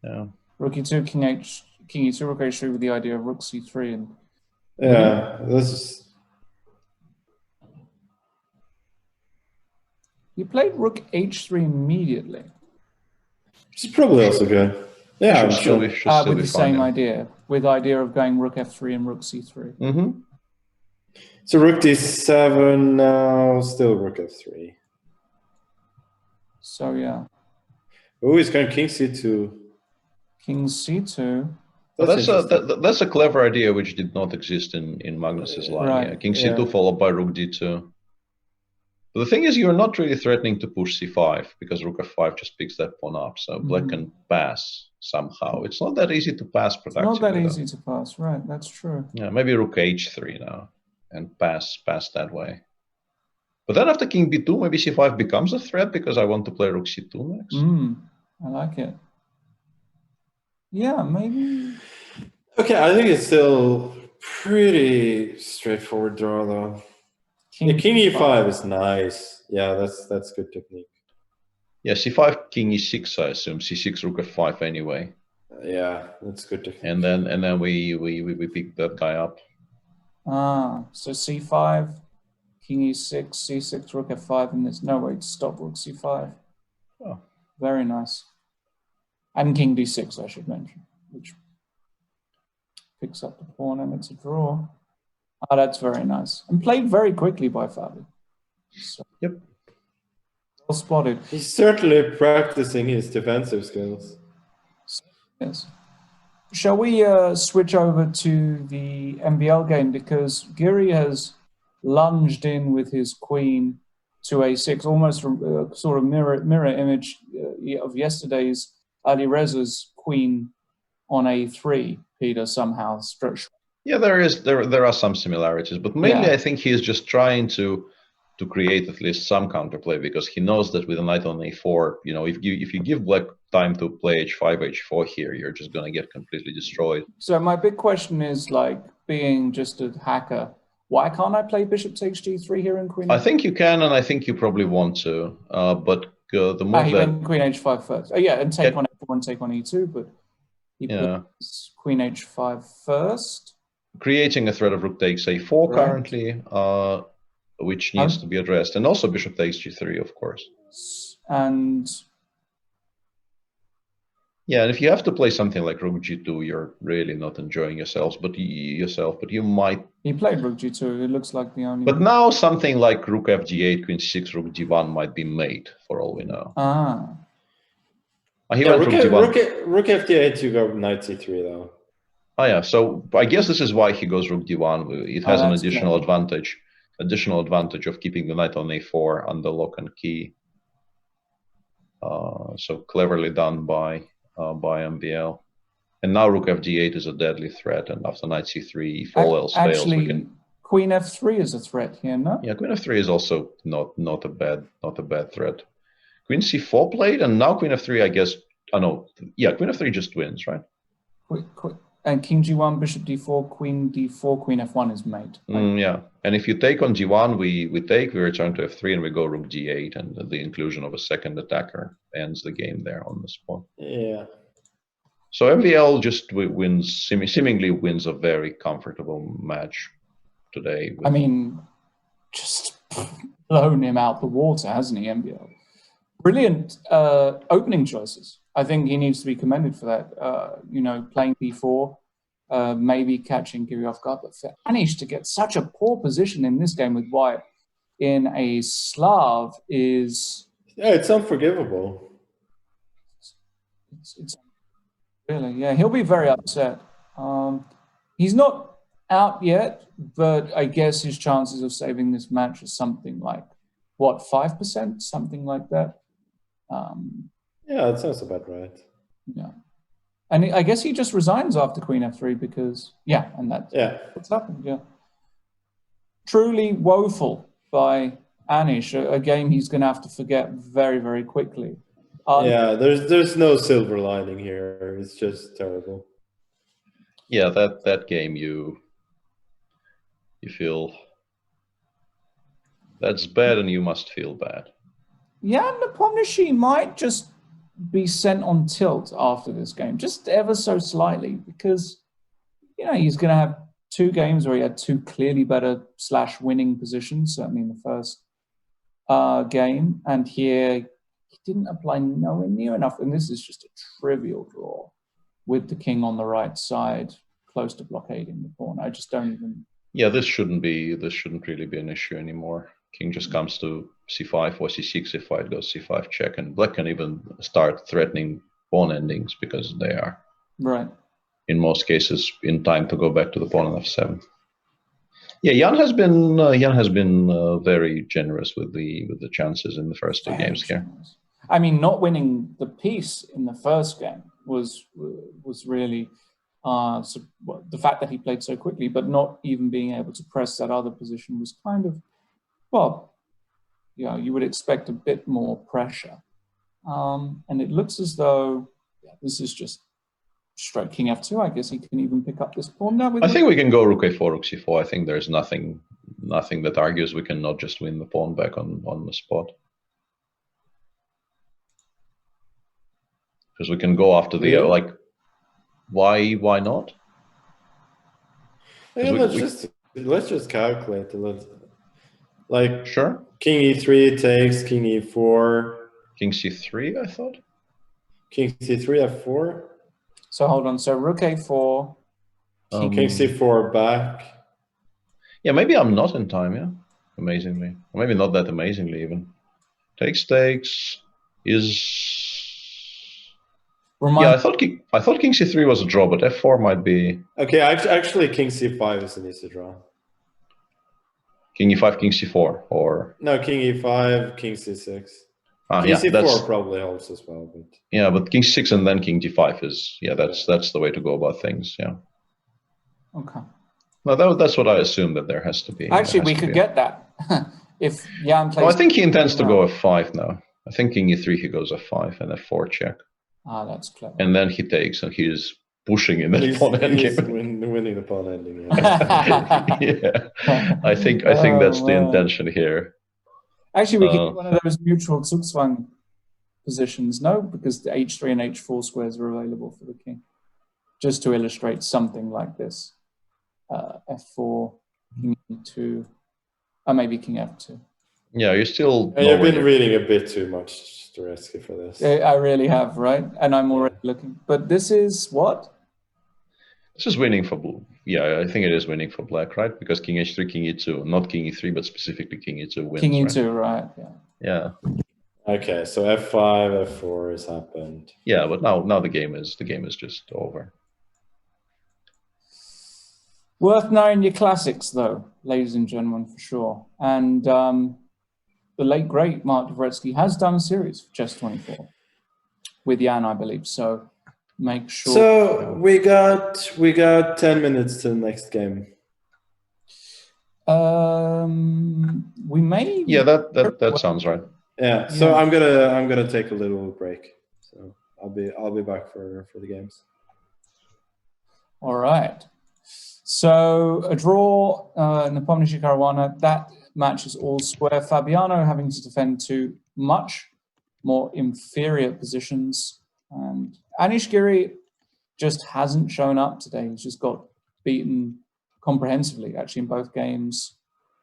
Yeah. Rook e2, king e2, rook h3 with the idea of rook c3 and. Yeah, this is. You played rook h3 immediately. Which is probably also good. Yeah, should still with be the fine, same yeah. idea, with the idea of going rook f3 and rook c3. Mm-hmm. So rook d7 now, still rook f3. So yeah. Oh, he's going king c2. King c2. That's a clever idea which did not exist in Magnus's line. Right. Yeah. King c2 followed by rook d2. But the thing is, you're not really threatening to push c5 because rook f5 just picks that pawn up. So black can pass somehow. It's not that easy to pass productively. It's not that easy to pass, right? That's true. Yeah, maybe rook h3 now and pass that way. But then after king b2, maybe c5 becomes a threat because I want to play rook c2 next. I like it. Yeah, maybe. Okay, I think it's still pretty straightforward draw though. King e5 is nice. Yeah, that's good technique. Yeah, c5, king e6, I assume. c6, rook f5 anyway. Yeah, that's good technique. And then we pick that guy up. So c5, king e6, c6, rook f5, and there's no way to stop rook c5. Oh. Very nice. And king d6, I should mention, which picks up the pawn, and it's a draw. Oh, that's very nice. And played very quickly by Fabi. So, yep. Well spotted. He's certainly practicing his defensive skills. Yes. Shall we switch over to the MVL game, because Giri has lunged in with his queen to a6, almost sort of mirror image of yesterday's Ali Reza's queen on a3. Peter somehow stretched. Yeah, there are some similarities, but mainly I think he is just trying to create at least some counterplay, because he knows that with a knight on a4, you know, if you give black time to play h5, h4 here, you're just going to get completely destroyed. So my big question is, like, being just a hacker, why can't I play bishop takes g3 here in queen? I think you can, and I think you probably want to, but the move he went queen h5 first. Oh yeah, and take on f4 and take on e2, but he plays queen h5 first. Creating a threat of rook takes a4 currently, which needs to be addressed, and also bishop takes g3, of course. And yeah, and if you have to play something like rook g2, you're really not enjoying yourself, but you might. He played rook g2. It looks like the only. But now something like rook fg8, queen c6, rook d1 might be made, for all we know. Rook fd8, you go knight c3 though. Oh yeah, so I guess this is why he goes rook d1. It has an additional advantage of keeping the knight on a4 under lock and key. So cleverly done by MVL. And now rook fd8 is a deadly threat, and after knight c3, if all else fails, we can. Queen f3 is a threat here, no? Yeah, queen f3 is also not a bad threat. Queen c4 played, and now queen f3, I guess. Oh no, yeah, queen f3 just wins, right? And king g1, bishop d4, queen d4, queen f1 is made. Yeah, and if you take on g1, we return to f3, and we go rook g8, and the inclusion of a second attacker ends the game there on the spot. Yeah. So MVL just seemingly wins a very comfortable match today. I mean, just blown him out the water, hasn't he, MVL? Brilliant opening choices. I think he needs to be commended for that. You know, playing b4, maybe catching Giri off guard, but managed to get such a poor position in this game with white in a Slav is... Yeah, it's unforgivable. It's really, yeah, he'll be very upset. He's not out yet, but I guess his chances of saving this match is something like, what, 5%? Something like that. Yeah, that sounds about right. Yeah. And I guess he just resigns after Queen F3 because, yeah, and that's what's happened, yeah. Truly woeful by Anish, a game he's going to have to forget very, very quickly. Yeah, there's no silver lining here. It's just terrible. Yeah, that game you feel that's bad, and you must feel bad. Yeah, Nepomniachtchi might just be sent on tilt after this game, just ever so slightly, because he's going to have 2 games where he had 2 clearly better / winning positions, certainly in the first game, and here he didn't apply nowhere near enough, and this is just a trivial draw with the king on the right side, close to blockading the pawn. I just don't even. Yeah, this shouldn't really be an issue anymore. King just comes to c5 or c6 if white goes c5 check, and black can even start threatening pawn endings because they are right in most cases in time to go back to the pawn on f7. Yeah, Jan has been very generous with the chances in the first 2 games here. I mean, not winning the piece in the first game was really the fact that he played so quickly, but not even being able to press that other position was kind of, well, you would expect a bit more pressure. And it looks as though this is just straight king f2. I guess he can even pick up this pawn now. I think we can go rook a4, rook c4. I think there's nothing that argues we cannot just win the pawn back on the spot. Because we can go after the why not? Yeah, let's just calculate a little. Like, sure. King e3 takes, king e4. King c3, I thought. King c3, f4. So hold on. So rook a4. King c4 back. Yeah, maybe I'm not in time. Yeah, amazingly, or maybe not that amazingly even. Takes is. Yeah, I thought king c3 was a draw, but f4 might be. Okay, actually, king c5 is an easy draw. King e5, king c4, or no, king e5, king c6. King c4 probably helps as well, but yeah, but king c6 and then king d5 is that's the way to go about things. Yeah. Okay. No, that's what I assume that there has to be. Actually, we could get that if Jan plays. No, I think he intends to go f5 now. I think king e3 he goes f5 and f4 check. Ah, that's clever. And then he takes, and he's pushing in the pawn endgame. He's winning the pawn ending. Yeah. Yeah. I think that's the intention here. Actually, we could get one of those mutual Zugzwang positions, no? Because the h3 and h4 squares are available for the king. Just to illustrate something like this. F4, king e2, or maybe king f2. Yeah, you're still. You've been reading a bit too much, Storesky, for this. I really have, right? And I'm already looking. But this is what? This is winning for blue. Yeah, I think it is winning for black, right? Because king h3, king e2, not king e3, but specifically king e2 wins. King e2, right? Yeah. Yeah. Okay, so f5, f4 has happened. Yeah, but now the game is just over. Worth knowing your classics, though, ladies and gentlemen, for sure. And the late great Mark Dvoretsky has done a series for Chess 24 with Jan, I believe. So make sure. So we got 10 minutes to the next game. We may. Yeah, that sounds right. Yeah. So yeah. I'm gonna take a little break. So I'll be back for the games. All right. So a draw, Nepomniachtchi Caruana, that match is all square. Fabiano having to defend 2 much more inferior positions. And Anish Giri just hasn't shown up today. He's just got beaten comprehensively, actually, in both games,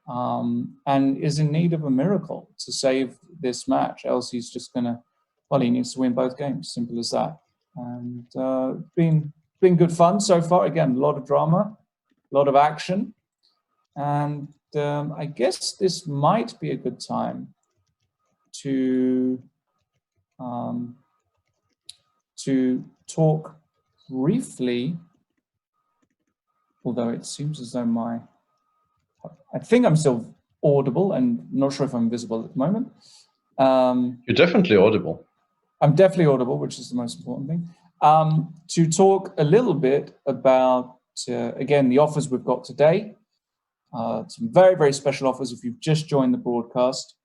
and is in need of a miracle to save this match. Else he's just going to, well, he needs to win both games. Simple as that. And been good fun so far. Again, a lot of drama. A lot of action, and I guess this might be a good time to talk briefly although it seems as though I think I'm still audible and not sure if I'm visible at the moment. You're definitely audible. I'm definitely audible, which is the most important thing. To talk a little bit about, again, the offers we've got today. Some very, very special offers if you've just joined the broadcast.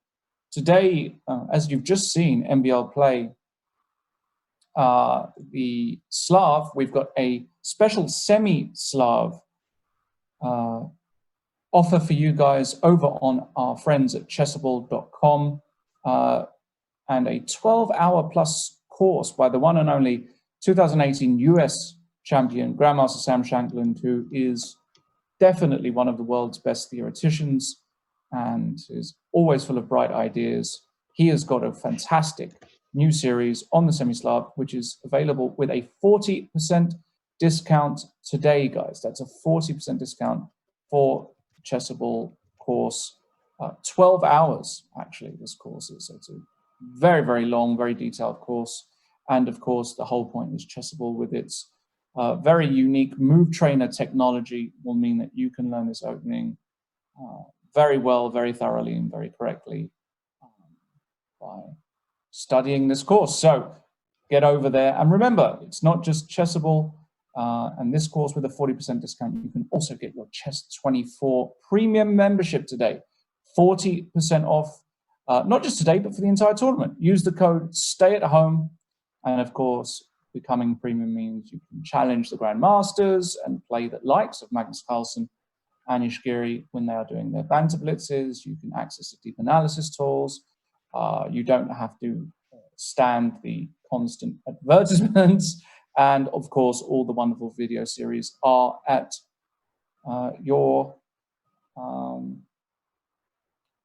Today, as you've just seen, MVL play the Slav. We've got a special semi-Slav offer for you guys over on our friends at chessable.com, and a 12-hour plus course by the one and only 2018 US champion, Grandmaster Sam Shankland, who is definitely one of the world's best theoreticians and is always full of bright ideas. He has got a fantastic new series on the Semi-Slav, which is available with a 40% discount today, guys. That's a 40% discount for Chessable course. 12 hours, actually, this course is. So it's a very, very long, very detailed course. And of course, the whole point is Chessable with its very unique move trainer technology will mean that you can learn this opening very well, very thoroughly, and very correctly by studying this course. So get over there. And remember, it's not just Chessable and this course with a 40% discount. You can also get your Chess24 premium membership today. 40% off, not just today, but for the entire tournament. Use the code STAY at home. And of course, becoming premium means you can challenge the Grandmasters and play the likes of Magnus Carlsen and Giri when they are doing their banter blitzes. You can access the deep analysis tools. You don't have to stand the constant advertisements. And of course, all the wonderful video series are at your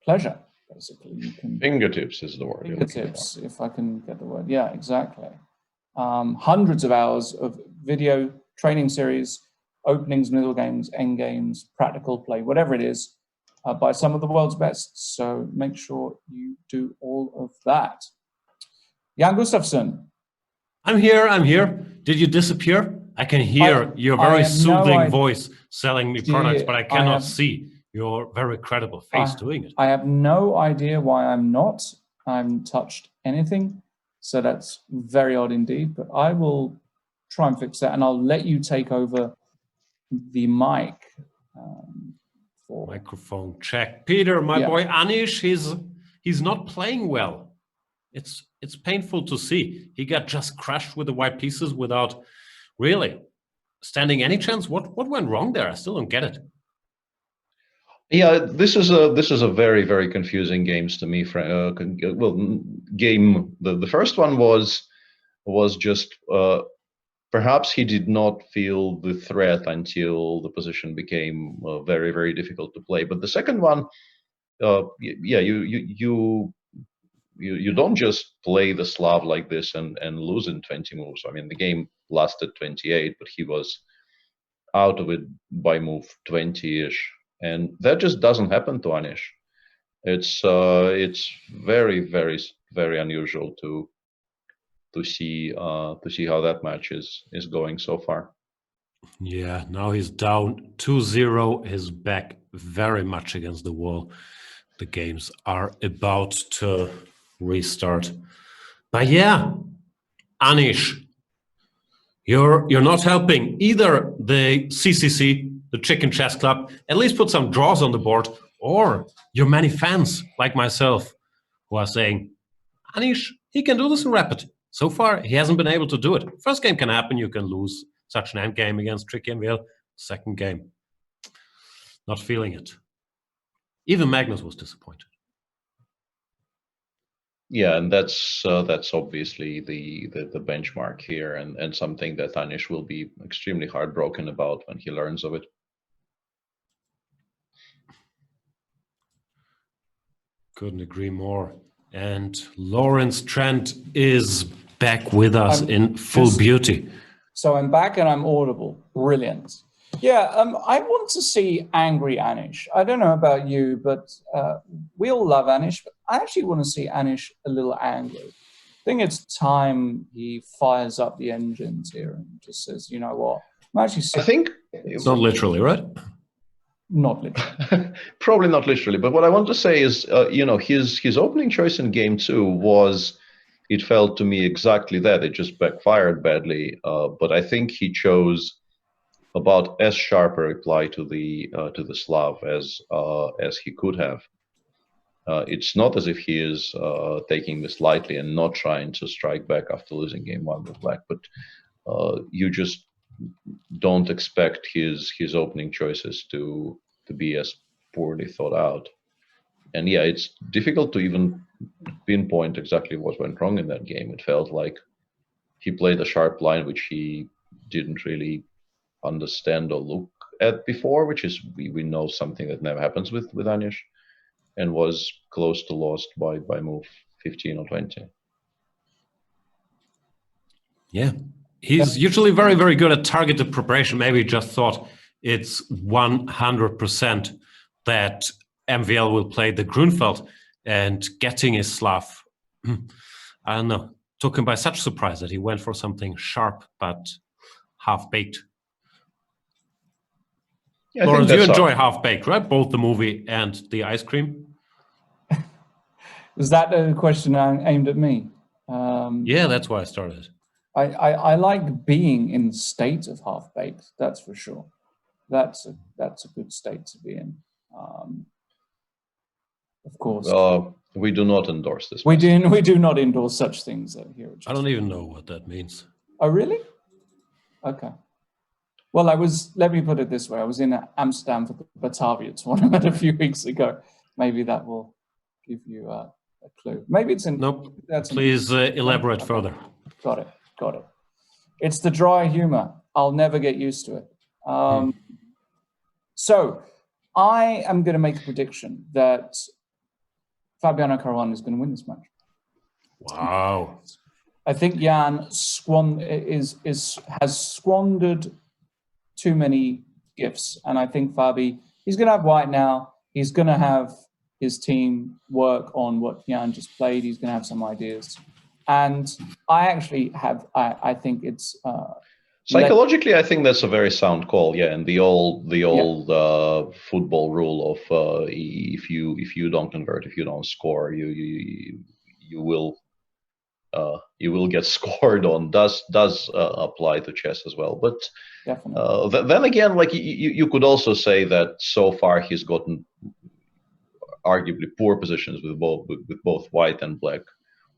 pleasure, basically. You can, fingertips is the word. fingertips, if I can get the word. Yeah, exactly. Hundreds of hours of video training series, openings, middle games, end games, practical play, whatever it is, by some of the world's best. So make sure you do all of that. Jan Gustafsson. I'm here. Did you disappear? I can hear your very soothing voice selling me products, but I cannot see your very credible face doing it. I have no idea why I'm not. I haven't touched anything. So that's very odd indeed, but I will try and fix that, and I'll let you take over the mic. For microphone check. Peter, my boy Anish, he's not playing well. It's painful to see. He got just crushed with the white pieces without really standing any chance. What went wrong there? I still don't get it. Yeah, this is a very, very confusing games to me. Game. The first one was just perhaps he did not feel the threat until the position became very, very difficult to play. But the second one, you don't just play the Slav like this and lose in 20 moves. I mean, the game lasted 28, but he was out of it by move 20-ish. And that just doesn't happen to Anish. It's very, very, very unusual to see how that match is going so far. Yeah, now he's down 2-0. His back very much against the wall. The games are about to restart. But yeah, Anish, you're not helping either the CCC, the Chicken Chess Club. At least put some draws on the board, or your many fans like myself who are saying, Anish, he can do this in rapid. So far, he hasn't been able to do it. First game can happen. You can lose such an end game against Tricky MVL. Second game, not feeling it. Even Magnus was disappointed. Yeah, and that's obviously the benchmark here, and something that Anish will be extremely heartbroken about when he learns of it. Couldn't agree more. And Lawrence Trent is back with us in full beauty. So I'm back and I'm audible. Brilliant. Yeah, I want to see angry Anish. I don't know about you, but we all love Anish, but I actually want to see Anish a little angry. I think it's time he fires up the engines here and just says, you know what? I'm actually sick. It's not literally, right? Not literally. Probably not literally, but what I want to say is, his opening choice in game 2 was, it felt to me exactly that. It just backfired badly, but I think he chose about as sharp a reply to the Slav as he could have. It's not as if he is taking this lightly and not trying to strike back after losing game 1 with black, but you just don't expect his opening choices to be as poorly thought out. And yeah, it's difficult to even pinpoint exactly what went wrong in that game. It felt like he played a sharp line which he didn't really understand or look at before, which is we know something that never happens with Anish, and was close to lost by move 15 or 20. Yeah. He's usually very, very good at targeted preparation. Maybe he just thought it's 100% that MVL will play the Grunfeld, and getting his Slav, I don't know, took him by such surprise that he went for something sharp but half-baked. Yeah, Lawrence, you enjoy half-baked, right? Both the movie and the ice cream. Was that a question aimed at me? Yeah, that's why I started. I like being in the state of half-baked, that's for sure. That's a good state to be in. Of course. We do not endorse this. We do not endorse such things here. I don't even know what that means. Oh, really? Okay. Well, let me put it this way. I was in Amsterdam for the Batavia tournament a few weeks ago. Maybe that will give you a clue. Maybe it's in... Nope. Please elaborate further. Got it. It's the dry humor. I'll never get used to it. So I am going to make a prediction that Fabiano Caruana is going to win this match. Wow. I think Jan has squandered too many gifts, and I think Fabi, he's going to have white now. He's going to have his team work on what Jan just played. He's going to have some ideas, and I actually have. I think it's psychologically, I think that's a very sound call. Yeah, and the old football rule of if you don't convert, if you don't score, you will get scored on. Does apply to chess as well. But then again, like you could also say that so far he's gotten arguably poor positions with both white and black,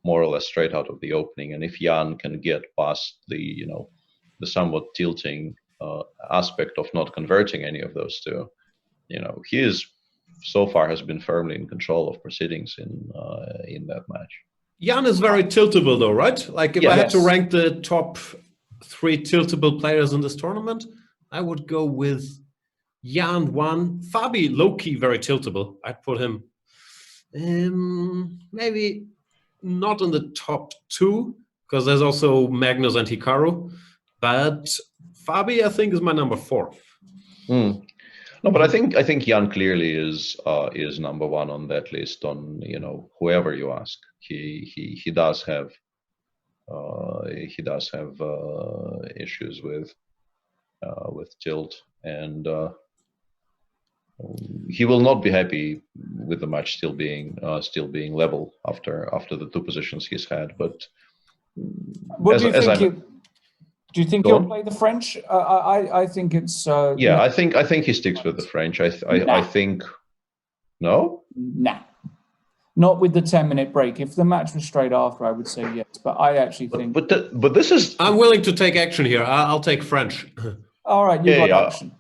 more or less straight out of the opening. And if Jan can get past the the somewhat tilting aspect of not converting any of those two, he is so far has been firmly in control of proceedings in that match. Jan is very tiltable though, right? Like if I had to rank the top 3 tiltable players in this tournament, I would go with Jan 1. Fabi, low-key very tiltable. I'd put him maybe not in the top 2, because there's also Magnus and Hikaru. But Fabi, I think, is my number 4. No, but I think Jan clearly is number 1 on that list. On whoever you ask, he does have issues with tilt, and he will not be happy with the match still being level after the 2 positions he's had. But what do you think? Do you think he'll play the French? I think it's... I think he sticks with the French. I think... No? Nah. Not with the 10-minute break. If the match was straight after, I would say yes. But I actually think... But this is... I'm willing to take action here. I'll take French. All right, you got action.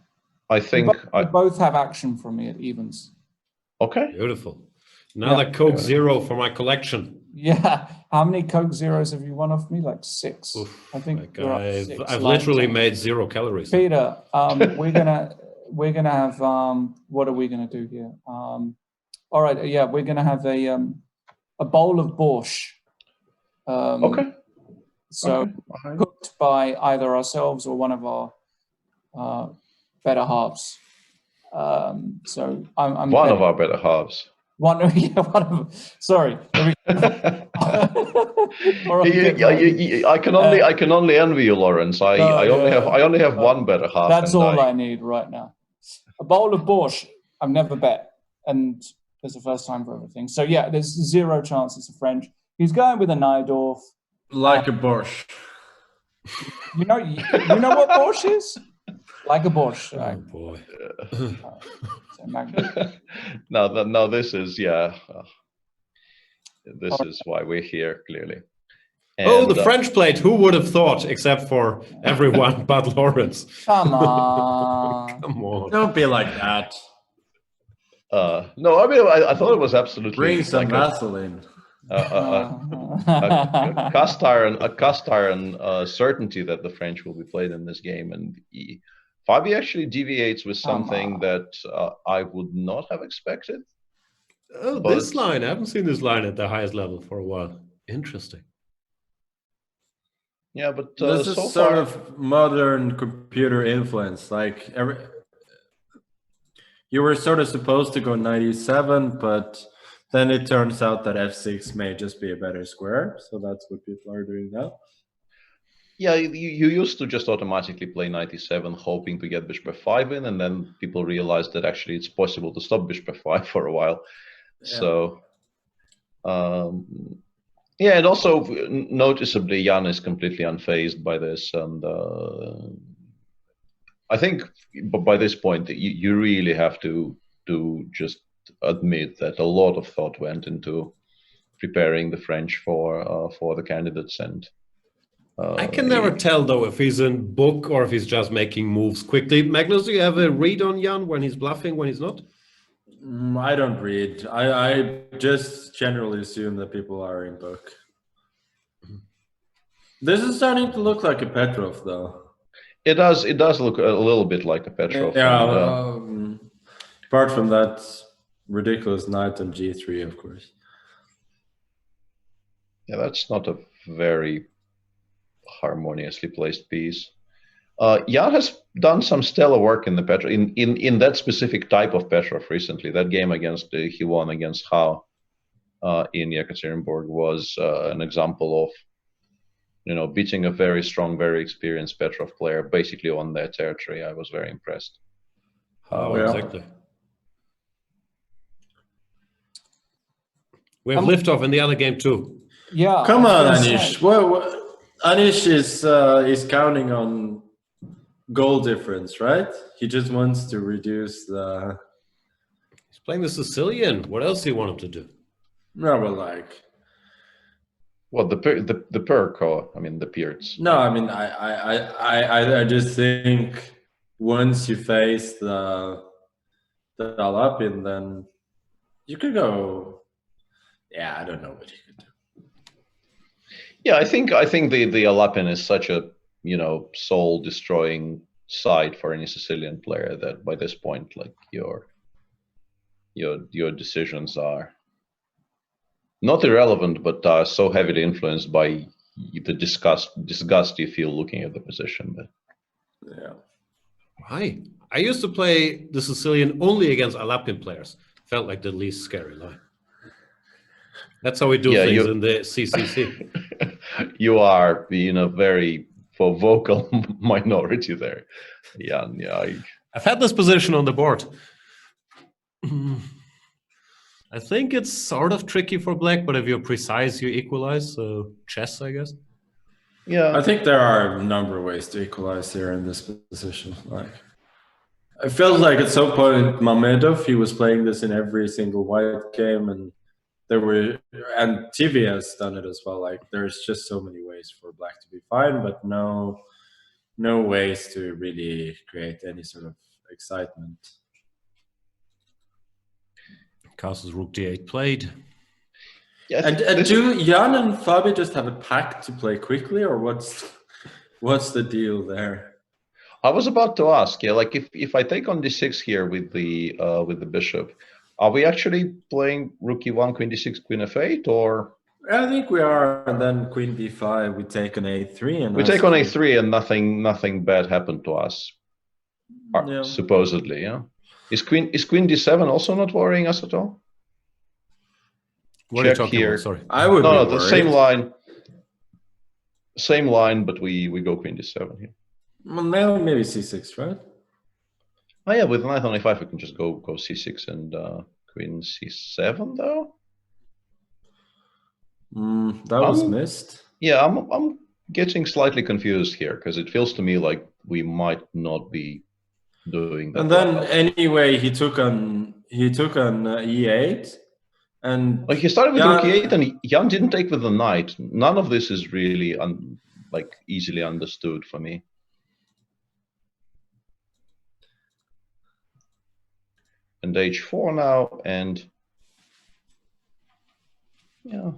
I think... We both have action from me at evens. Okay. Beautiful. Another Coke Zero for my collection. Yeah. How many Coke Zeros have you won off me? Like 6. Oof, I think I've literally made 0 calories. Peter, we're gonna have what are we gonna do here? All right, yeah, we're gonna have a bowl of borscht. Okay. So cooked by either ourselves or one of our better halves. So I'm one of our better halves. Sorry. I can only envy you, Lawrence. I only have one better half. That's all I need right now. A bowl of borscht, I've never bet, and there's a first time for everything. So yeah, there's 0 chance it's a French. He's going with a Najdorf. Like a borscht. You know what borscht is? Like a borscht. Oh boy. Now this is this is why we're here, clearly. And, the French plate. Who would have thought, except for everyone but Lawrence? Come on. Come on. Don't be like that. No, I mean, I thought it was absolutely... Bring some Vaseline. A cast iron certainty that the French will be played in this game. And Fabi actually deviates with something that I would not have expected. Oh, this line. I haven't seen this line at the highest level for a while. Interesting. Yeah, but this is sort of modern computer influence. Like you were sort of supposed to go 97, but then it turns out that f6 may just be a better square. So that's what people are doing now. Yeah, you used to just automatically play 97, hoping to get bishop f5 in, and then people realized that actually it's possible to stop bishop f5 for a while. Yeah. So, yeah, and also noticeably Jan is completely unfazed by this, and I think by this point you really have to just admit that a lot of thought went into preparing the French for the candidates, and I can never tell though if he's in book or if he's just making moves quickly. Magnus, do you have a read on Jan when he's bluffing, when he's not? I don't read. I just generally assume that people are in book. This is starting to look like a Petrov, though. It does look a little bit like a Petrov. Yeah. Apart from that ridiculous knight on g3, of course. Yeah, that's not a very harmoniously placed piece. Jan has done some stellar work in the Petrov, in that specific type of Petrov recently. That game against he won against Hao in Yekaterinburg was an example of, you know, beating a very strong, very experienced Petrov player basically on their territory. I was very impressed. Exactly. We have liftoff in the other game too. Yeah. Come on, Anish. Well, Anish is counting on goal difference, right? He just wants to reduce the... He's playing the Sicilian. What else do you want him to do? No, but like... Well, the perk, or I mean the Peerts. No, I mean I just think once you face the Alapin, then you could go. Yeah, I don't know what you could do. Yeah, I think the Alapin is such a, you know, soul destroying side for any Sicilian player that by this point, like your decisions are not irrelevant, but are so heavily influenced by the disgust you feel looking at the position. That... Yeah. Why? I used to play the Sicilian only against Alapin players. Felt like the least scary line. That's how we do things in the CCC. You are in a very vocal minority there. Yeah. I've had this position on the board. I think it's sort of tricky for black, but if you're precise, you equalize. So chess, I guess. Yeah, I think there are a number of ways to equalize here in this position. Like, I felt like at some point Mamedov, he was playing this in every single white game, and TV has done it as well. Like, there's just so many ways for black to be fine, but no ways to really create any sort of excitement. Castle's rook d8 played. Yeah, and do Jan and Fabi just have a pact to play quickly, or what's the deal there? I was about to ask, yeah, like if I take on d6 here with the bishop, are we actually playing rook e1, queen d6, queen f8, or? I think we are, and then queen d5. We take on a3, and we take on a3, and nothing bad happened to us, yeah. Supposedly, yeah. Is queen d7 also not worrying us at all? What are you check talking here. about? Sorry. I would No, be the worried. same line, but we go queen d7 here. Well, now maybe c6, right? Oh yeah, with knight on a5 we can just go c6 and queen c7 though. That was missed. Yeah, I'm getting slightly confused here because it feels to me like we might not be doing that. And then anyway, he took on e8, and like he started with rook e8, and Jan didn't take with the knight. None of this is really like easily understood for me. And h4 now, and yeah.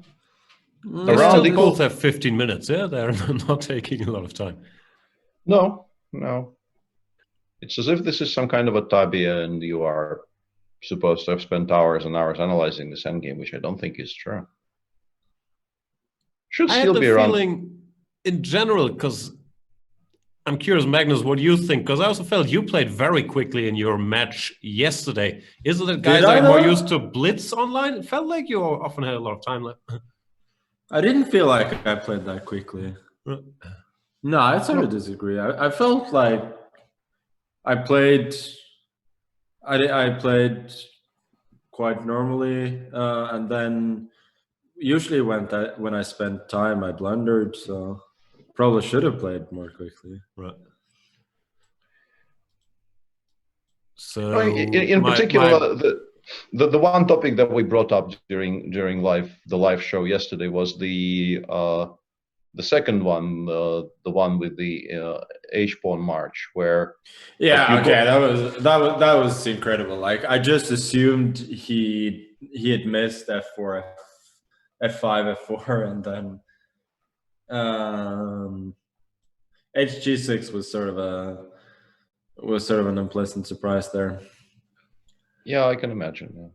Around they both have 15 minutes, yeah? They're not taking a lot of time. No. It's as if this is some kind of a tabia and you are supposed to have spent hours and hours analyzing this endgame, which I don't think is true. Should still be around. I had the feeling in general, because I'm curious, Magnus, what do you think? Because I also felt you played very quickly in your match yesterday. Is it that guys are more used to blitz online? It felt like you often had a lot of time left. I didn't feel like I played that quickly. No, I sort of disagree. I felt like I played quite normally, and then usually when I spent time, I blundered. So probably should have played more quickly. Right. So in particular, the one topic that we brought up during the live show yesterday was the second one, the one with the h-pawn march, where that was incredible. Like I just assumed he had missed f4, f5, f4, and then hg6 was sort of an unpleasant surprise there. Yeah, I can imagine. Yeah.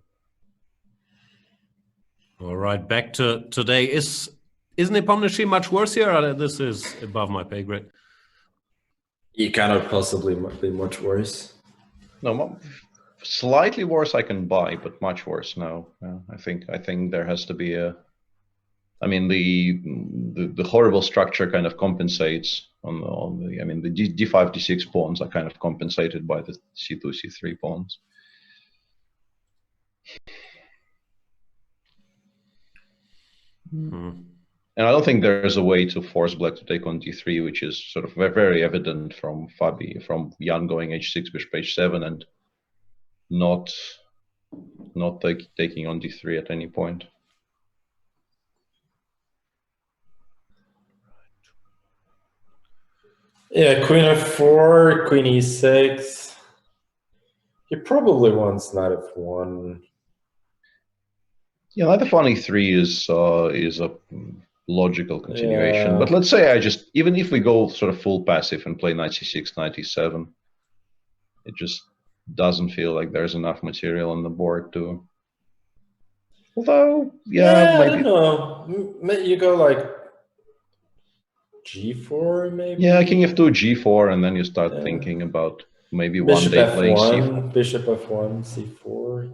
All right, back to today. Isn't Nepomniachtchi much worse here? Or this is above my pay grade. He cannot possibly be much worse. No, slightly worse I can buy, but much worse no. I think there has to be a. I mean, the horrible structure kind of compensates on the. I mean, the d5, d6 pawns are kind of compensated by the c2, c3 pawns. And I don't think there's a way to force black to take on d3, which is sort of very evident from Jan going h6, bishop h7, and not taking on d3 at any point. Yeah, queen f4, queen e6. He probably wants knight f1. Yeah, knight f1 e3 is a logical continuation. Yeah. But let's say even if we go sort of full passive and play knight c6, knight e7, it just doesn't feel like there's enough material on the board to. Although, yeah maybe. I don't know. You go like g4 maybe. Yeah, king f2, g4, and then you start thinking about maybe bishop one day f1, playing c4. Bishop f1, c4.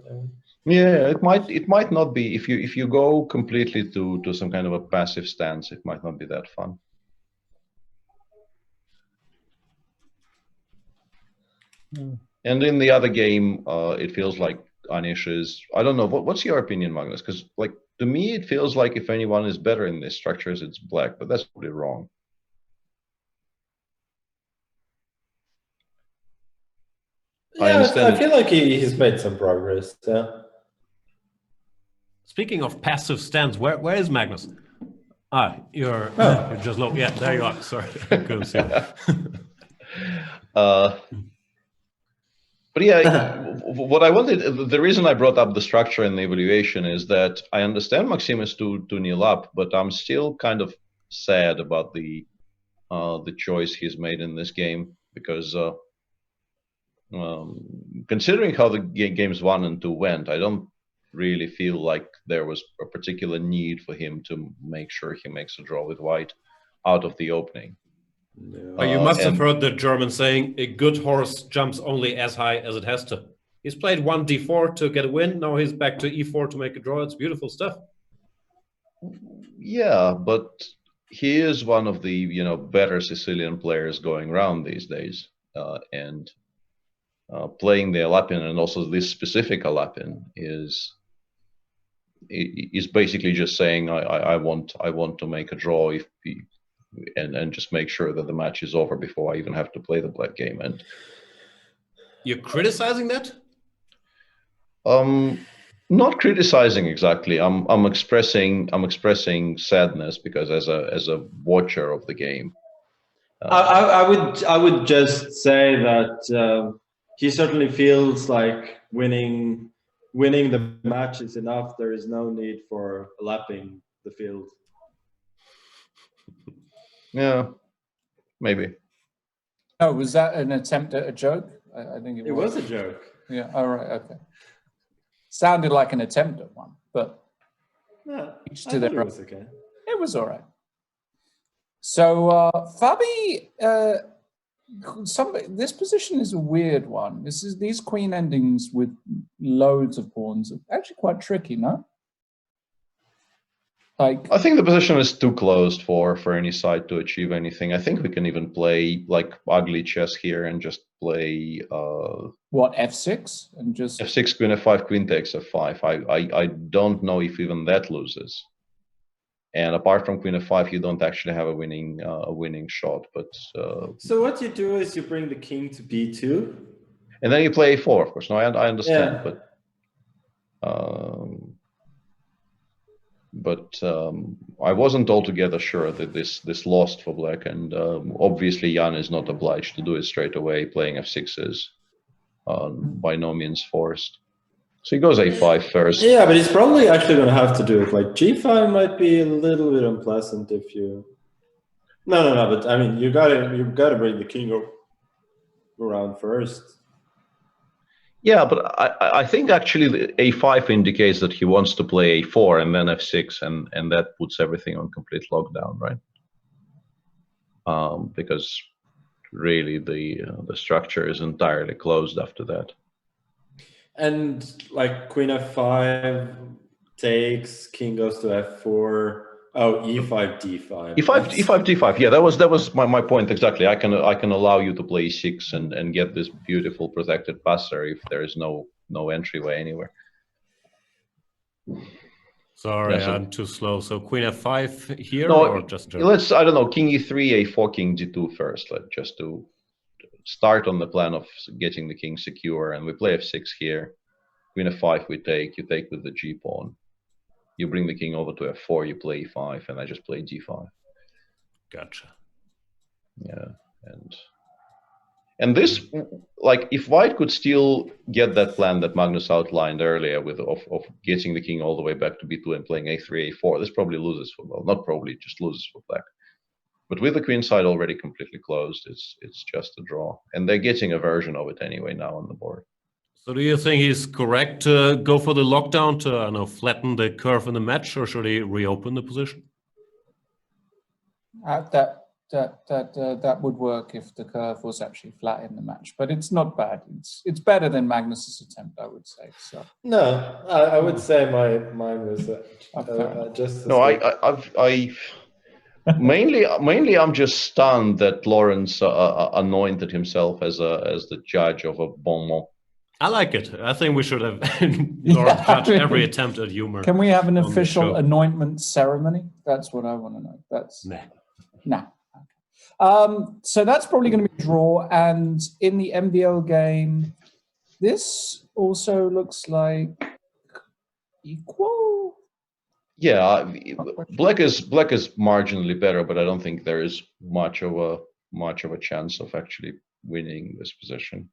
Yeah, it might not be if you go completely to some kind of a passive stance. It might not be that fun. And in the other game, it feels like Anish is. I don't know. What's your opinion, Magnus? Because like to me, it feels like if anyone is better in these structures, it's black. But that's probably wrong. Yeah, I feel like he's made some progress. Yeah. Speaking of passive stance, where is Magnus? You're just low. Yeah, there you are. Sorry, I couldn't see that. But yeah, what I wanted, the reason I brought up the structure and the evaluation is that I understand Maxim is 2-0 up, but I'm still kind of sad about the choice he's made in this game because considering how the games 1 and 2 went, I don't really feel like there was a particular need for him to make sure he makes a draw with white out of the opening. Yeah. You must have heard the German saying, a good horse jumps only as high as it has to. He's played 1 d4 to get a win. Now he's back to e4 to make a draw. It's beautiful stuff. Yeah, but he is one of the better Sicilian players going around these days, and playing the Alapin, and also this specific Alapin is basically just saying I want to make a draw and just make sure that the match is over before I even have to play the black game. And you're criticizing that? Not criticizing exactly. I'm expressing sadness because as a watcher of the game, I would just say that he certainly feels like winning the match is enough. There is no need for lapping the field. Yeah, maybe. Oh, was that an attempt at a joke? I think it was. It was a joke. Yeah. All right. Okay. Sounded like an attempt at one, but Yeah, each I to thought their it own. was okay. It was all right. So Fabi, this position is a weird one. These queen endings with loads of pawns are actually quite tricky, no? Like, I think the position is too closed for any side to achieve anything. I think we can even play like ugly chess here and just play what, f6 and just f6, queen f5, queen takes f5. I don't know if even that loses. And apart from queen f5, you don't actually have a winning shot. But so what you do is you bring the king to b2, and then you play a4. Of course, no, I understand, yeah. but I wasn't altogether sure that this lost for black, and obviously Jan is not obliged to do it straight away. Playing f6 is by no means forced. So he goes a5 first. Yeah, but he's probably actually going to have to do it. Like g5 might be a little bit unpleasant if you. No. But I mean, you gotta bring the king around first. Yeah, but I think actually the a5 indicates that he wants to play a4 and then f6, and that puts everything on complete lockdown, right? Because really the structure is entirely closed after that. And like queen f5 takes, king goes to f4. Oh, e5 d5. E5 d5. Yeah, that was my point exactly. I can allow you to play e6 and get this beautiful protected passer if there is no entryway anywhere. Sorry, yeah, so, I'm too slow. So queen f5 here, no, or just I don't know, king e3, a4, king d2 first, just to start on the plan of getting the king secure, and we play f6 here. Queen f5 we take. You take with the g pawn. You bring the king over to f4. You play e5, and I just play g5. Gotcha. Yeah, and this, like, if white could still get that plan that Magnus outlined earlier of getting the king all the way back to b2 and playing a3, a4, this probably loses for, well, not probably, just loses for black. But with the queen side already completely closed, it's just a draw, and they're getting a version of it anyway now on the board. So do you think he's correct to go for the lockdown to, I don't know, flatten the curve in the match, or should he reopen the position? That would work if the curve was actually flat in the match, but it's not bad. It's better than Magnus's attempt, I would say. So no, I would say mine was just. No, I mainly I'm just stunned that Lawrence anointed himself as the judge of a bon mot. I like it. I think we should have Lawrence judge every attempt at humor. Can we have an official anointment ceremony? That's what I want to know. That's nah. So that's probably going to be a draw. And in the MVL game, this also looks like equal. Yeah, black is marginally better, but I don't think there is much of a chance of actually winning this position.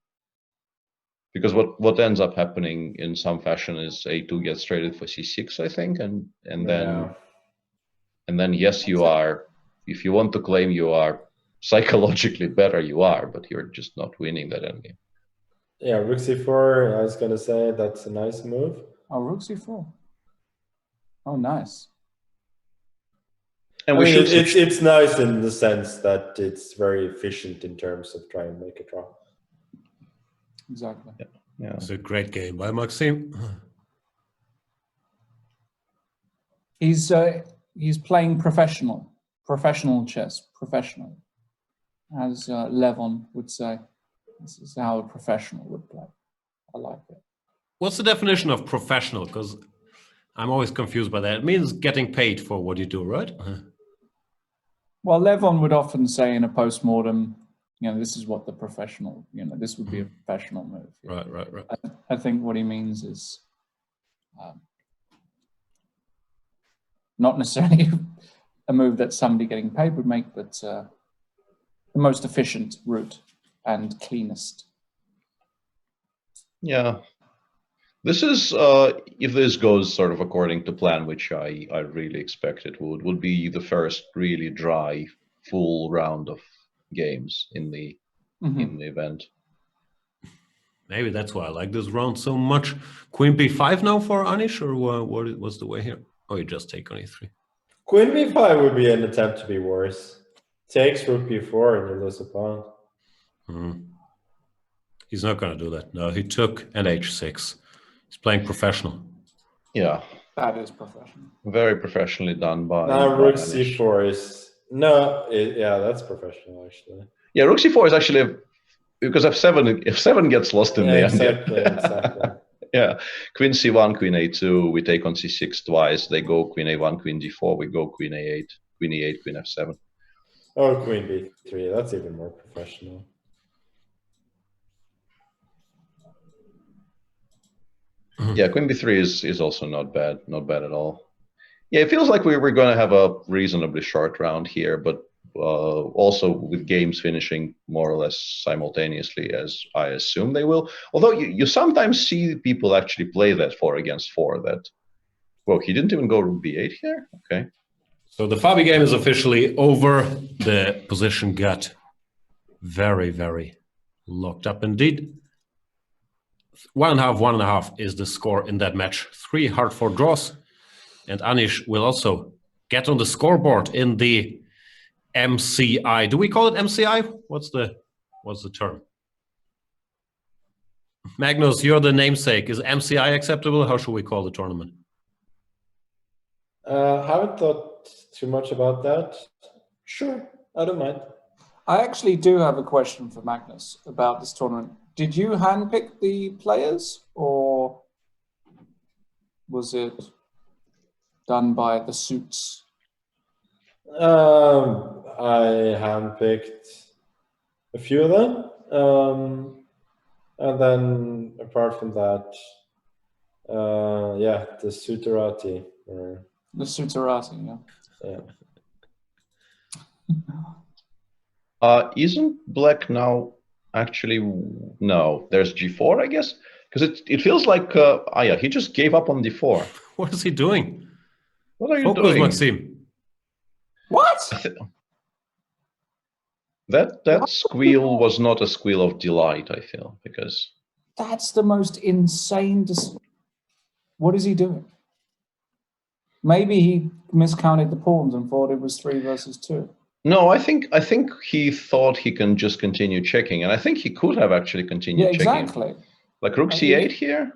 Because what ends up happening in some fashion is a2 gets traded for c6, I think, and then yes, you are. If you want to claim you are psychologically better, you are, but you're just not winning that endgame. Yeah, rook c4. I was gonna say that's a nice move. Oh, rook c4. Oh, nice. And it's nice in the sense that it's very efficient in terms of trying to make a draw. Exactly. Yeah. It's a great game by Maxime. He's he's playing professional chess, professional, as Levon would say. This is how a professional would play. I like it. What's the definition of professional? Because I'm always confused by that. It means getting paid for what you do, right? Well, Levon would often say in a post-mortem, this is what the professional, this would be a professional move. Right. I think what he means is not necessarily a move that somebody getting paid would make, but the most efficient route and cleanest. Yeah. This is, if this goes sort of according to plan, which I really expect it would be the first really dry, full round of games in the event. Maybe that's why I like this round so much. Queen b5 now for Anish, or what was the way here? Oh, you just take on e3. Queen b5 would be an attempt to be worse. Takes rook b4 and you lose a pawn. He's not going to do that. No, he took and h6. He's playing professional. Yeah. That is professional. Very professionally done by. Now rook c4 is yeah, that's professional actually. Yeah, rook c4 is actually because f7 gets lost in the end. Exactly. Yeah, queen c1, queen a2. We take on c6 twice. They go queen a1, queen d4. We go queen a8, queen e8, queen f7. Oh, queen b3. That's even more professional. Yeah, queen b3 is also not bad at all. Yeah, it feels like we're going to have a reasonably short round here, but also with games finishing more or less simultaneously, as I assume they will. Although you sometimes see people actually play that 4 against 4. That, well, he didn't even go rook b8 here. Okay. So the Fabi game is officially over. The position got very, very locked up indeed. 1.5, 1.5 is the score in that match. 3 hard-fought draws. And Anish will also get on the scoreboard in the MCI. Do we call it MCI? What's the term? Magnus, you're the namesake. Is MCI acceptable? How should we call the tournament? Haven't thought too much about that. Sure, I don't mind. I actually do have a question for Magnus about this tournament. Did you handpick the players, or was it done by the suits? I handpicked a few of them, and then apart from that, yeah, the Suterati. The Suterati, yeah. Isn't black now actually? No, there's g4, I guess, because it feels like yeah, he just gave up on d4. What is he doing? What are you Focus, doing, Maxime? What? That squeal was not a squeal of delight, I feel, because that's the most insane. What is he doing? Maybe he miscounted the pawns and thought it was 3 versus 2. No, I think he thought he can just continue checking, and I think he could have actually continued checking. Exactly. Like rook c8 here.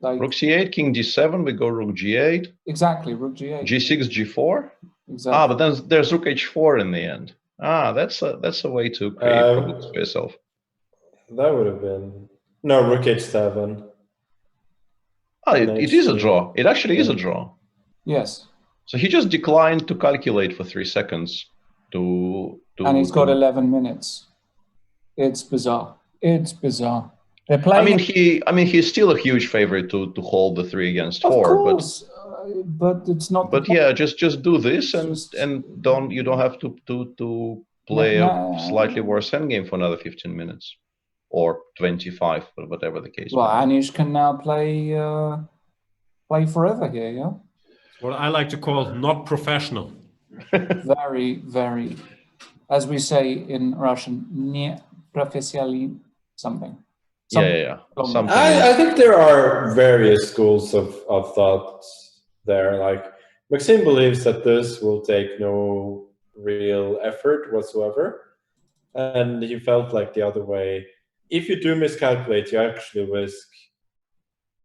Like, rook c8, king d7. We go rook g8. Exactly, rook g8. g6, g4. Exactly. Ah, but then there's rook h4 in the end. Ah, that's a way to create problems for yourself. That would have been rook h7. Ah, it is a draw. It actually is a draw. Yes. So he just declined to calculate for 3 seconds. And he's got 11 minutes. It's bizarre. It's bizarre. They're playing. I mean, he's still a huge favorite to hold the 3 against 4. Of course, but it's not. But yeah, just do this and you don't have to play a slightly worse endgame for another 15 minutes or 25, or whatever the case. Well, Anish can now play forever here, yeah. What I like to call not professional. Very, very, as we say in Russian, не профессиональный something. Yeah. Something. I think there are various schools of thought there. Like Maxime believes that this will take no real effort whatsoever, and he felt like the other way. If you do miscalculate, you actually risk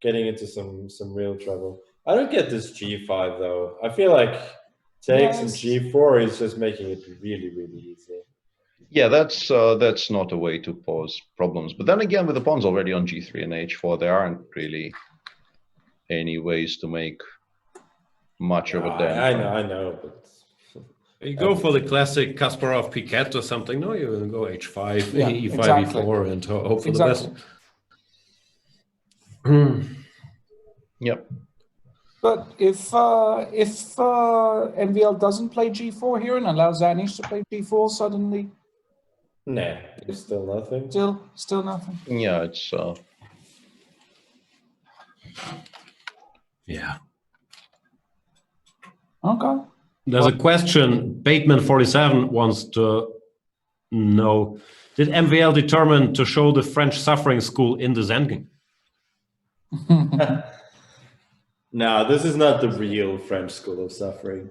getting into some real trouble. I don't get this G5 though. I feel like takes and G4 is just making it really, really easy. Yeah, that's not a way to pose problems. But then again, with the pawns already on G3 and H4, there aren't really any ways to make much of a dent. I know, but you go for the classic Kasparov Piquet or something. No, you go H5, E5, exactly. E4, and hope for the best. Yep. But if MVL doesn't play G4 here and allows Anish to play G4 suddenly, nah, it's still nothing. Still nothing. Yeah, it's yeah. Okay. There's a question. Bateman47 wants to know: did MVL determine to show the French suffering school in the Zen game? No, this is not the real French school of suffering.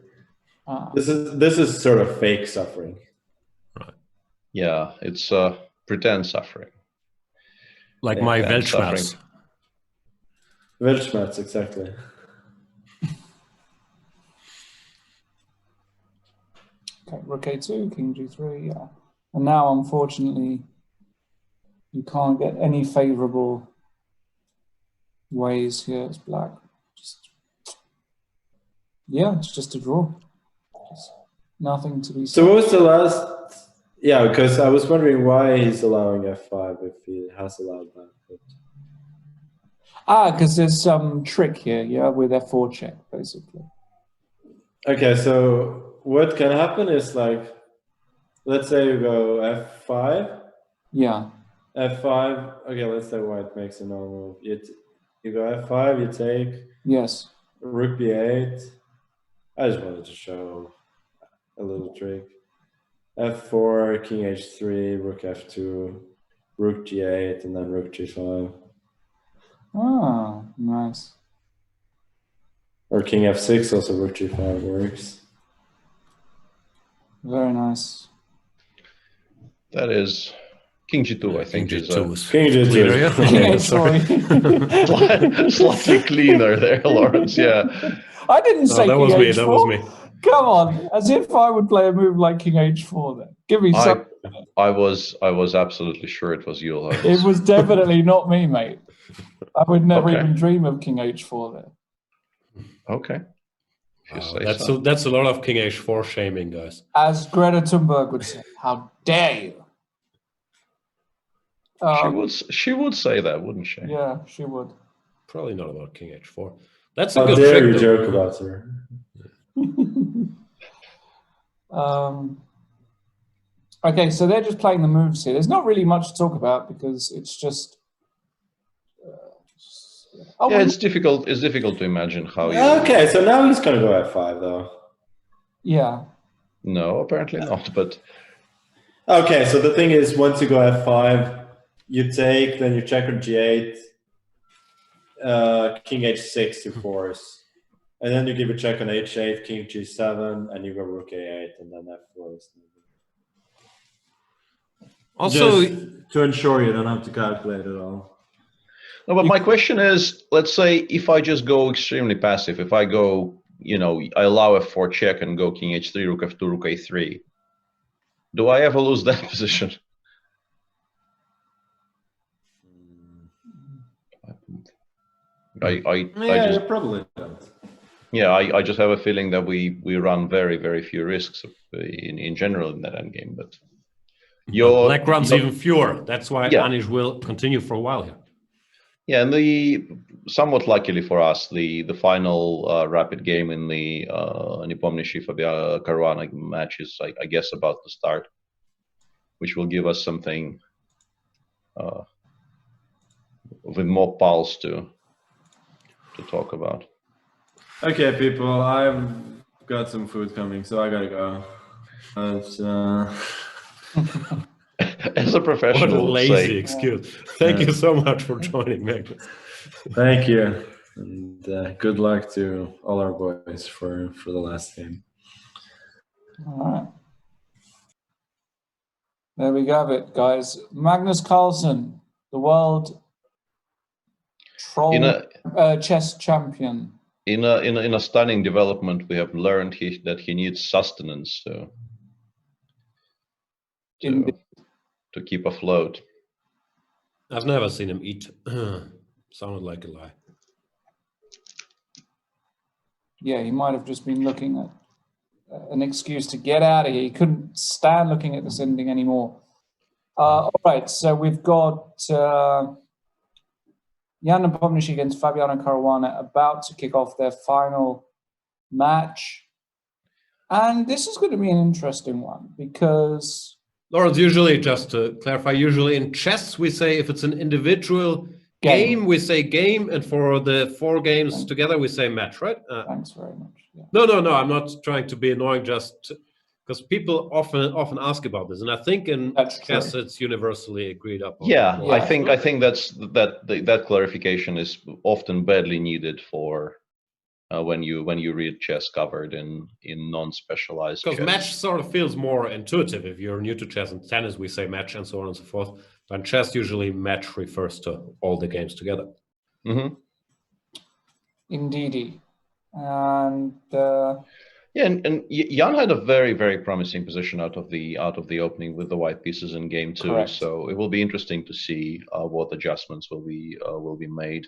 This is sort of fake suffering. Right. Yeah, it's pretend suffering. Like my Weltschmerz. Weltschmerz, exactly. Okay, Rook A2, King G3, yeah. And now, unfortunately, you can't get any favorable ways here. It's black. It's just a draw. Just nothing to be said. So what was the last? Yeah, because I was wondering why he's allowing F5 if he has allowed that. But... because there's some trick here, yeah, with F4 check, basically. Okay, so what can happen is like, let's say you go F5. Yeah. F5. Okay, let's say white makes a normal move. You go F5. You take. Yes. Rook B8. I just wanted to show a little trick. F4, King H3, Rook F2, Rook G8, and then Rook G5. Ah, nice. Or King F6, also Rook G5 works. Very nice. That is King G2, I think. King G2 is King G2. Slightly cleaner there, Lawrence. Yeah. I didn't say that King was H4. me. That was me. Come on, as if I would play a move like King H4 then. Give me some. I was absolutely sure it was you, Lawrence. It was definitely not me, mate. I would never even dream of King H4 there. Okay. That's a lot of King H4 shaming, guys. As Greta Thunberg would say, how dare you? She would say that, wouldn't she? Yeah, she would. Probably not about King H4. That's a How good dare trick, you joke about her? Okay, so they're just playing the moves here. There's not really much to talk about because it's just. It's difficult. It's difficult to imagine how you. Okay, so now he's gonna go F5 though. Yeah. No, apparently not. But. Okay, so the thing is, once you go F5, you take, then you check on G8, King H6 to force. And then you give a check on H8, King G7, and you go Rook A8, and then F4 is also just to ensure you don't have to calculate it all. No, but my question is, let's say if I just go extremely passive, if I go, I allow F4 check and go King H3, Rook F2, Rook A3, do I ever lose that position? You probably don't. Yeah, I just have a feeling that we run very, very few risks in general in that endgame. But black runs even fewer. That's why Anish will continue for a while here. Yeah, and somewhat luckily for us, the final rapid game in the Nepomniachtchi Caruana match is, I guess, about to start, which will give us something with more pulse to talk about. Okay, people, I've got some food coming, so I gotta go. As a professional, what a lazy excuse. Thank you so much for joining, Magnus. Thank you, and good luck to all our boys for the last game. All right. There we have it, guys. Magnus Carlsen, the world troll chess champion. in a stunning development, we have learned that he needs sustenance to keep afloat. I've never seen him eat. Sounded like a lie. Yeah, he might have just been looking at an excuse to get out of here. He couldn't stand looking at this ending anymore. All right, so we've got Jan Nepomniachtchi against Fabiano Caruana about to kick off their final match. And this is going to be an interesting one because... Lawrence, usually, just to clarify, usually in chess we say if it's an individual game we say game, and for the 4 games together we say match, right? Thanks very much. Yeah. No, I'm not trying to be annoying, just because people often ask about this, and I think in chess it's universally agreed upon. Yeah, I think that clarification is often badly needed for when you read chess covered in non-specialized. Because match sort of feels more intuitive if you're new to chess. And tennis we say match and so on and so forth. But in chess usually match refers to all the games together. Mm-hmm. Indeedy. And yeah, and Jan had a very, very promising position out of the opening with the white pieces in game 2. Correct. So it will be interesting to see what adjustments will be made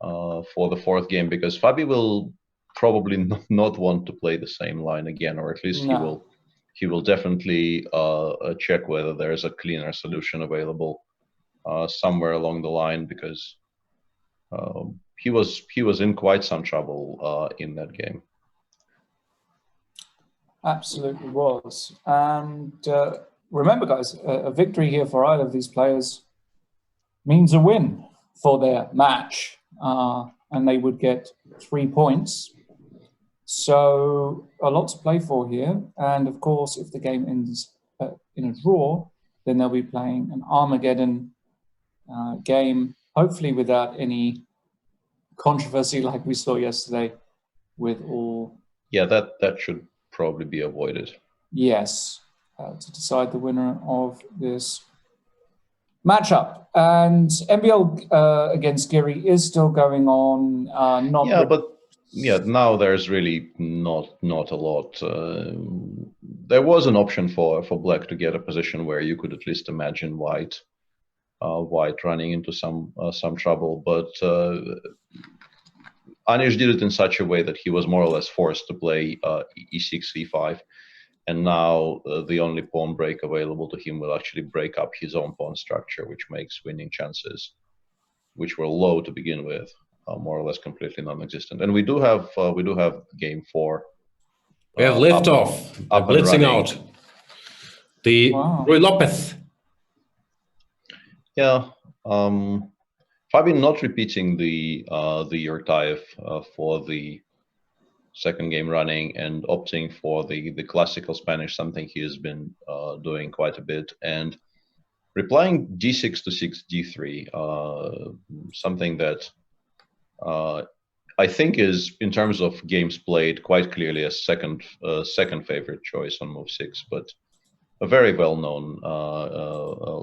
for the 4th game, because Fabi will probably not want to play the same line again, or at least he will definitely check whether there is a cleaner solution available somewhere along the line, because he was in quite some trouble in that game. Absolutely was. And remember, guys, a victory here for either of these players means a win for their match, and they would get 3 points. So a lot to play for here. And of course, if the game ends in a draw, then they'll be playing an Armageddon game, hopefully without any controversy like we saw yesterday with all... Yeah, that should probably be avoided. Yes, to decide the winner of this matchup. And MVL against Giri is still going on. Now there's really not a lot. There was an option for black to get a position where you could at least imagine white running into some trouble, but Anish did it in such a way that he was more or less forced to play e6, e5, and now the only pawn break available to him will actually break up his own pawn structure, which makes winning chances, which were low to begin with, more or less completely non-existent. And we do have game 4. We have liftoff, blitzing out the Rui Lopez. Yeah. Fabi not repeating the Yurtaev for the 2nd game running, and opting for the classical Spanish, something he has been doing quite a bit, and replying d6 to 6 d3, something that I think is, in terms of games played, quite clearly a second favorite choice on move 6, but a very well-known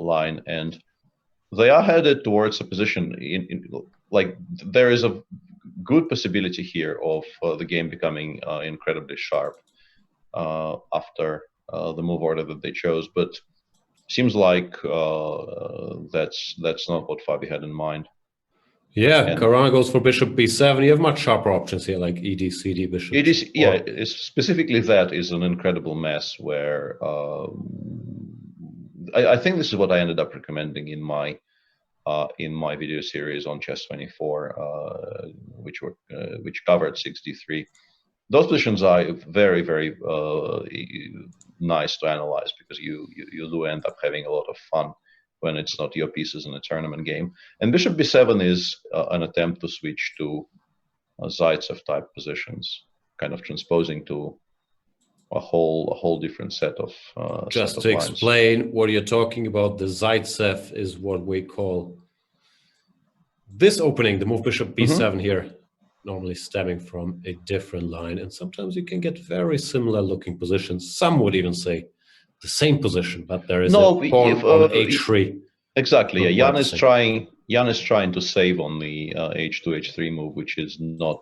line. And they are headed towards a position like there is a good possibility here of the game becoming incredibly sharp after the move order that they chose, but seems like that's not what Fabi had in mind. Yeah, Caruana goes for bishop b7. You have much sharper options here, like ed, cd, bishop. It is, yeah. Specifically, that is an incredible mess where I think this is what I ended up recommending in my video series on Chess24, which covered 63. Those positions are very, very nice to analyze, because you do end up having a lot of fun when it's not your pieces in a tournament game. And bishop b7 is an attempt to switch to Zaitsev type positions, kind of transposing to a whole different set of just to explain what you're talking about. The Zaitsev is what we call this opening, the move bishop b7 here, normally stemming from a different line, and sometimes you can get very similar looking positions. Some would even say the same position, but there is a pawn on h3. Exactly. Yeah, Jan is trying to save on the h2 h3 move, which is not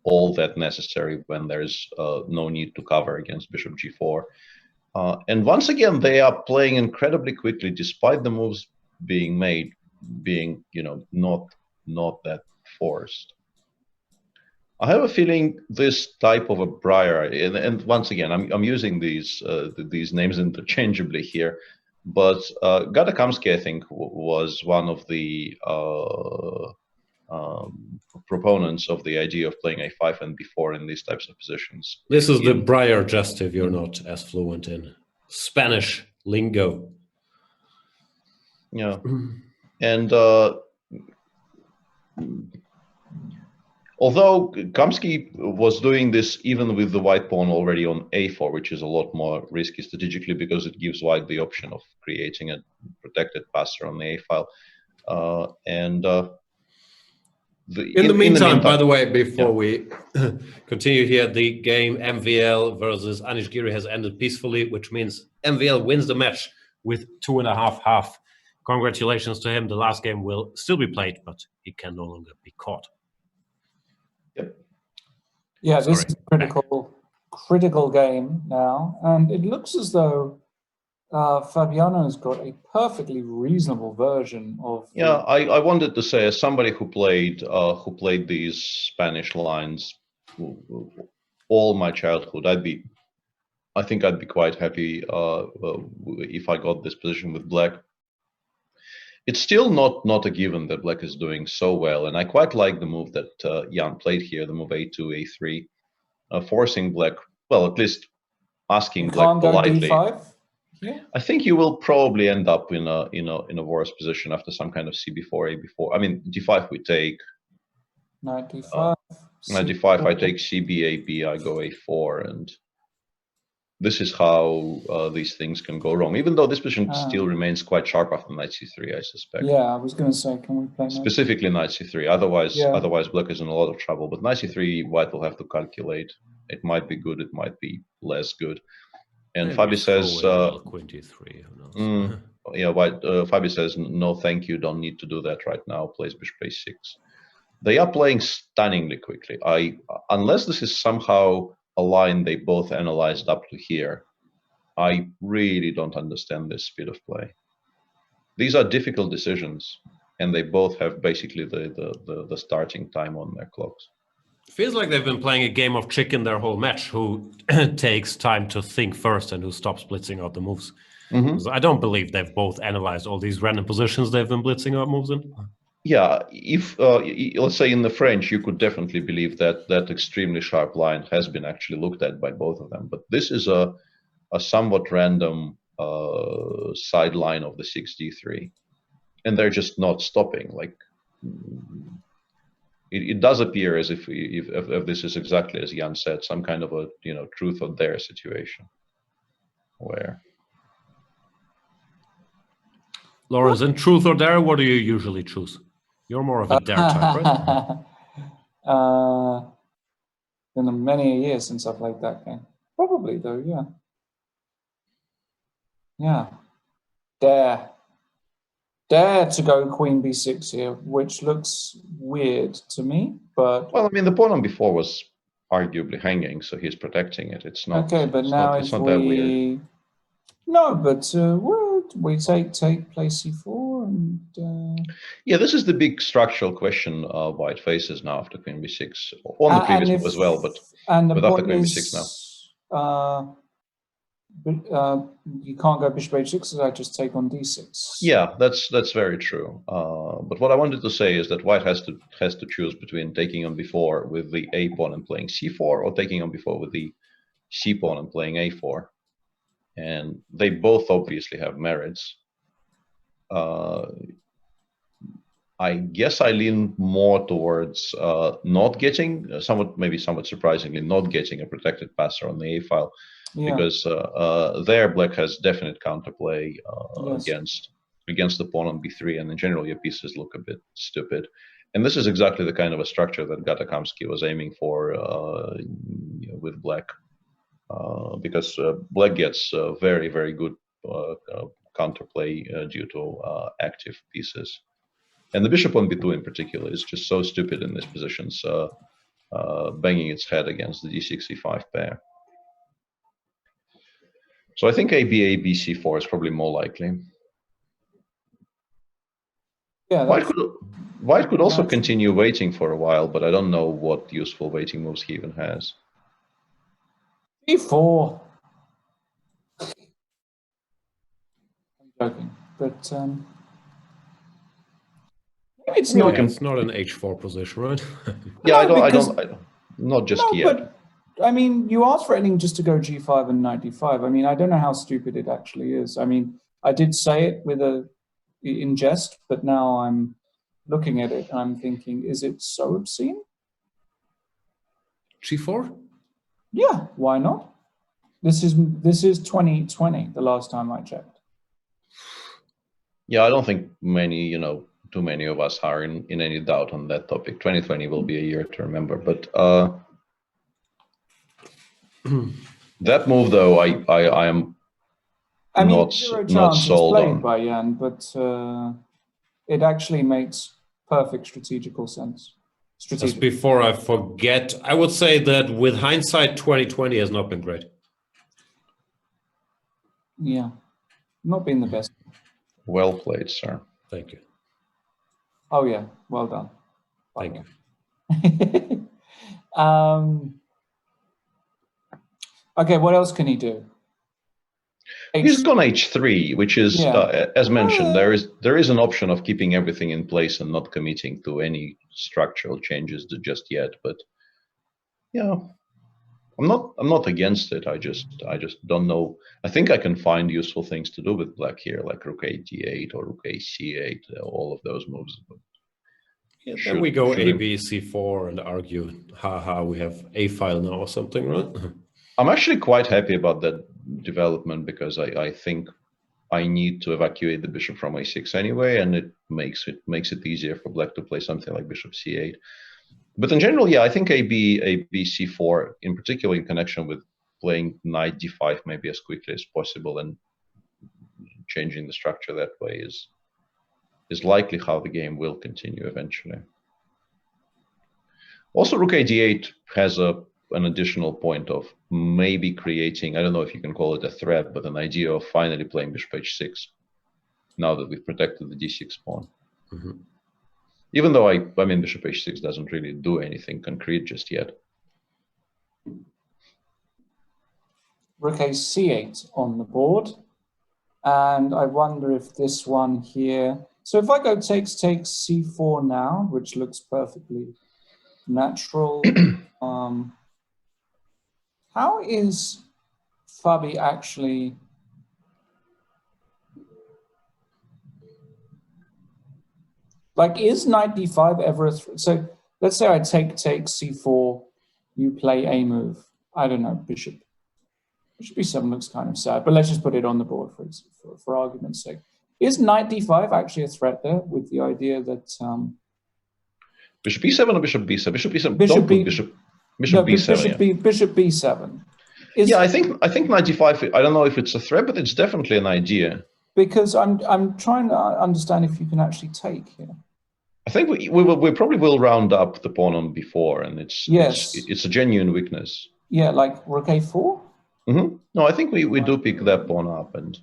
all that necessary when there's no need to cover against bishop g4. And once again, they are playing incredibly quickly, despite the moves being made, being not that forced. I have a feeling this type of a Breyer, and once again, I'm using these names interchangeably here, but Gadakamsky, I think, was one of the proponents of the idea of playing a5 and b4 in these types of positions. This is the Breyer, just if you're not as fluent in Spanish lingo. Yeah, and although Kamsky was doing this even with the white pawn already on a4, which is a lot more risky strategically because it gives white the option of creating a protected passer on the a file. In the meantime, by the way, before we continue here, the game MVL versus Anish Giri has ended peacefully, which means MVL wins the match with 2.5-1/2. Congratulations to him. The last game will still be played, but he can no longer be caught. Yep. Yeah, this is a critical game now, and it looks as though Fabiano's got a perfectly reasonable version of. Yeah, I wanted to say, as somebody who played these Spanish lines all my childhood, I think I'd be quite happy if I got this position with black. It's still not a given that black is doing so well, and I quite like the move that Jan played here, the move a2, a3, forcing black, well, at least asking black politely. D5? Yeah. I think you will probably end up in a worse position after some kind of cb4, ab4. I mean, d5 we take. Knight d5. Knight d5, I take cb, ab, I go a4, and this is how these things can go wrong. Even though this position still remains quite sharp after knight c3, I suspect. Yeah, I was going to say, can we play specifically knight c3? Otherwise, black is in a lot of trouble. But knight c3, white will have to calculate. It might be good, it might be less good. And Fabi says, queen d3, who knows? Yeah, white. Fabi says, no, thank you, don't need to do that right now. Plays bishop a6. They are playing stunningly quickly. Unless this is somehow a line they both analyzed up to here, I really don't understand this speed of play. These are difficult decisions, and they both have basically the starting time on their clocks. Feels like they've been playing a game of chicken their whole match. Who takes time to think first and who stops blitzing out the moves? I don't believe they've both analyzed all these random positions they've been blitzing out moves in. Yeah, if let's say in the French, you could definitely believe that that extremely sharp line has been actually looked at by both of them. But this is a somewhat random sideline of the 6d3, and they're just not stopping. Like it does appear as if this is exactly as Jan said, some kind of a truth or dare situation, where. Lawrence, in truth or dare, what do you usually choose? You're more of a dare type, right? Been many a year since I played that game. Probably though, yeah. Yeah. Dare to go queen b6 here, which looks weird to me, but. Well, I mean, the pawn on b4 was arguably hanging, so he's protecting it. It's not. Okay, but now it's not that weird. No, but we take play c4 and. Yeah, this is the big structural question white faces now after queen b6. On the previous move as well, but after queen b6 now. You can't go bishop h6, so I just take on d6. Yeah, that's very true. But what I wanted to say is that white has to choose between taking on b4 with the a pawn and playing c4, or taking on b4 with the c pawn and playing a4. And they both obviously have merits. I guess I lean more towards not getting, maybe somewhat surprisingly, not getting a protected passer on the a file, because there black has definite counterplay against the pawn on b3, and in general your pieces look a bit stupid. And this is exactly the kind of a structure that Gadakamsky was aiming for with black. Because black gets very, very good counterplay due to active pieces. And the bishop on b2 in particular is just so stupid in these positions. banging its head against the d6e5 pair. So I think a bc4 is probably more likely. Yeah, White could also continue waiting for a while, but I don't know what useful waiting moves he even has. e4. I'm joking, but maybe it's not. It's not an h4 position, right? Yeah, No, I don't. Not just yet. But I mean, you are threatening just to go g5 and knight d5. I mean, I don't know how stupid it actually is. I mean, I did say it in jest, but now I'm looking at it and I'm thinking, is it so obscene? g4? Yeah, why not? This is 2020, the last time I checked. Yeah, I don't think too many of us are in any doubt on that topic. 2020 will be a year to remember, but that move though, I am not sold on. By Jan, but it actually makes perfect strategical sense. Just before I forget, I would say that with hindsight, 2020 has not been great. Yeah, not been the best. Well played, sir. Thank you. Oh yeah, well done. Thank you. Okay, what else can he do? He's gone h3, which is, as mentioned, there is an option of keeping everything in place and not committing to any structural changes just yet. But yeah, I'm not against it. I just don't know. I think I can find useful things to do with black here, like rook a d8 or rook a c8, all of those moves. Yeah, then we go a b c4 and argue, haha, we have a file now or something, right? I'm actually quite happy about that development because I think I need to evacuate the bishop from a6 anyway, and it makes it easier for black to play something like bishop c8. But in general, yeah, I think a b c4, in particular in connection with playing knight d5 maybe as quickly as possible and changing the structure that way is likely how the game will continue eventually. Also, rook a d8 has an additional point of maybe creating, I don't know if you can call it a threat, but an idea of finally playing bishop h6 now that we've protected the d6 pawn. Mm-hmm. Even though I mean bishop h6 doesn't really do anything concrete just yet. Rook a c8 on the board, and I wonder if this one here. So if I go takes c4 now, which looks perfectly natural. How is Fabi actually? Like, is knight d5 ever a threat? So let's say I take c4, you play a move. I don't know, bishop b7 looks kind of sad, but let's just put it on the board for argument's sake. Is knight d5 actually a threat there with the idea that bishop b7 or bishop b7? Bishop b7. Bishop b7. Bishop b7. Yeah, I think knight d5. I don't know if it's a threat, but it's definitely an idea. Because I'm trying to understand if you can actually take here. I think we probably will round up the pawn on b4, and it's a genuine weakness. Yeah, like rook a4. Mm-hmm. No, I think we do pick that pawn up, and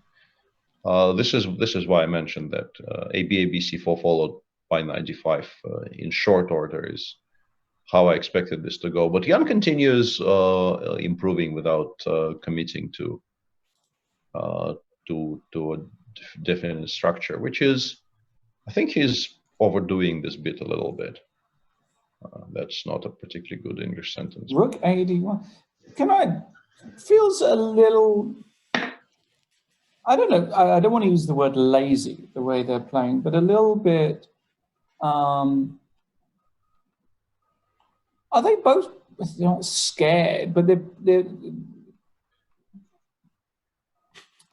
this is why I mentioned that a b c4 followed by knight d5 in short order is how I expected this to go. But Jan continues improving without committing to a definite structure, which is, I think he's overdoing this bit a little bit. That's not a particularly good English sentence. Rook a d1. Feels a little, I don't know, I don't want to use the word lazy the way they're playing, but a little bit, are they both not scared, but they're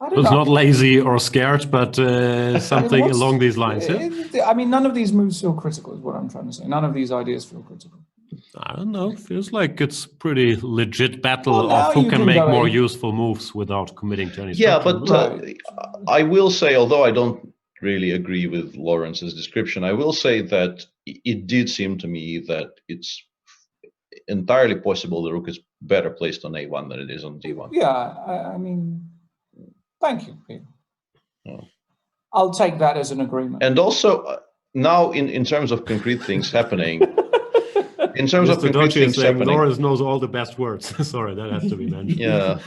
I don't know. It's not lazy or scared, but something along these lines. Yeah? I mean, none of these moves feel critical, is what I'm trying to say. None of these ideas feel critical. I don't know. Feels like it's pretty legit battle of who can make more useful moves without committing to any structure. Yeah, but I will say, although I don't really agree with Lawrence's description, I will say that it did seem to me that it's entirely possible the rook is better placed on a1 than it is on d1. Yeah, I mean, thank you, Peter. Yeah. I'll take that as an agreement. And also, now in terms of concrete things happening, in terms of concrete things happening, Loris knows all the best words. Sorry, that has to be mentioned. Yeah.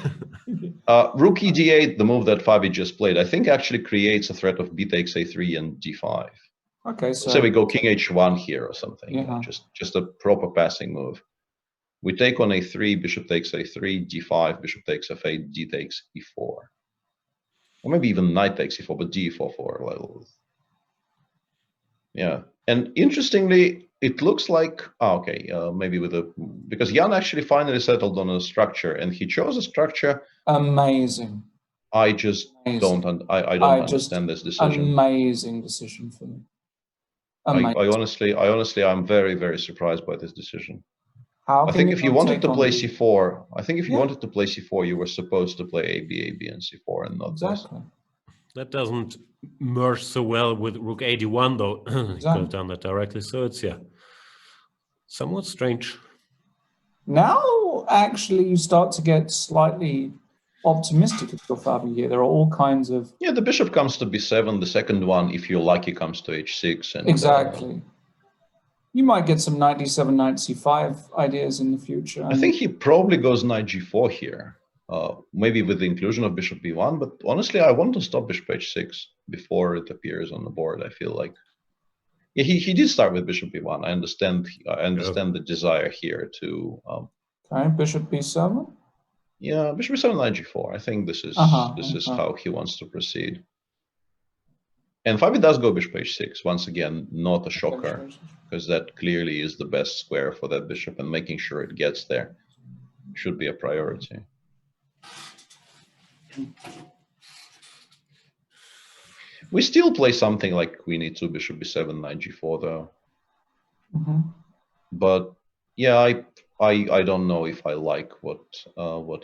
Rook d8, the move that Fabi just played, I think actually creates a threat of b takes a3 and d5. Okay, so say we go king h1 here or something. Yeah. Just a proper passing move. We take on a3, bishop takes a3, d5, bishop takes f8, d takes e4. Or maybe even knight takes e4, but d4 for a little. Yeah. And interestingly, it looks like, maybe with a, because Jan actually finally settled on a structure, and he chose a structure. Amazing. I just don't understand this decision. Amazing decision for me. I honestly, I'm very, very surprised by this decision. How I think if you wanted to play c4, I think if you wanted to play c4, you were supposed to play AB, and c4, and not this. That doesn't merge so well with rook 81, though. You could have done that directly, so it's, somewhat strange. Now, actually, you start to get slightly optimistic if you're Fabi here. There are all kinds of... Yeah, the bishop comes to b7, the second one, if you're lucky, comes to h6. And, exactly. You might get some knight d7, knight c5 ideas in the future. I think he probably goes knight g4 here. Maybe with the inclusion of bishop b1, but honestly, I want to stop bishop h6 before it appears on the board. I feel like, yeah, he did start with bishop b1. I understand the desire here to. Okay, bishop b7. Yeah, bishop b7, knight g4. I think this is how he wants to proceed. And Fabi does go bishop h6 once again, not a shocker, because that clearly is the best square for that bishop, and making sure it gets there should be a priority. We still play something like queen e2, bishop b7, knight g4 though. But yeah, I don't know if I like what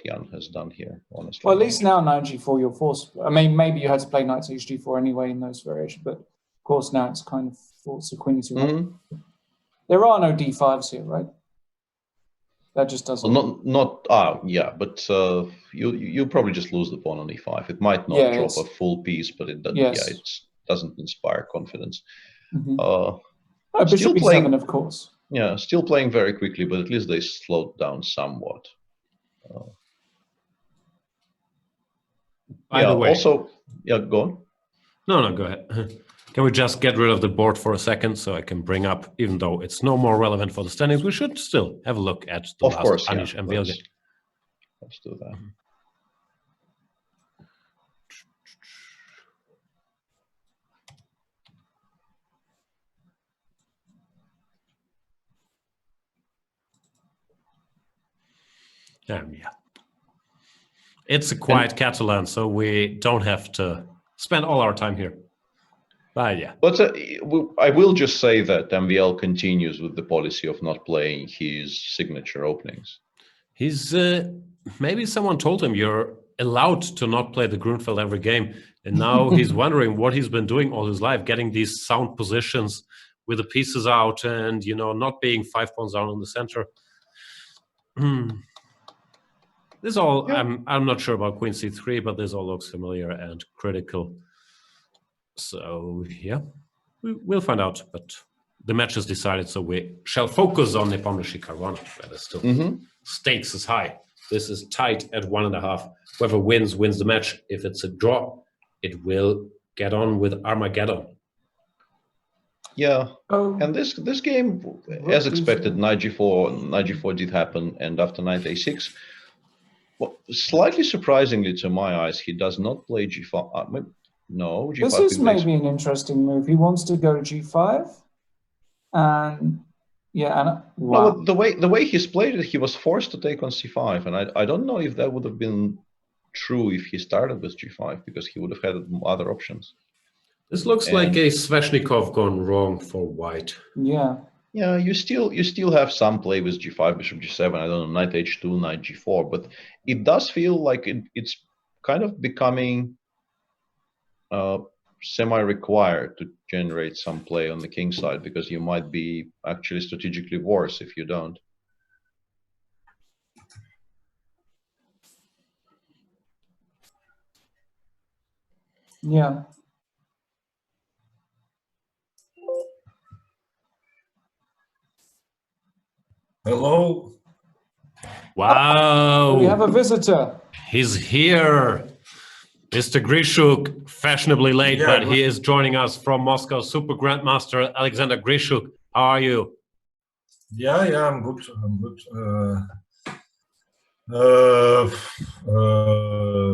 Jan has done here, honestly. Well, at least now knight g4 you're forced. I mean, maybe you had to play knight to hg4 anyway in those variations, but of course now it's kind of forced to queen e2. There are no d5s here, right? That just doesn't. Yeah, but you probably just lose the pawn on e5. It might not drop a full piece, but it doesn't. Yeah, it doesn't inspire confidence. Bishop e7, of course. Yeah, still playing very quickly, but at least they slowed down somewhat. Either way. Also, go on. No, go ahead. Can we just get rid of the board for a second so I can bring up, even though it's no more relevant for the standings, we should still have a look at the last Anish MVL game. Let's do that. Yeah. It's a quiet Catalan, so we don't have to spend all our time here. Yeah. But I will just say that MVL continues with the policy of not playing his signature openings. He's maybe someone told him you're allowed to not play the Grunfeld every game, and now he's wondering what he's been doing all his life, getting these sound positions with the pieces out, and not being 5 pawns down in the center. This all I'm not sure about queen c3, but this all looks familiar and critical. So yeah, we'll find out. But the match is decided, so we shall focus on Nepomniachtchi Caruana, where the still stakes is high. This is tight at 1.5. Whoever wins the match. If it's a draw, it will get on with Armageddon. Yeah, and this game, as expected, knight g4 did happen, and after knight a6. Well, slightly surprisingly to my eyes, he does not play g5. No, g5. This is maybe an interesting move. He wants to go g5, and wow. No, the way he's played it, he was forced to take on c5, and I don't know if that would have been true if he started with g5, because he would have had other options. This looks like a Sveshnikov gone wrong for white. Yeah. Yeah, you still have some play with g5, bishop g7. I don't know, knight h2, knight g4, but it does feel like it's kind of becoming semi-required to generate some play on the king side, because you might be actually strategically worse if you don't. Yeah. Hello. Wow. We have a visitor. He's here. Mr. Grishuk, fashionably late, Yeah, but he is joining us from Moscow. Super Grandmaster Alexander Grishuk. How are you? Yeah, I'm good. I'm good.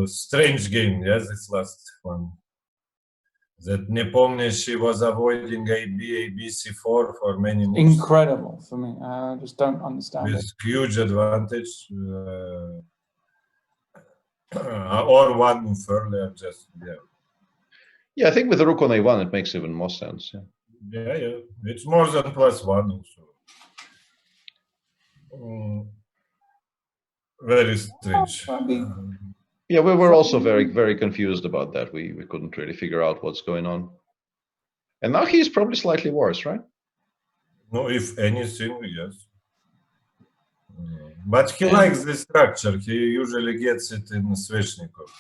Strange game, yes, this last one. That Nepomniachtchi was avoiding AB C4 for many moves. Incredible for me. I just don't understand with it. huge advantage. Or one move earlier, just, yeah. Yeah, I think with the rook on a1, it makes even more sense. Yeah. Yeah. It's more than +1 also. Very strange. Yeah, we were also very, very confused about that. We couldn't really figure out what's going on. And now he's probably slightly worse, right? No, if anything, yes. But he likes this structure. He usually gets it in Sveshnikov.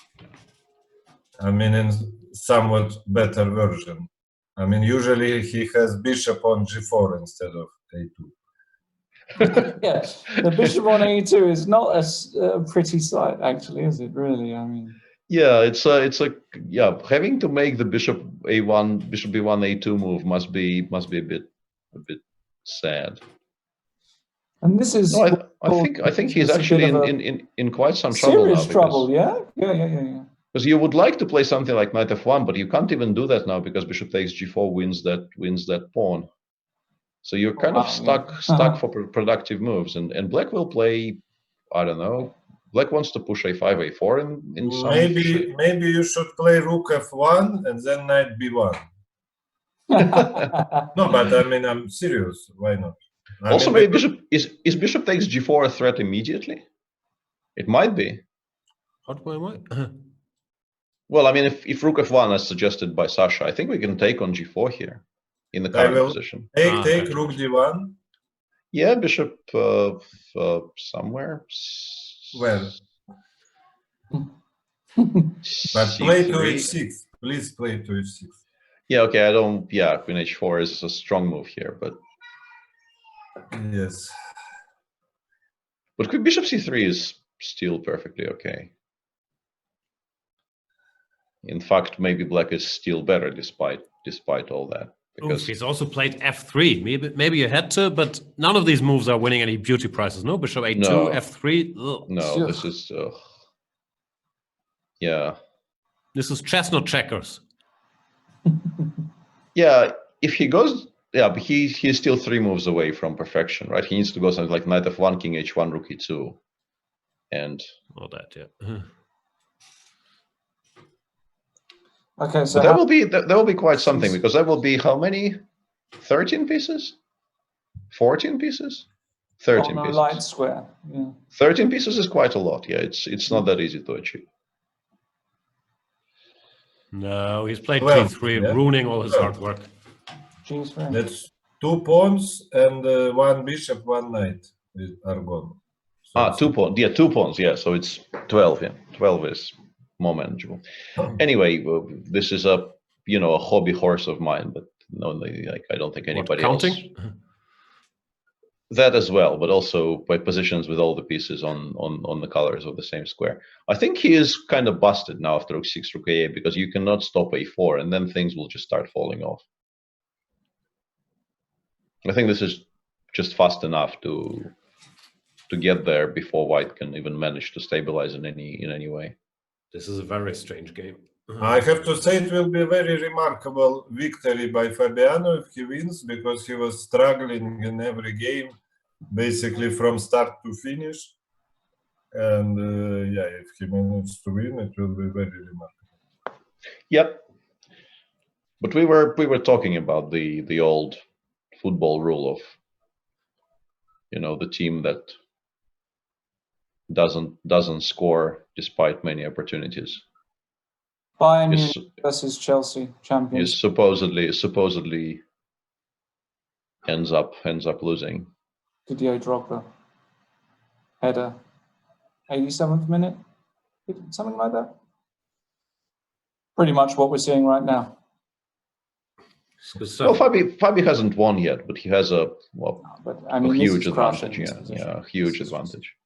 I mean, in somewhat better version. I mean, usually he has bishop on g4 instead of a2. Yeah, the bishop on a2 is not a pretty sight, actually, is it? Really, I mean. Yeah, it's yeah. Having to make the bishop a1, bishop b1, a2 move must be a bit sad. And this is. No, I think he's actually in quite some trouble now. Serious trouble, yeah. Because you would like to play something like knight f1, but you can't even do that now because bishop takes g4 wins that pawn. So you're kind of stuck for productive moves, and black will play. I don't know. Black wants to push a5, a4 in some. Maybe you should play rook f1 and then knight b1. No, but I mean, I'm serious. Why not? Also, maybe bishop takes g4 a threat immediately? It might be. Well, I mean, if rook f1 as suggested by Sasha, I think we can take on g4 here in the current position. Take rook d1. Yeah, bishop somewhere. Where? But play to h6. Please play to h6. Yeah, okay, I don't. Yeah, queen h4 is a strong move here, but. Yes. But bishop c3 is still perfectly okay. In fact, maybe black is still better despite all that. Because he's also played f3. Maybe you had to, but none of these moves are winning any beauty prizes. No, bishop a2, no. f3. Ugh. No, this is yeah. This is chess, not checkers. Yeah, if he goes, yeah, but he's still 3 moves away from perfection, right? He needs to go something like knight f1, king h1, rook e2, and all that, yeah. Okay, so that will be quite something, because that will be how many? 13 pieces? 14 pieces? 13 pieces. Light square. Yeah. 13 pieces is quite a lot. Yeah, it's not that easy to achieve. No, he's played g3, yeah. Ruining all his hard work. G3. That's 2 pawns and 1 bishop, 1 knight are gone. So 2 pawns. Yeah, 2 pawns. Yeah, so it's 12. Yeah, 12 is more manageable. Anyway, this is a hobby horse of mine, but no, like I don't think anybody else. That as well, but also by positions with all the pieces on the colors of the same square. I think he is kind of busted now after rook 6, rook a8, because you cannot stop a4, and then things will just start falling off. I think this is just fast enough to get there before white can even manage to stabilize in any way. This is a very strange game. I have to say it will be a very remarkable victory by Fabiano if he wins, because he was struggling in every game, basically from start to finish. And yeah, if he manages to win, it will be very remarkable. Yep. But we were talking about the old football rule of the team that doesn't score despite many opportunities. Bayern Munich versus Chelsea champions. Is supposedly ends up losing. Didier Drogba. Header. 87th minute? Something like that? Pretty much what we're seeing right now. Well, Fabi hasn't won yet, but he has a huge advantage. Yeah, huge advantage.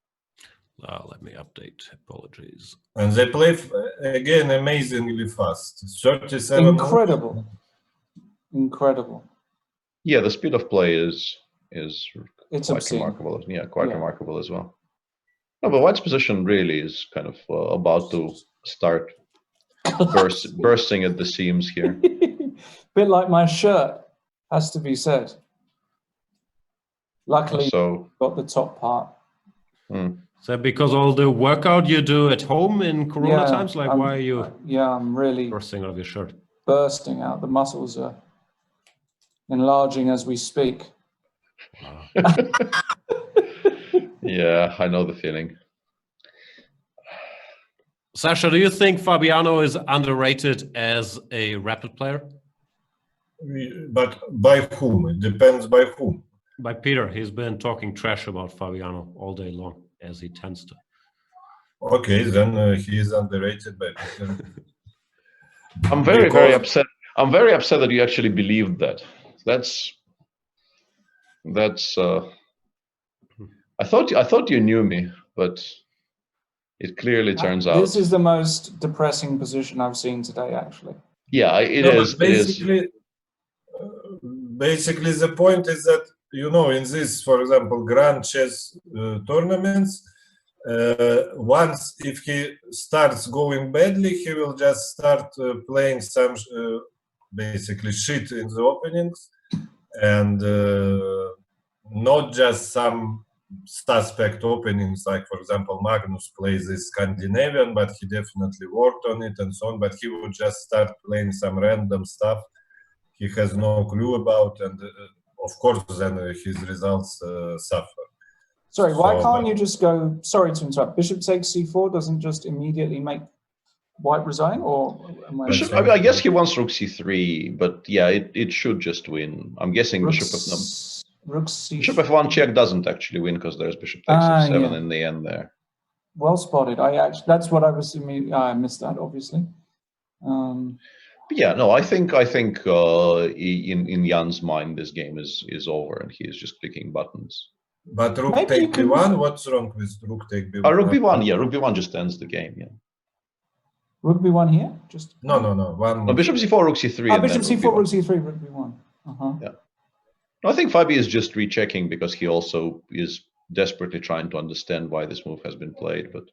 Let me update. Apologies. And they play again amazingly fast. 37. Incredible. Incredible. Yeah, the speed of play is it's quite obscene. remarkable. Yeah, quite remarkable as well. No, but White's position really is kind of about to start bursting at the seams here. Bit like my shirt, has to be said. Luckily, got the top part. Is that because all the workout you do at home in Corona times? Like, why are you? Yeah, I'm really bursting out of your shirt. Bursting out. The muscles are enlarging as we speak. Yeah, I know the feeling. Sasha, do you think Fabiano is underrated as a rapid player? But by whom? It depends by whom. By Peter. He's been talking trash about Fabiano all day long, as he tends to. Okay, then he is underrated by Peter. I'm very upset. I'm very upset that you actually believed that. That's. I thought you knew me, but it clearly turns out this is the most depressing position I've seen today, actually. Yeah, it is. Basically, the point is that, you know, in this, for example, grand chess tournaments, once if he starts going badly, he will just start playing some basically shit in the openings, and not just some suspect openings, like, for example, Magnus plays this Scandinavian, but he definitely worked on it and so on, but he would just start playing some random stuff he has no clue about, and of course then his results suffer. Sorry, why can't you just go, sorry to interrupt, bishop takes c4 doesn't just immediately make White resign, or am I guess he wants rook c3, but yeah, it should just win. I'm guessing bishop f1 check doesn't actually win because there's bishop takes f7 in the end there. Well spotted. That's what I was assuming. I missed that, obviously. But yeah, no, I think in Jan's mind this game is over and he is just clicking buttons. But rook take b1, what's wrong with rook take b1? Rook b1, yeah, rook b1 just ends the game, yeah. Rook b1 here? Just no. Bishop c4, rook c3. Bishop c4, rook c3, rook b1. Yeah. No, I think Fabi is just rechecking because he also is desperately trying to understand why this move has been played. But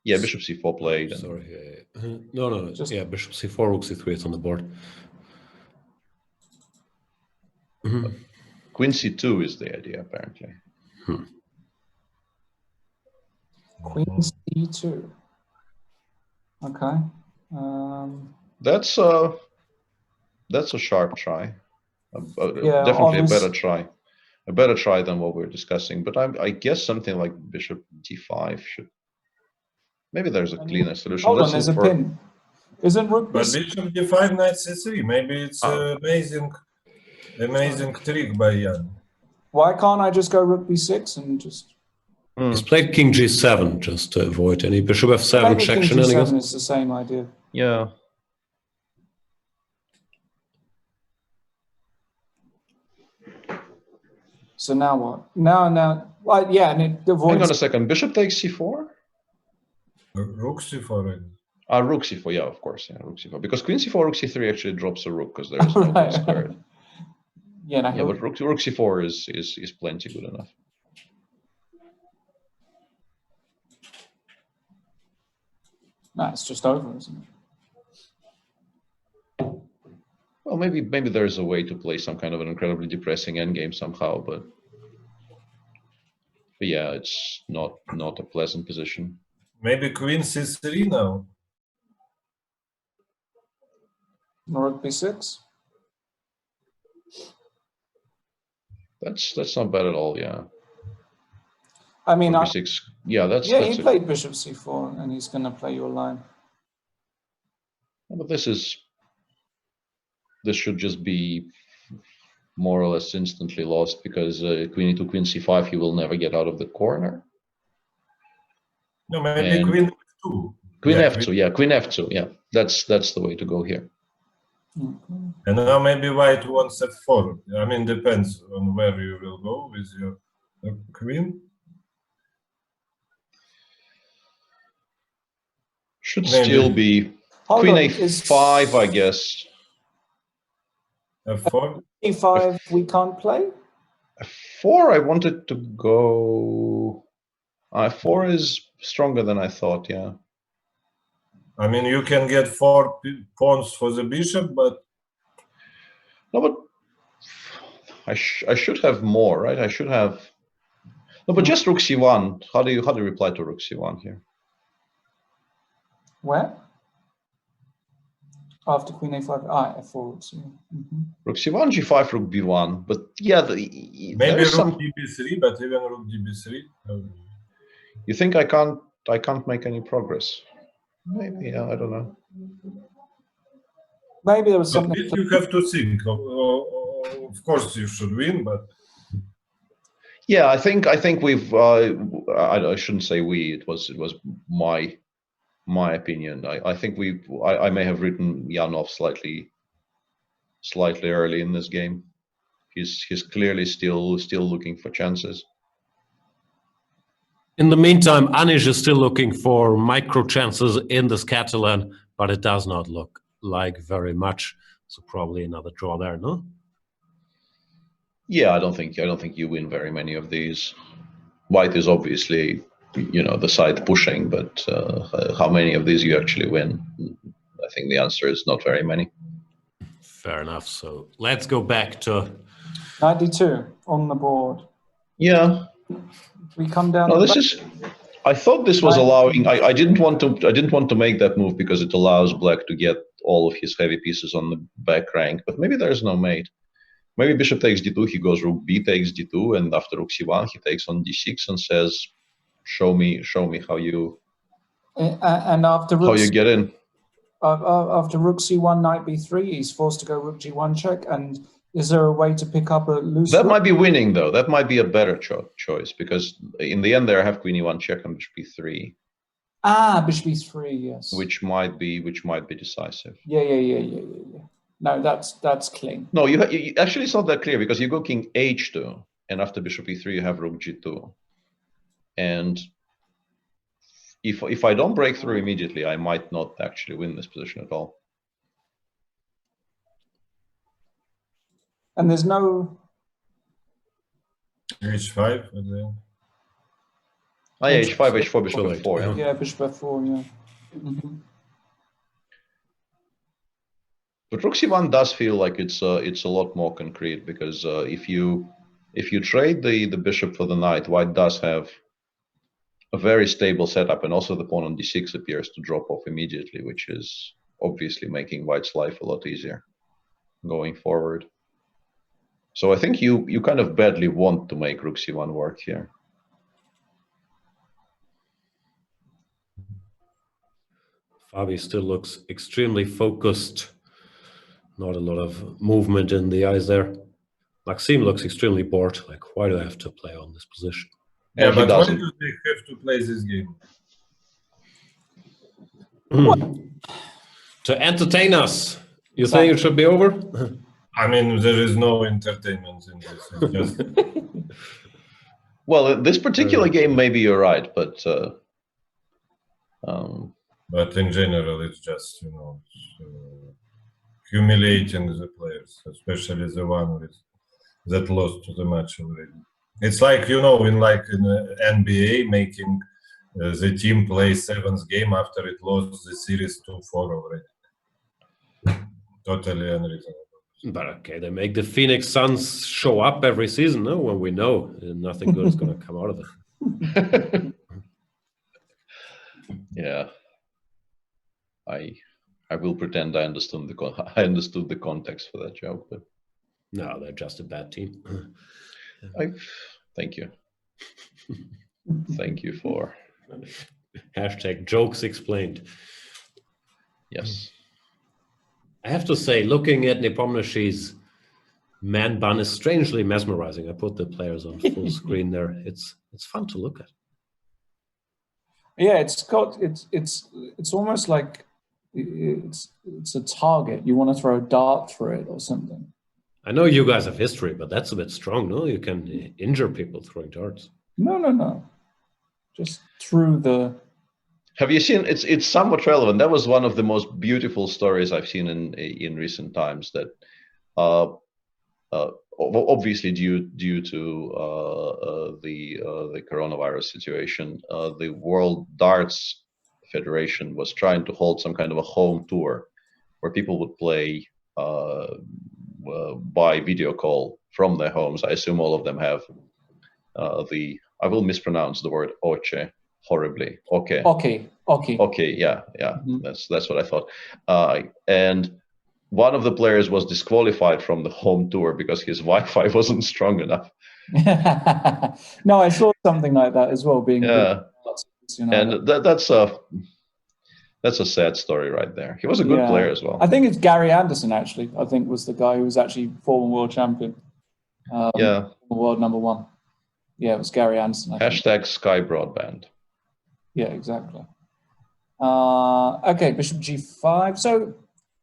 yeah, bishop c4 played. And sorry, no. Yeah, bishop c4, rook c3 is on the board. Queen c2 is the idea, apparently. Queen c2. Okay. That's a sharp try. Definitely a better try than what we're discussing. But I guess something like bishop d5 should. Maybe there's a cleaner solution. Hold on, there's a pin. Isn't rook? But bishop d5, knight c3. Maybe it's amazing trick by Jan. Why can't I just go rook b6 and just? He's played king g7 just to avoid any bishop f7 check shenanigans. King g7 is the same idea. Yeah. So now what? Now, well, yeah, and it avoids. Hang on a second. Bishop takes c4. Rook c4. Rook c4. Yeah, of course. Yeah, rook c4. Because queen c4, rook c3 actually drops a rook because there is no right. Squared. Yeah, but rook c4 is plenty good enough. No, it's just over, isn't it? Well, maybe there's a way to play some kind of an incredibly depressing endgame somehow, but yeah, it's not a pleasant position. Maybe queen c3 now. Rook b6. That's not bad at all. Yeah. I mean, b6. Yeah, that's he played bishop c4, and he's going to play your line. But this should just be more or less instantly lost because queen e2, queen c5, he will never get out of the corner. No, maybe queen f2. Queen f2, yeah, queen f2, yeah. That's the way to go here. And now maybe white wants f4. I mean, depends on where you will go with your queen. Should maybe still be queen a5, I guess. f4? e5 we can't play? f4 I wanted to go... f4 is stronger than I thought, yeah. I mean, you can get 4 pawns for the bishop, but... No, but I should have more, right? I should have... No, but just rook c1. How do you reply to rook c1 here? Where? After queen a5, f4. Rook c1, g5, rook b1. But yeah, maybe rook db3, but even rook db3. You think I can't make any progress? Maybe, yeah, I don't know. Maybe there was something. But you have to think. Of course, you should win, but yeah, I think we've. I shouldn't say we. It was my opinion. I think I may have written Jan off slightly early in this game. He's clearly still looking for chances. In the meantime, Anish is still looking for micro chances in this Catalan, but it does not look like very much. So probably another draw there, no? Yeah, I don't think you win very many of these. White is obviously, the side pushing, but how many of these you actually win? I think the answer is not very many. Fair enough. So let's go back to 92 on the board. Yeah. We come down. No, I thought this was allowing. I didn't want to make that move because it allows black to get all of his heavy pieces on the back rank. But maybe there's no mate. Maybe bishop takes d2. He goes rook b takes d2, and after rook c1 he takes on d6 and says, "Show me how you." And after rook, how you get in. After rook c1, knight b3, he's forced to go rook g1 check. And is there a way to pick up a loose? That might be winning though. That might be a better choice because in the end there I have queen e1 check and bishop b3. Bishop b3, yes. Which might be decisive. Yeah. No, that's clean. No, you actually it's not that clear because you go king h2 and after bishop e3 you have rook g2. And if I don't break through immediately, I might not actually win this position at all. And there's no h5. H5, h4, bishop f4. Yeah, bishop f4. Yeah. But rook c1 does feel like it's a lot more concrete because if you trade the bishop for the knight, white does have a very stable setup, and also the pawn on d6 appears to drop off immediately, which is obviously making white's life a lot easier going forward. So I think you kind of badly want to make rook c1 work here. Fabi still looks extremely focused. Not a lot of movement in the eyes there. Maxime looks extremely bored. Like, why do I have to play on this position? Yeah, but why do they have to play this game? To entertain us. You think it should be over? I mean, there is no entertainment in this. It's just... Well, this particular game, maybe you're right, but in general, it's just humiliating the players, especially the one that lost to the match already. It's like in the NBA, making the team play 7th game after it lost the series 2-4 already. Totally unreasonable. But okay, they make the Phoenix Suns show up every season, no? When we know nothing good is going to come out of it. Yeah, I will pretend I understood the context for that joke, but no, they're just a bad team. Thank you. Thank you for hashtag jokes explained. Yes. I have to say, looking at Nepomniachtchi's man bun is strangely mesmerizing. I put the players on full screen there. It's fun to look at. Yeah, it's almost like it's a target. You want to throw a dart through it or something. I know you guys have history, but that's a bit strong, no? You can injure people throwing darts. No. Just through the... Have you seen, it's somewhat relevant. That was one of the most beautiful stories I've seen in recent times, that obviously due to the coronavirus situation, the World Darts Federation was trying to hold some kind of a home tour where people would play by video call from their homes. I assume all of them have I will mispronounce the word oche horribly. Okay, yeah. Mm-hmm. That's what I thought. And one of the players was disqualified from the home tour because his Wi-Fi wasn't strong enough. No, I saw something like that as well. Being and that's a sad story right there. He was a good player as well. I think it's Gary Anderson, actually. I think was the guy who was actually former world champion. World #1. Yeah, it was Gary Anderson. Hashtag Sky Broadband. Yeah, exactly. Okay, Bishop G5. So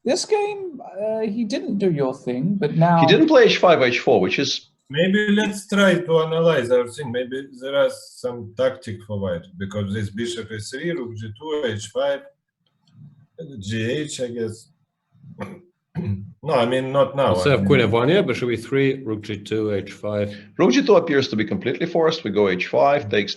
this game, he didn't do your thing, but now... He didn't play H5, H4, which is... Maybe let's try to analyze our thing. Maybe there are some tactic for white, because this bishop is 3, rook G2, H5, G8, I guess. No, I mean, not now. So have Queen F1 here, bishop E3, rook G2, H5. Rook G2 appears to be completely forced. We go H5, takes.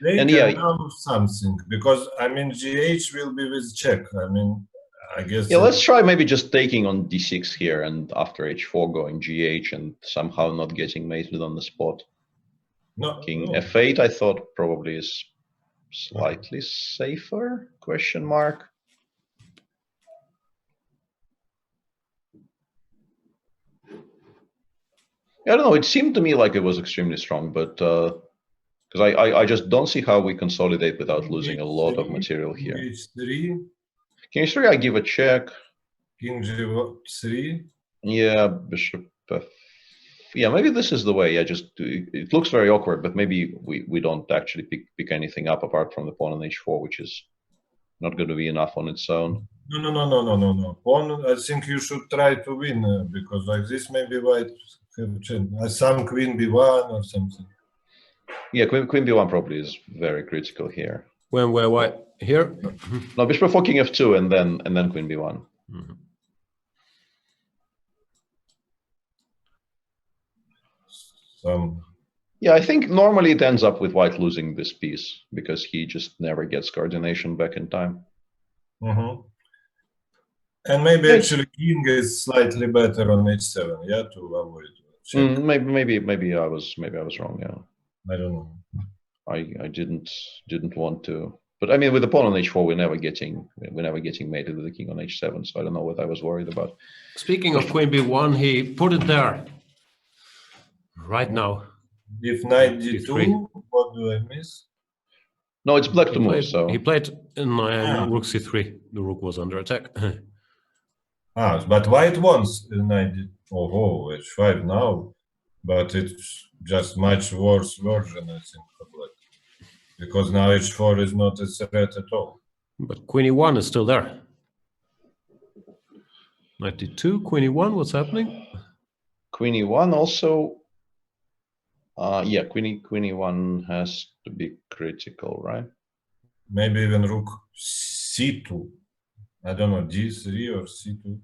They and can have something, because, I mean, G8 will be with check. I mean, I guess... Yeah, let's try maybe just taking on D6 here, and after H4 going G8 and somehow not getting mated on the spot. No, King F8, I thought probably is slightly safer, question mark. I don't know, it seemed to me like it was extremely strong, but because I just don't see how we consolidate without losing a lot of material here. H3. King H3, I give a check. King G3. Yeah, bishop F. Yeah, maybe this is the way. It looks very awkward, but maybe we don't actually pick anything up apart from the pawn on H4, which is not going to be enough on its own. No. Pawn, I think you should try to win, because like this maybe white have some Queen B1 or something. Yeah, Queen B1 probably is very critical here. Where white? Here? No, bishop for King F2 and then Queen B1. Yeah, I think normally it ends up with white losing this piece because he just never gets coordination back in time. And maybe actually King is slightly better on H7, yeah, to avoid check. Maybe I was wrong. Yeah, I don't know. I didn't want to, but I mean with the pawn on H4 we're never getting mated with the king on H7, so I don't know what I was worried about. Speaking of Queen B1, he put it there right now. If knight D2, what do I miss? No, it's black to move. So he played in rook C3. The rook was under attack. But white wants knight H5 now, but it's just much worse version, I think, for black, because now H4 is not a threat at all. But Queen E1 is still there. Knight D2, Queen E1. What's happening? Queen E1 also. Yeah, Queen E1 has to be critical, right? Maybe even rook C2. I don't know, D3 or C2.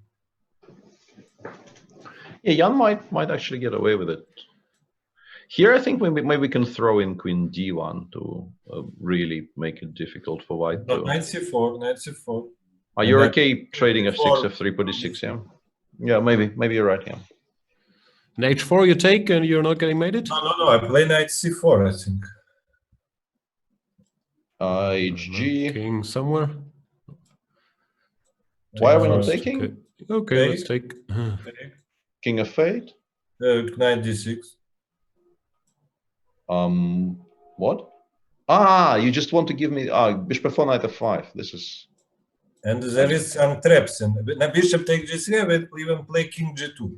Yeah, Jan might actually get away with it. Here, I think maybe we can throw in Queen D1 to really make it difficult for white. No, knight C4. Are you okay trading F6, F3, put D6, yeah? Yeah, maybe you're right, yeah. And H4 you take and you're not getting mated? No, I play knight C4, I think. HG. King somewhere. Why are we not taking? Okay, let's take. King F8. Knight D6. What? You just want to give me bishop F4, knight F5. This is. And there is some traps. And bishop take G3, I will even play King G2.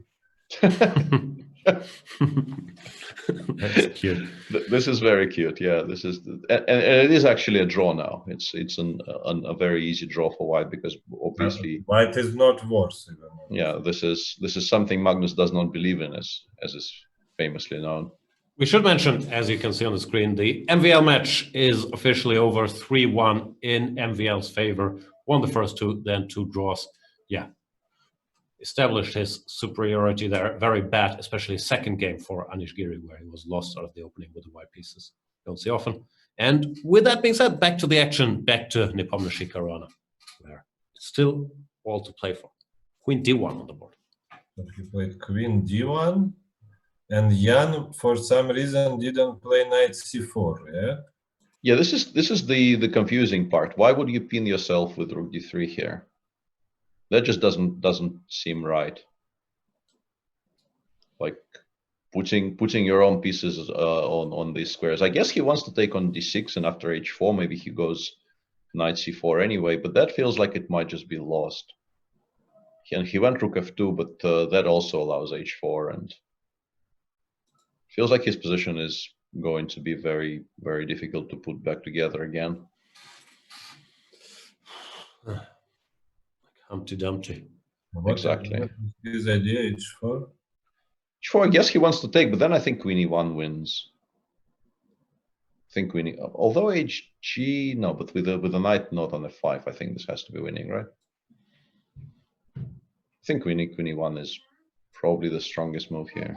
That's cute. This is very cute. Yeah, this is, and it is actually a draw now. It's a very easy draw for white because obviously white is not worse even. Yeah, this is something Magnus does not believe in, as is famously known. We should mention, as you can see on the screen, the MVL match is officially over 3-1 in MVL's favor. Won the first two, then two draws. Yeah, established his superiority there. Very bad, especially second game for Anish Giri, where he was lost out of the opening with the white pieces. Don't see often. And with that being said, back to the action, back to Nepomniachtchi Caruana, where it's still all to play for. Queen D1 on the board. But he played Queen D1, and Jan for some reason didn't play Knight C4. Yeah. Yeah, this is the confusing part. Why would you pin yourself with Rook D3 here? That just doesn't seem right. Like putting your own pieces on these squares. I guess he wants to take on D6, and after H4 maybe he goes Knight C4 anyway. But that feels like it might just be lost. And he went Rook F2, but that also allows H4, and feels like his position is going to be very, very difficult to put back together again. Humpty Dumpty. Exactly. His idea H4. H4, I guess he wants to take, but then I think Queen E1 wins. I think Queen E, although HG, no, but with the knight not on F5, I think this has to be winning, right? I think Queen E1 is probably the strongest move here.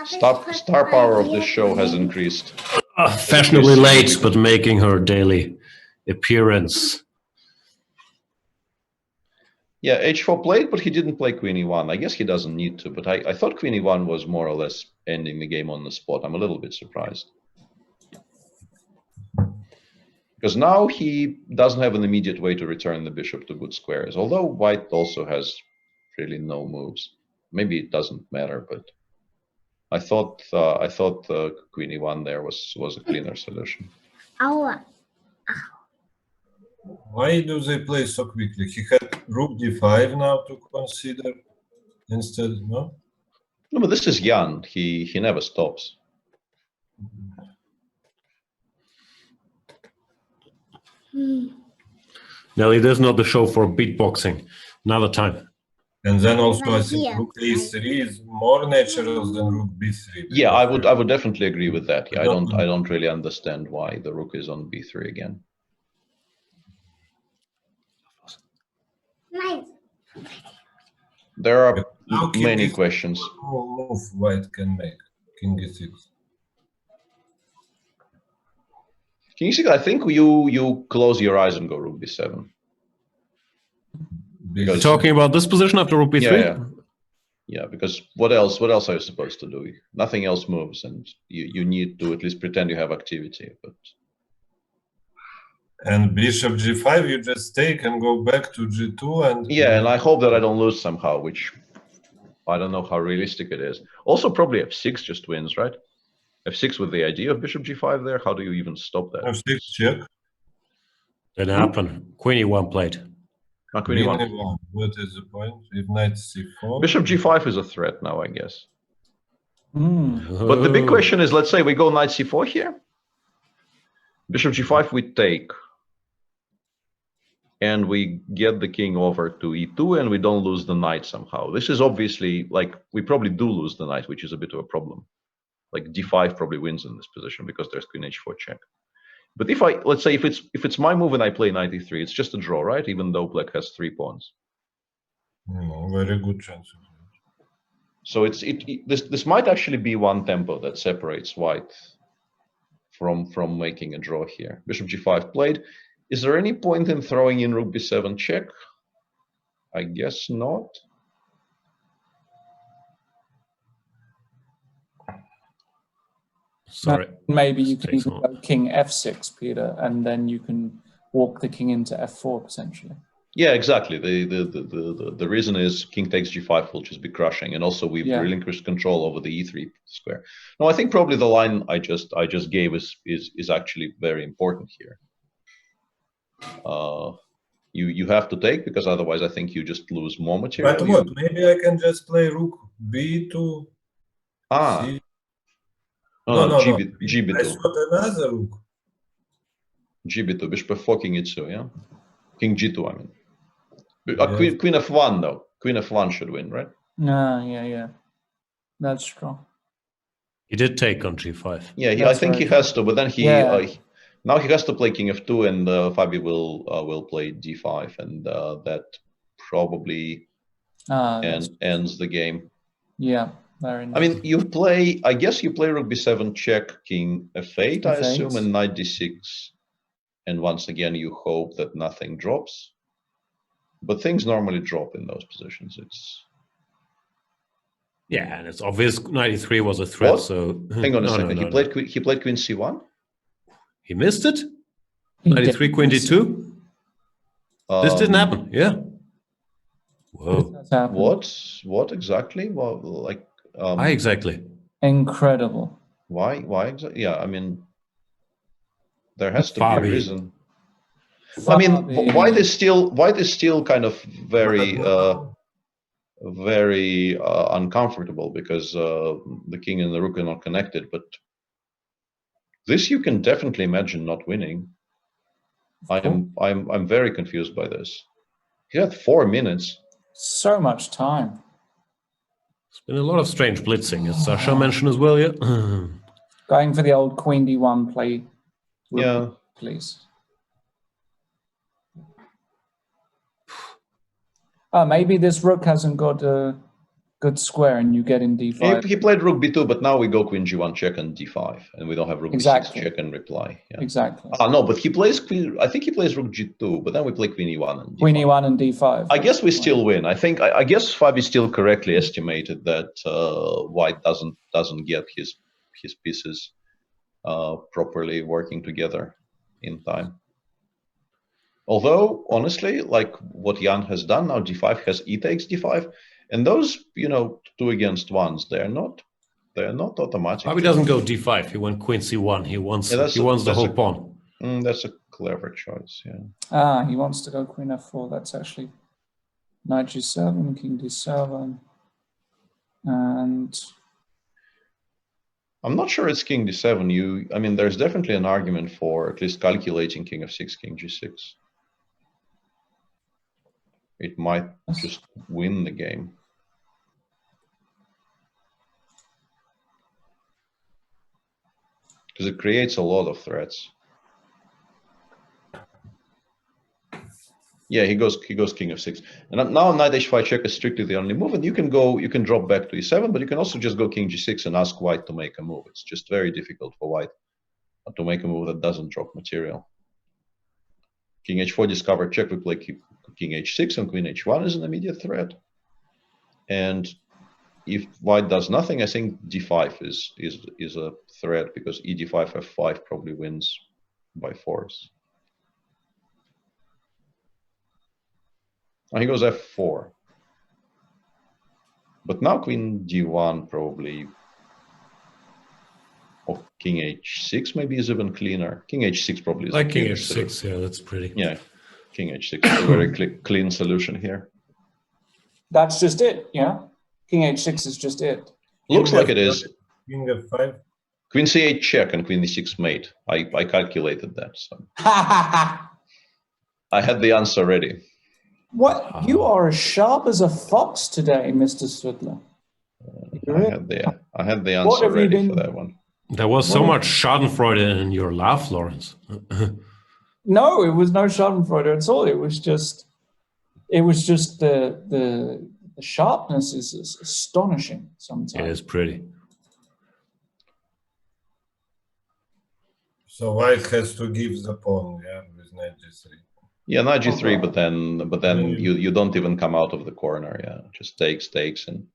Star power of this show has increased. Fashionably late, but making her daily appearance. Yeah, H4 played, but he didn't play Queen E1. I guess he doesn't need to, but I thought Queen E1 was more or less ending the game on the spot. I'm a little bit surprised. Because now he doesn't have an immediate way to return the bishop to good squares, although white also has really no moves. Maybe it doesn't matter, but I thought Queen E1 there was a cleaner solution. Why do they play so quickly? He had Rook D5 now to consider instead, no? No, but this is Jan. He never stops. Nelly, there's not the show for beatboxing. Another time. And then also I think Rook A3 is more natural than Rook B3. Yeah, I would definitely agree with that. Yeah, I don't really understand why the Rook is on B3 again. There are many questions. Move white can make King E6. King E6, I think you close your eyes and go Rook B7. Because talking about this position after Rook B3? Yeah, because what else are you supposed to do? Nothing else moves, and you need to at least pretend you have activity. But and Bishop G5, you just take and go back to G2, and yeah, and I hope that I don't lose somehow, which I don't know how realistic it is. Also, probably F6 just wins, right? F6 with the idea of Bishop G5 there. How do you even stop that? F6 check. Didn't happen. Queen E1 played. Queen E1. What is the point? If Knight C4. Bishop G5 is a threat now, I guess. But the big question is, let's say we go Knight C4 here. Bishop G5 we take. And we get the king over to E2 and we don't lose the knight somehow. This is obviously, like, we probably do lose the knight, which is a bit of a problem. Like D5 probably wins in this position because there's Queen H4 check. But if let's say if it's my move and I play Knight E3, it's just a draw, right? Even though black has 3 pawns. Very good chance. So this might actually be one tempo that separates white from making a draw here. Bishop G5 played. Is there any point in throwing in Rook B7 check? I guess not. Sorry. Maybe you can even go King F6, Peter, and then you can walk the king into F4 potentially. Yeah, exactly. The reason is King takes G5 will just be crushing, and also we've relinquished control over the E3 square. No, I think probably the line I just gave is actually very important here. you have to take, because otherwise I think you just lose more material. But what? Maybe I can just play rook b2. C. No, GB2. I thought another rook. GB2, bishop f4, king e2, yeah? King g2, I mean. Queen f1, though. Queen f1 should win, right? Yeah. That's true. He did take on g5. Yeah, I think he has to, but then now he has to play king f2, and Fabi will play d5, and that probably ends the game. Yeah, very nice. I mean, I guess you play rook b7 check, king f8, I assume, and knight d6. And once again, you hope that nothing drops. But things normally drop in those positions. Yeah, and it's obvious knight e3 was a threat. What? So hang on a second. He played queen c1. He missed it. Knight e3, queen d2. This didn't happen. Yeah. Whoa. What exactly? Well, like. Why exactly? Incredible. Why exactly? Yeah, I mean, there has to be a reason. I mean, why they still kind of very uncomfortable, because the king and the rook are not connected. But this you can definitely imagine not winning. I'm very confused by this. He had 4 minutes. So much time. It's been a lot of strange blitzing, as Sasha mentioned as well. Yeah. Going for the old queen d1 play. Yeah. Please. Maybe this rook hasn't got a good square and you get in d5. He played rook b2, but now we go queen g1 check and d5, and we don't have rook b6 check and reply. Yeah. Exactly. No, but he plays queen. I think he plays rook g2, but then we play queen e1 and d5. Queen e1 and d5. I guess we still win. I guess Fabi still correctly estimated that White doesn't get his pieces properly working together in time. Although, honestly, like what Jan has done now, d5 has e takes d5, and those, 2 against 1s, they're not automatic. Fabi doesn't go d5. He went queen c1. He wants the whole pawn. That's a clever choice. Yeah. He wants to go queen f4. That's actually knight g7, king d7, and I'm not sure it's king d7. I mean, there's definitely an argument for at least calculating king f6, king g6. It might just win the game. Because it creates a lot of threats. Yeah, he goes king f6, and now knight h5 check is strictly the only move, and you can drop back to e7, but you can also just go king g6 and ask White to make a move. It's just very difficult for White to make a move that doesn't drop material. King h4 discovered check. We play king h6, and queen h1 is an immediate threat. And if White does nothing, I think d5 is a threat, because e d5 f5 probably wins by force. He goes f4. But now queen d1 probably, or king h6 maybe is even cleaner. King h6 probably is like king h6. Yeah, that's pretty. Yeah, king h6 is a very clean solution here. That's just it. Yeah, king h6 is just it. Looks like it is. King f5. Queen c8 check and queen d6 mate. I calculated that. So I had the answer ready. What? You are as sharp as a fox today, Mr. Svidler. I had the answer ready for that one. There was so much Schadenfreude in your laugh, Lawrence. No, it was no Schadenfreude at all. It was just the sharpness is astonishing sometimes. It is pretty. So White has to give the pawn, yeah, with knight g3. Yeah, knight g3, but then you don't even come out of the corner. Yeah, just takes, and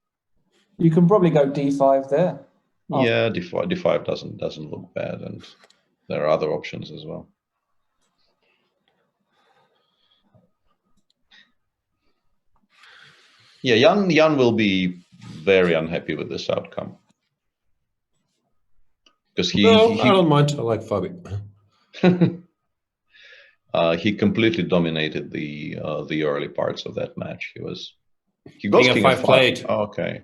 you can probably go d5 there. Yeah, d5 doesn't look bad, and there are other options as well. Yeah, Jan will be very unhappy with this outcome, because I don't mind. I like Fabi. He completely dominated the early parts of that match. He goes king f5 played. Oh, okay.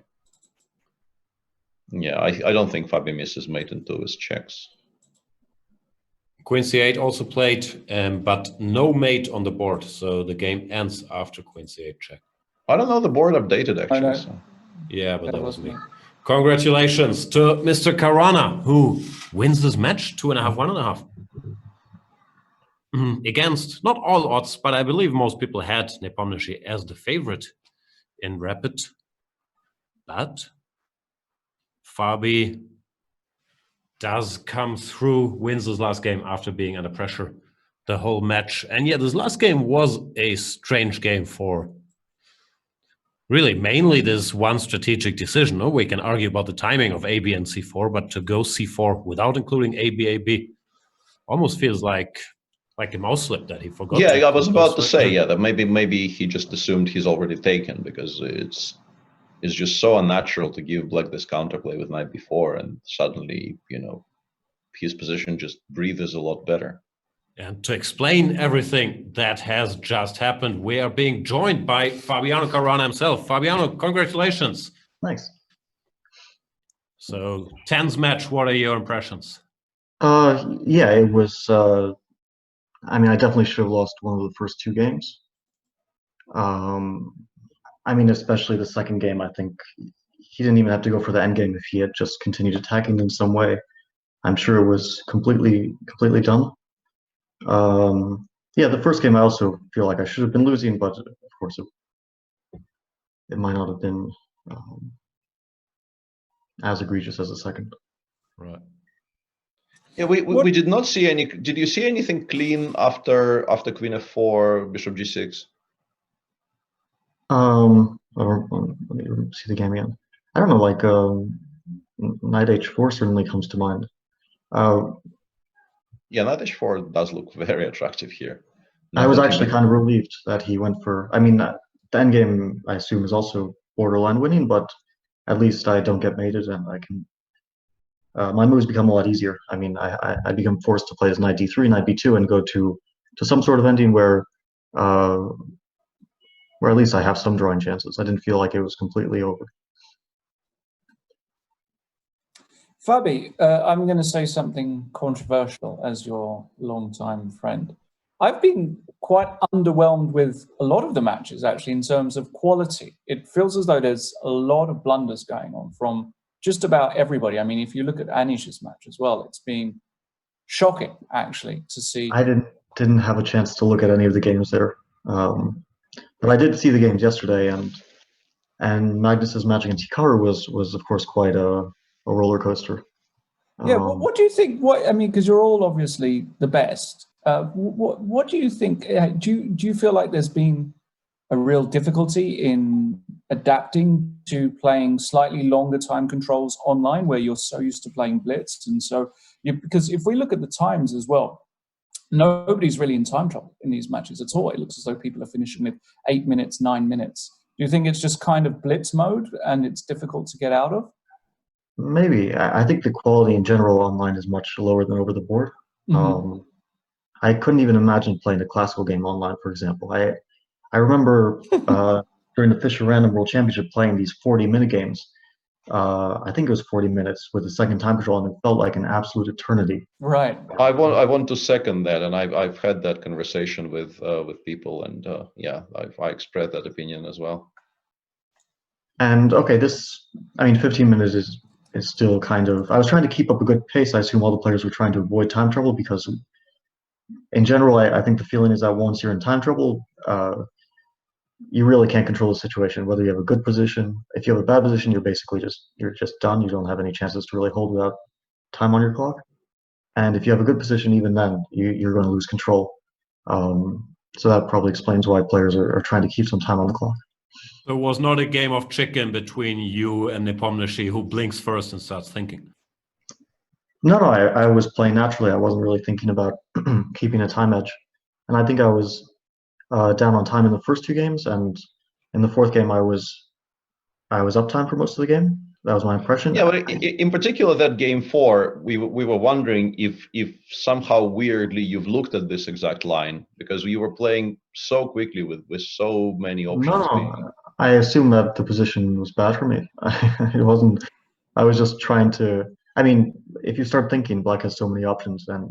Yeah, I don't think Fabi misses mate into his checks. Queen c8 also played, but no mate on the board, so the game ends after Queen c8 check. I don't know, the board updated actually. So. Yeah, but that was me. Congratulations to Mr. Caruana, who wins this match 2.5, 1.5. Against not all odds, but I believe most people had Nepomniachtchi as the favorite in Rapid. But Fabi does come through, wins this last game after being under pressure the whole match. And yeah, this last game was a strange game for really mainly this one strategic decision. No, we can argue about the timing of AB and C4, but to go C4 without including AB almost feels like a mouse slip that he forgot. Yeah, I was about to say, that maybe he just assumed he's already taken, because it's just so unnatural to give black this counterplay with knight b4, and suddenly, his position just breathes a lot better. And to explain everything that has just happened, we are being joined by Fabiano Caruana himself. Fabiano, congratulations. Thanks. So, 10th match, what are your impressions? Yeah, it was, I mean, I definitely should have lost one of the first two games. I mean, especially the second game, I think he didn't even have to go for the end game if he had just continued attacking in some way. I'm sure it was completely done. Yeah, the first game I also feel like I should have been losing, but of course it might not have been as egregious as the second. Right. Yeah, we did not see any. Did you see anything clean after Queen f4, Bishop g6? Let me see the game again. I don't know, like knight h4 certainly comes to mind. Yeah, knight h4 does look very attractive here. I was actually kind of relieved that he went for. I mean, the endgame I assume is also borderline winning, but at least I don't get mated, and I can. My moves become a lot easier. I mean, I become forced to play as knight d3, knight b2, and go to some sort of ending where at least I have some drawing chances. I didn't feel like it was completely over. Fabi, I'm going to say something controversial as your longtime friend. I've been quite underwhelmed with a lot of the matches, actually, in terms of quality. It feels as though there's a lot of blunders going on from just about everybody. I mean, if you look at Anish's match as well, it's been shocking, actually, to see. I didn't have a chance to look at any of the games there. But I did see the games yesterday, and Magnus's match against Hikaru was of course quite a roller coaster. Yeah, what do you think? I mean, because you're all obviously the best. What do you think? Do you feel like there's been a real difficulty in adapting to playing slightly longer time controls online, where you're so used to playing blitz, and so because if we look at the times as well. Nobody's really in time trouble in these matches at all. It looks as though people are finishing with 8 minutes, 9 minutes. Do you think it's just kind of blitz mode and it's difficult to get out of? Maybe. I think the quality in general online is much lower than over the board. Mm-hmm. I couldn't even imagine playing a classical game online, for example. I remember during the Fischer Random World Championship playing these 40-minute games. I think it was 40 minutes with the second time control, and it felt like an absolute eternity. Right. I want to second that, and I've had that conversation with people, and yeah, I expressed that opinion as well. And okay, 15 minutes is still kind of. I was trying to keep up a good pace. I assume all the players were trying to avoid time trouble because, in general, I think the feeling is that once you're in time trouble, you really can't control the situation. Whether you have a good position, if you have a bad position, you're basically just done. You don't have any chances to really hold without time on your clock. And if you have a good position, even then, you're going to lose control. So that probably explains why players are trying to keep some time on the clock. So it was not a game of chicken between you and Nepomniachtchi, who blinks first and starts thinking. No, I was playing naturally. I wasn't really thinking about keeping a time edge. And I think I was down on time in the first two games, and in the fourth game I was up time for most of the game. That was my impression. Yeah, but in particular, that game 4, we were wondering if somehow weirdly you've looked at this exact line, because you were playing so quickly with so many options. No, I assume that the position was bad for me. It wasn't. I was just trying to. I mean, if you start thinking black has so many options, and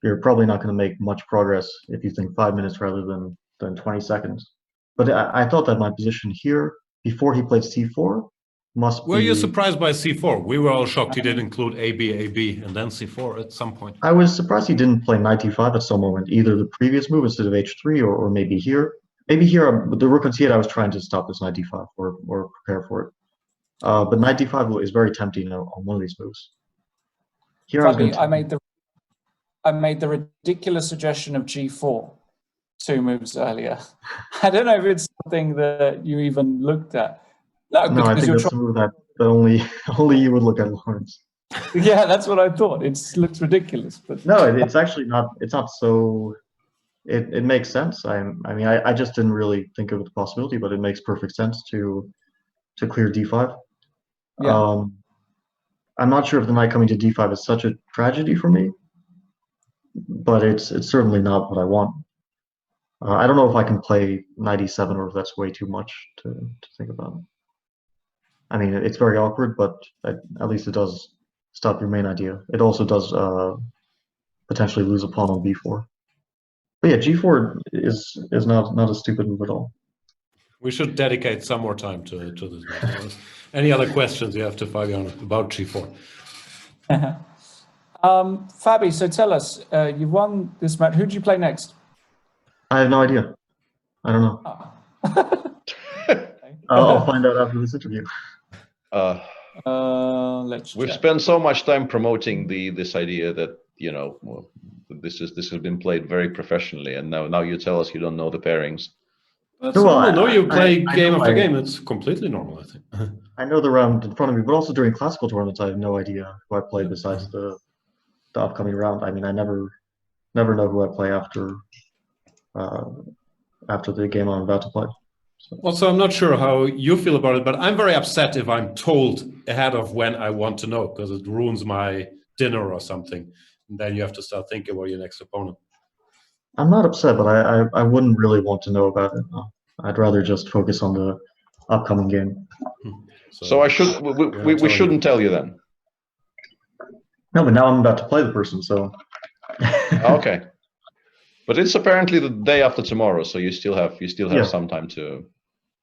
you're probably not going to make much progress if you think 5 minutes rather than 20 seconds. But I thought that my position here before he played c4 must be. Were you surprised by c4? We were all shocked he did include AB, and then c4 at some point. I was surprised he didn't play knight d5 at some moment, either the previous move instead of h3 or maybe here. Maybe here, the rook on c8, I was trying to stop this knight d5 or prepare for it. But knight d5 is very tempting on one of these moves. Here I made the ridiculous suggestion of g4 2 moves earlier. I don't know if it's something that you even looked at. No, I think that's a move that only you would look at, Lawrence. Yeah, that's what I thought. It looks ridiculous, but no, it's actually not. It's not so. It makes sense. I mean, I just didn't really think of the possibility, but it makes perfect sense to clear d5. Yeah. I'm not sure if the knight coming to d5 is such a tragedy for me, but it's certainly not what I want. I don't know if I can play knight e7 or if that's way too much to think about. I mean, it's very awkward, but at least it does stop your main idea. It also does potentially lose a pawn on b4. But yeah, g4 is not a stupid move at all. We should dedicate some more time to this. Any other questions you have to Fabian about g4? Fabi, so tell us, you won this match. Who did you play next? I have no idea. I don't know. I'll find out after this interview. We've spent so much time promoting this idea that this has been played very professionally, and now you tell us you don't know the pairings. That's normal. No, you play game after game. It's completely normal, I think. I know the round in front of me, but also during classical tournaments, I have no idea who I play besides the upcoming round. I mean, I never know who I play after the game I'm about to play. Also, I'm not sure how you feel about it, but I'm very upset if I'm told ahead of when I want to know, because it ruins my dinner or something. And then you have to start thinking about your next opponent. I'm not upset, but I wouldn't really want to know about it. No. I'd rather just focus on the upcoming game. So we shouldn't tell you then. No, but now I'm about to play the person, so. Okay. But it's apparently the day after tomorrow, so you still have some time to.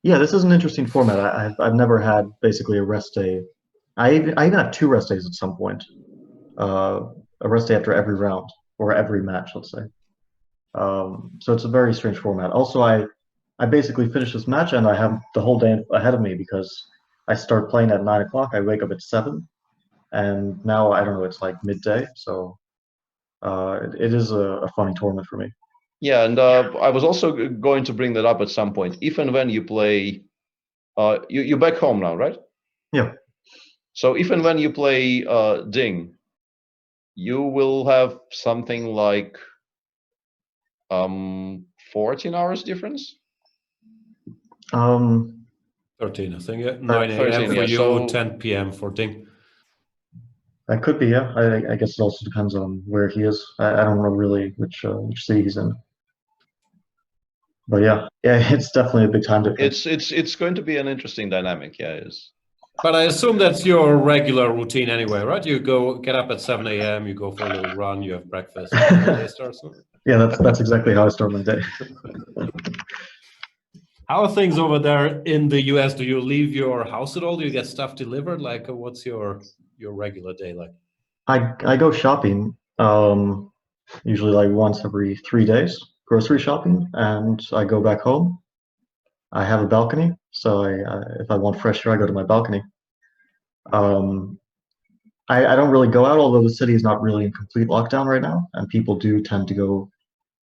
Yeah, this is an interesting format. I've never had basically a rest day. I even have 2 rest days at some point. A rest day after every round or every match, let's say. So it's a very strange format. Also, I basically finish this match and I have the whole day ahead of me because I start playing at 9 o'clock. I wake up at 7, and now I don't know. It's like midday, so. It is a funny tournament for me. Yeah, and I was also going to bring that up at some point. If and when you play, you're back home now, right? Yeah. So if and when you play Ding, you will have something like 14 hours difference? 13, I think. 9 a.m. for you, so 10 p.m. for Ding. That could be, yeah. I guess it also depends on where he is. I don't know really which city he's in. But yeah, it's definitely a big time difference. It's going to be an interesting dynamic, yeah, it is. But I assume that's your regular routine anyway, right? You get up at 7 a.m., you go for a little run, you have breakfast, and the day starts. Yeah, that's exactly how I start my day. How are things over there in the US? Do you leave your house at all? Do you get stuff delivered? Like, what's your regular day like? I go shopping usually like once every 3 days, grocery shopping, and I go back home. I have a balcony, so if I want fresh air, I go to my balcony. I don't really go out, although the city is not really in complete lockdown right now, and people do tend to go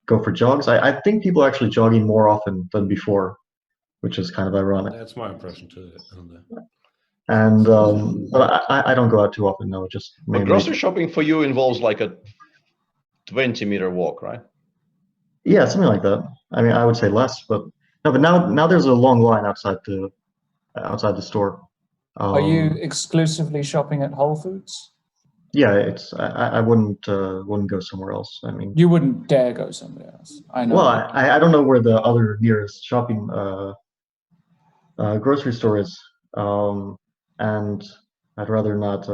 for jogs. I think people are actually jogging more often than before, which is kind of ironic. That's my impression too. And but I don't go out too often. No, just mainly. But grocery shopping for you involves like a 20-meter walk, right? Yeah, something like that. I mean, I would say less, but no. But now there's a long line outside the store. Are you exclusively shopping at Whole Foods? Yeah, I wouldn't go somewhere else. I mean, you wouldn't dare go somewhere else. I know. Well, I don't know where the other nearest shopping grocery store is, and I'd rather not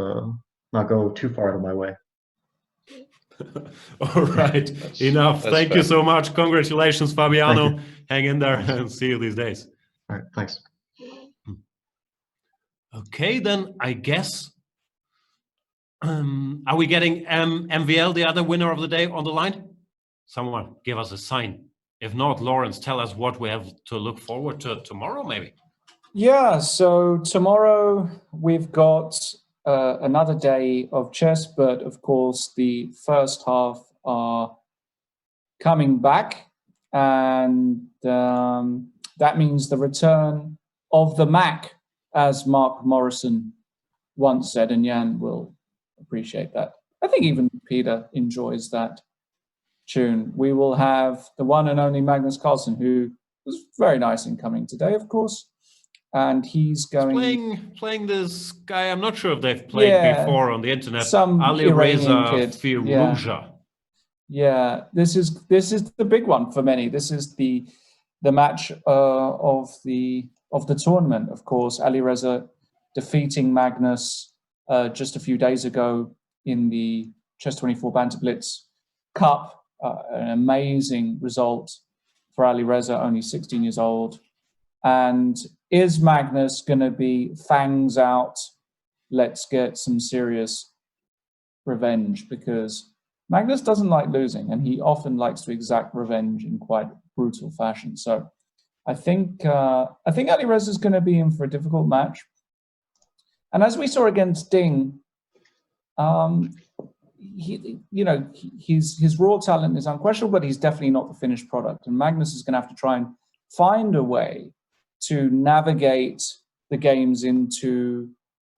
go too far out of my way. All right, enough. Thank fair. you so much. Congratulations, Fabiano. Hang in there and see you these days. All right, thanks. Okay, then I guess, are we getting MVL, the other winner of the day, on the line? Someone give us a sign. If not, Lawrence, tell us what we have to look forward to tomorrow, maybe. Yeah, so tomorrow we've got another day of chess, but of course the first half are coming back, and that means the return of the Mac, as Mark Morrison once said, and Jan will appreciate that. I think even Peter enjoys that tune. We will have the one and only Magnus Carlsen, who was very nice in coming today, of course. And he's going playing this guy. I'm not sure if they've played before on the internet. Some Alireza Firouzja. Yeah, this is the big one for many. This is the match of the tournament. Of course, Alireza defeating Magnus just a few days ago in the Chess24 Banter Blitz Cup. An amazing result for Alireza, only 16 years old. And is Magnus going to be fangs out? Let's get some serious revenge, because Magnus doesn't like losing, and he often likes to exact revenge in quite brutal fashion. So I think Alireza is going to be in for a difficult match. And as we saw against Ding, his raw talent is unquestionable, but he's definitely not the finished product. And Magnus is going to have to try and find a way to navigate the games into,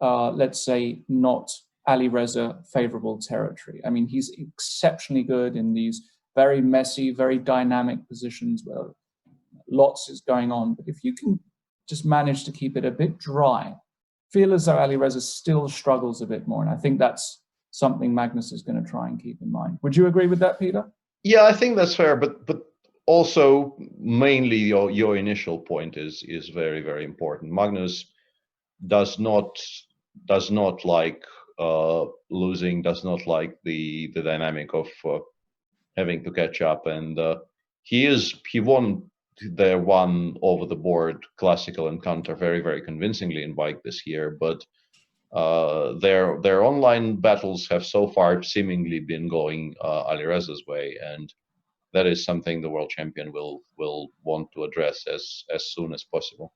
let's say, not Alireza favorable territory. I mean, he's exceptionally good in these very messy, very dynamic positions where lots is going on. But if you can just manage to keep it a bit dry, feel as though Alireza still struggles a bit more. And I think that's something Magnus is going to try and keep in mind. Would you agree with that, Peter? Yeah, I think that's fair. But also, mainly your initial point is very, very important. Magnus does not like losing, does not like the dynamic of having to catch up, and he won their one over the board classical encounter very, very convincingly in Bike this year, but their online battles have so far seemingly been going Alireza's way, and that is something the world champion will want to address as soon as possible.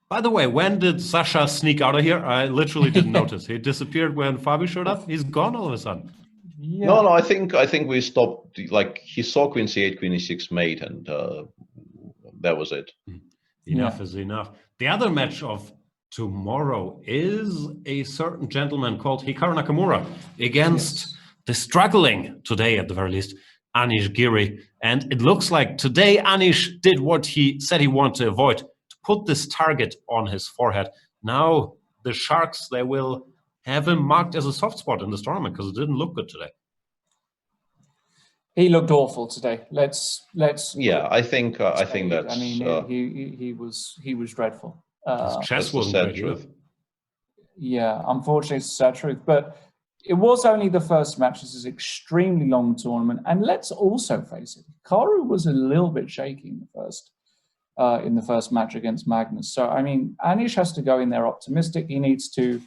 By the way, when did Sasha sneak out of here? I literally didn't notice. He disappeared when Fabi showed up. He's gone all of a sudden. Yeah. No, I think we stopped. Like, he saw Queen C8, Queen E6 mate, and that was it. Enough is enough. The other match of tomorrow is a certain gentleman called Hikaru Nakamura against the struggling, today at the very least, Anish Giri. And it looks like today Anish did what he said he wanted to avoid, to put this target on his forehead. Now the Sharks, they will have him marked as a soft spot in this tournament because it didn't look good today. He looked awful today. Let's. Yeah, I think that's. I mean, he was dreadful. Chess wasn't sad great truth. either. Yeah, unfortunately, it's the sad truth. But it was only the first match. This is an extremely long tournament, and let's also face it, Karu was a little bit shaky in the first match against Magnus. So I mean, Anish has to go in there optimistic. He needs to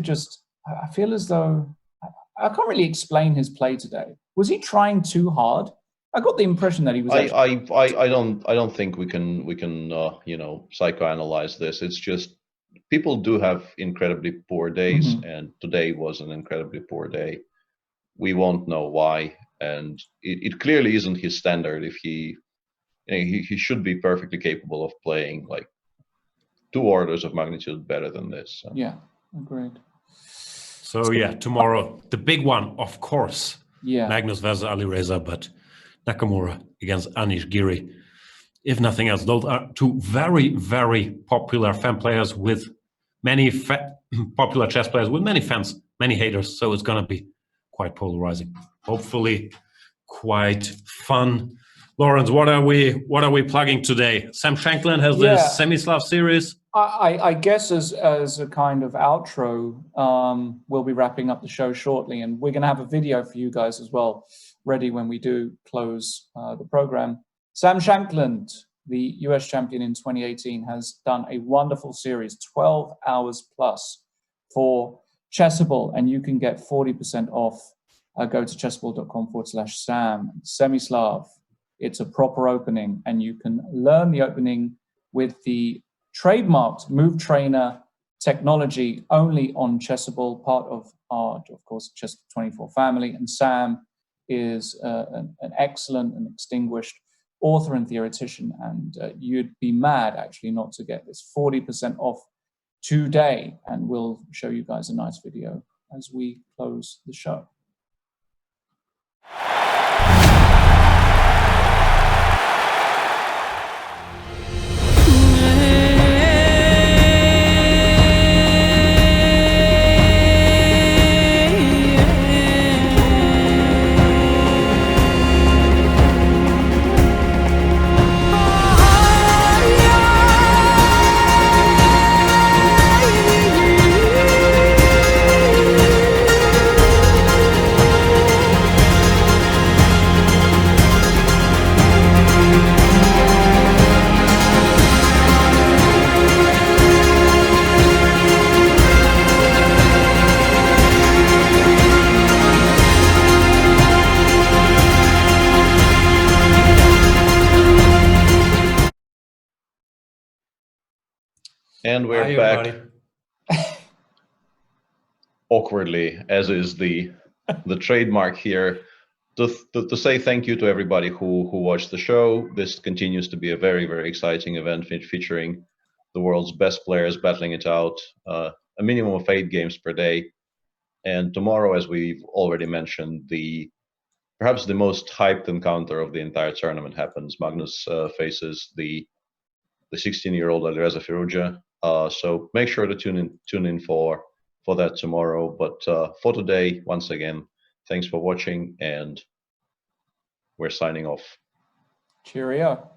just. I feel as though I can't really explain his play today. Was he trying too hard? I got the impression that he was. I don't think we can psychoanalyze this. It's just people do have incredibly poor days, and today was an incredibly poor day. We won't know why, and it clearly isn't his standard. If he should be perfectly capable of playing like 2 orders of magnitude better than this. So. Yeah, agreed. So yeah, tomorrow the big one, of course. Yeah, Magnus versus Alireza, but Nakamura against Anish Giri. If nothing else, those are 2 very, very popular fan players with many popular chess players with many fans, many haters. So it's gonna be quite polarizing. Hopefully, quite fun. Lawrence, what are we plugging today? Sam Shankland has this Semislav series. I guess as a kind of outro, we'll be wrapping up the show shortly, and we're going to have a video for you guys as well, ready when we do close the program. Sam Shankland, the US champion in 2018, has done a wonderful series, 12 hours plus for Chessable, and you can get 40% off. Go to chessable.com/Sam. Semislav, it's a proper opening, and you can learn the opening with the trademarked Move Trainer technology only on Chessable, part of our, of course, Chess24 family. And Sam is an excellent and distinguished author and theoretician, and you'd be mad actually not to get this 40% off today. And we'll show you guys a nice video as we close the show. And we're back awkwardly, as is the trademark here, to say thank you to everybody who watched the show. This continues to be a very, very exciting event featuring the world's best players battling it out, a minimum of 8 games per day. And tomorrow, as we've already mentioned, perhaps the most hyped encounter of the entire tournament happens. Magnus faces the 16-year-old Alireza Firouzja. So make sure to tune in for that tomorrow. But for today, once again, thanks for watching, and we're signing off. Cheerio.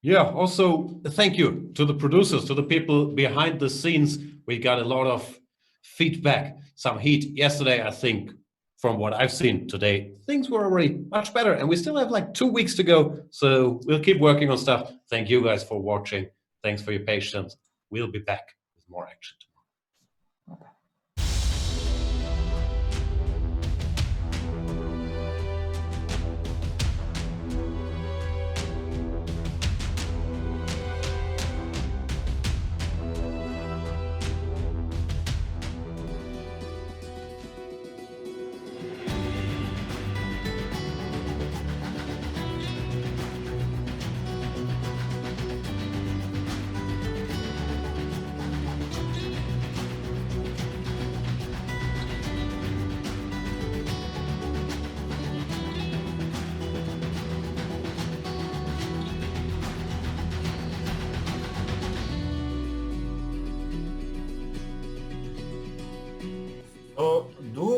Yeah, also thank you to the producers, to the people behind the scenes. We got a lot of feedback, some heat yesterday. I think from what I've seen today, things were already much better, and we still have like 2 weeks to go. So we'll keep working on stuff. Thank you guys for watching. Thanks for your patience. We'll be back with more action tomorrow.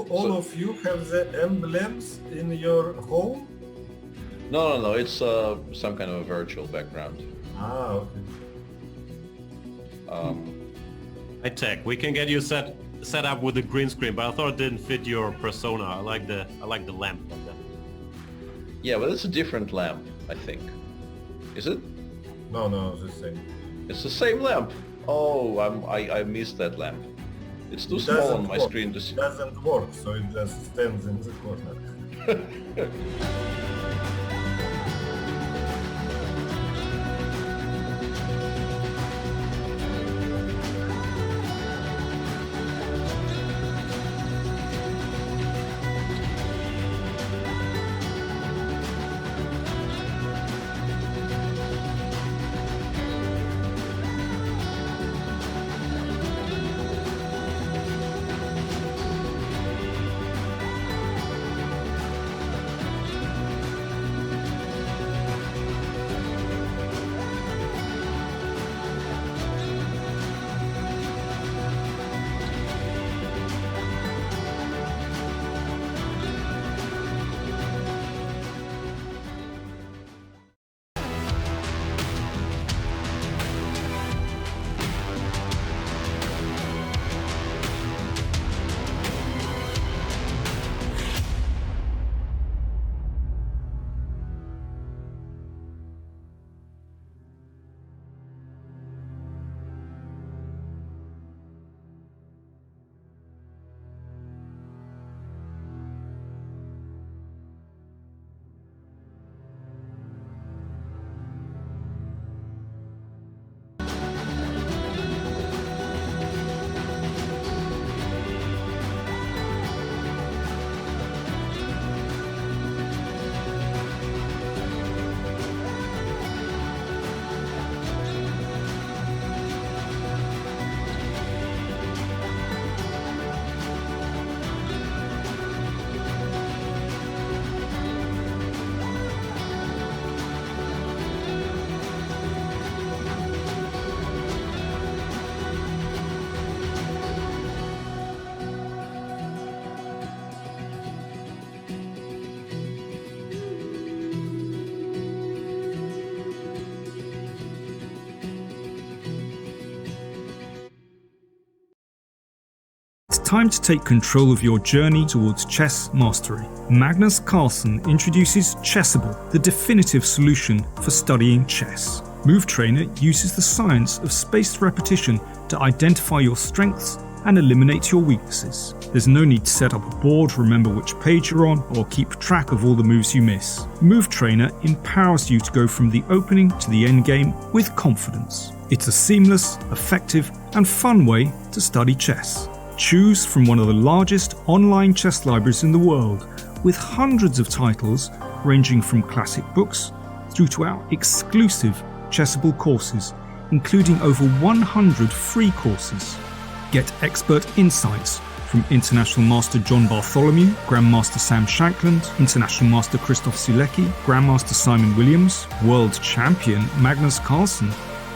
All of you have the emblems in your home? No. It's some kind of a virtual background. Ah, okay. High tech. We can get you set up with a green screen, but I thought it didn't fit your persona. I like the lamp like that. Yeah, but it's a different lamp, I think. Is it? No, the same. It's the same lamp. Oh, I missed that lamp. It's too small on my screen to see. It doesn't work, so it just stands in the corner. time to take control of your journey towards chess mastery. Magnus Carlsen introduces Chessable, the definitive solution for studying chess. Move Trainer uses the science of spaced repetition to identify your strengths and eliminate your weaknesses. There's no need to set up a board, remember which page you're on, or keep track of all the moves you miss. Move Trainer empowers you to go from the opening to the end game with confidence. It's a seamless, effective, and fun way to study chess. Choose from one of the largest online chess libraries in the world, with hundreds of titles ranging from classic books through to our exclusive Chessable courses, including over 100 free courses. Get expert insights from International Master John Bartholomew, Grandmaster Sam Shankland, International Master Christoph Sulecki, Grandmaster Simon Williams, World Champion Magnus Carlsen,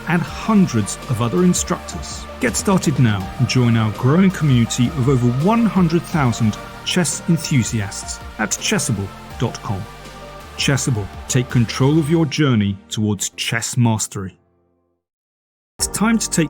and hundreds of other instructors. Get started now and join our growing community of over 100,000 chess enthusiasts at Chessable.com. Chessable, take control of your journey towards chess mastery. It's time to take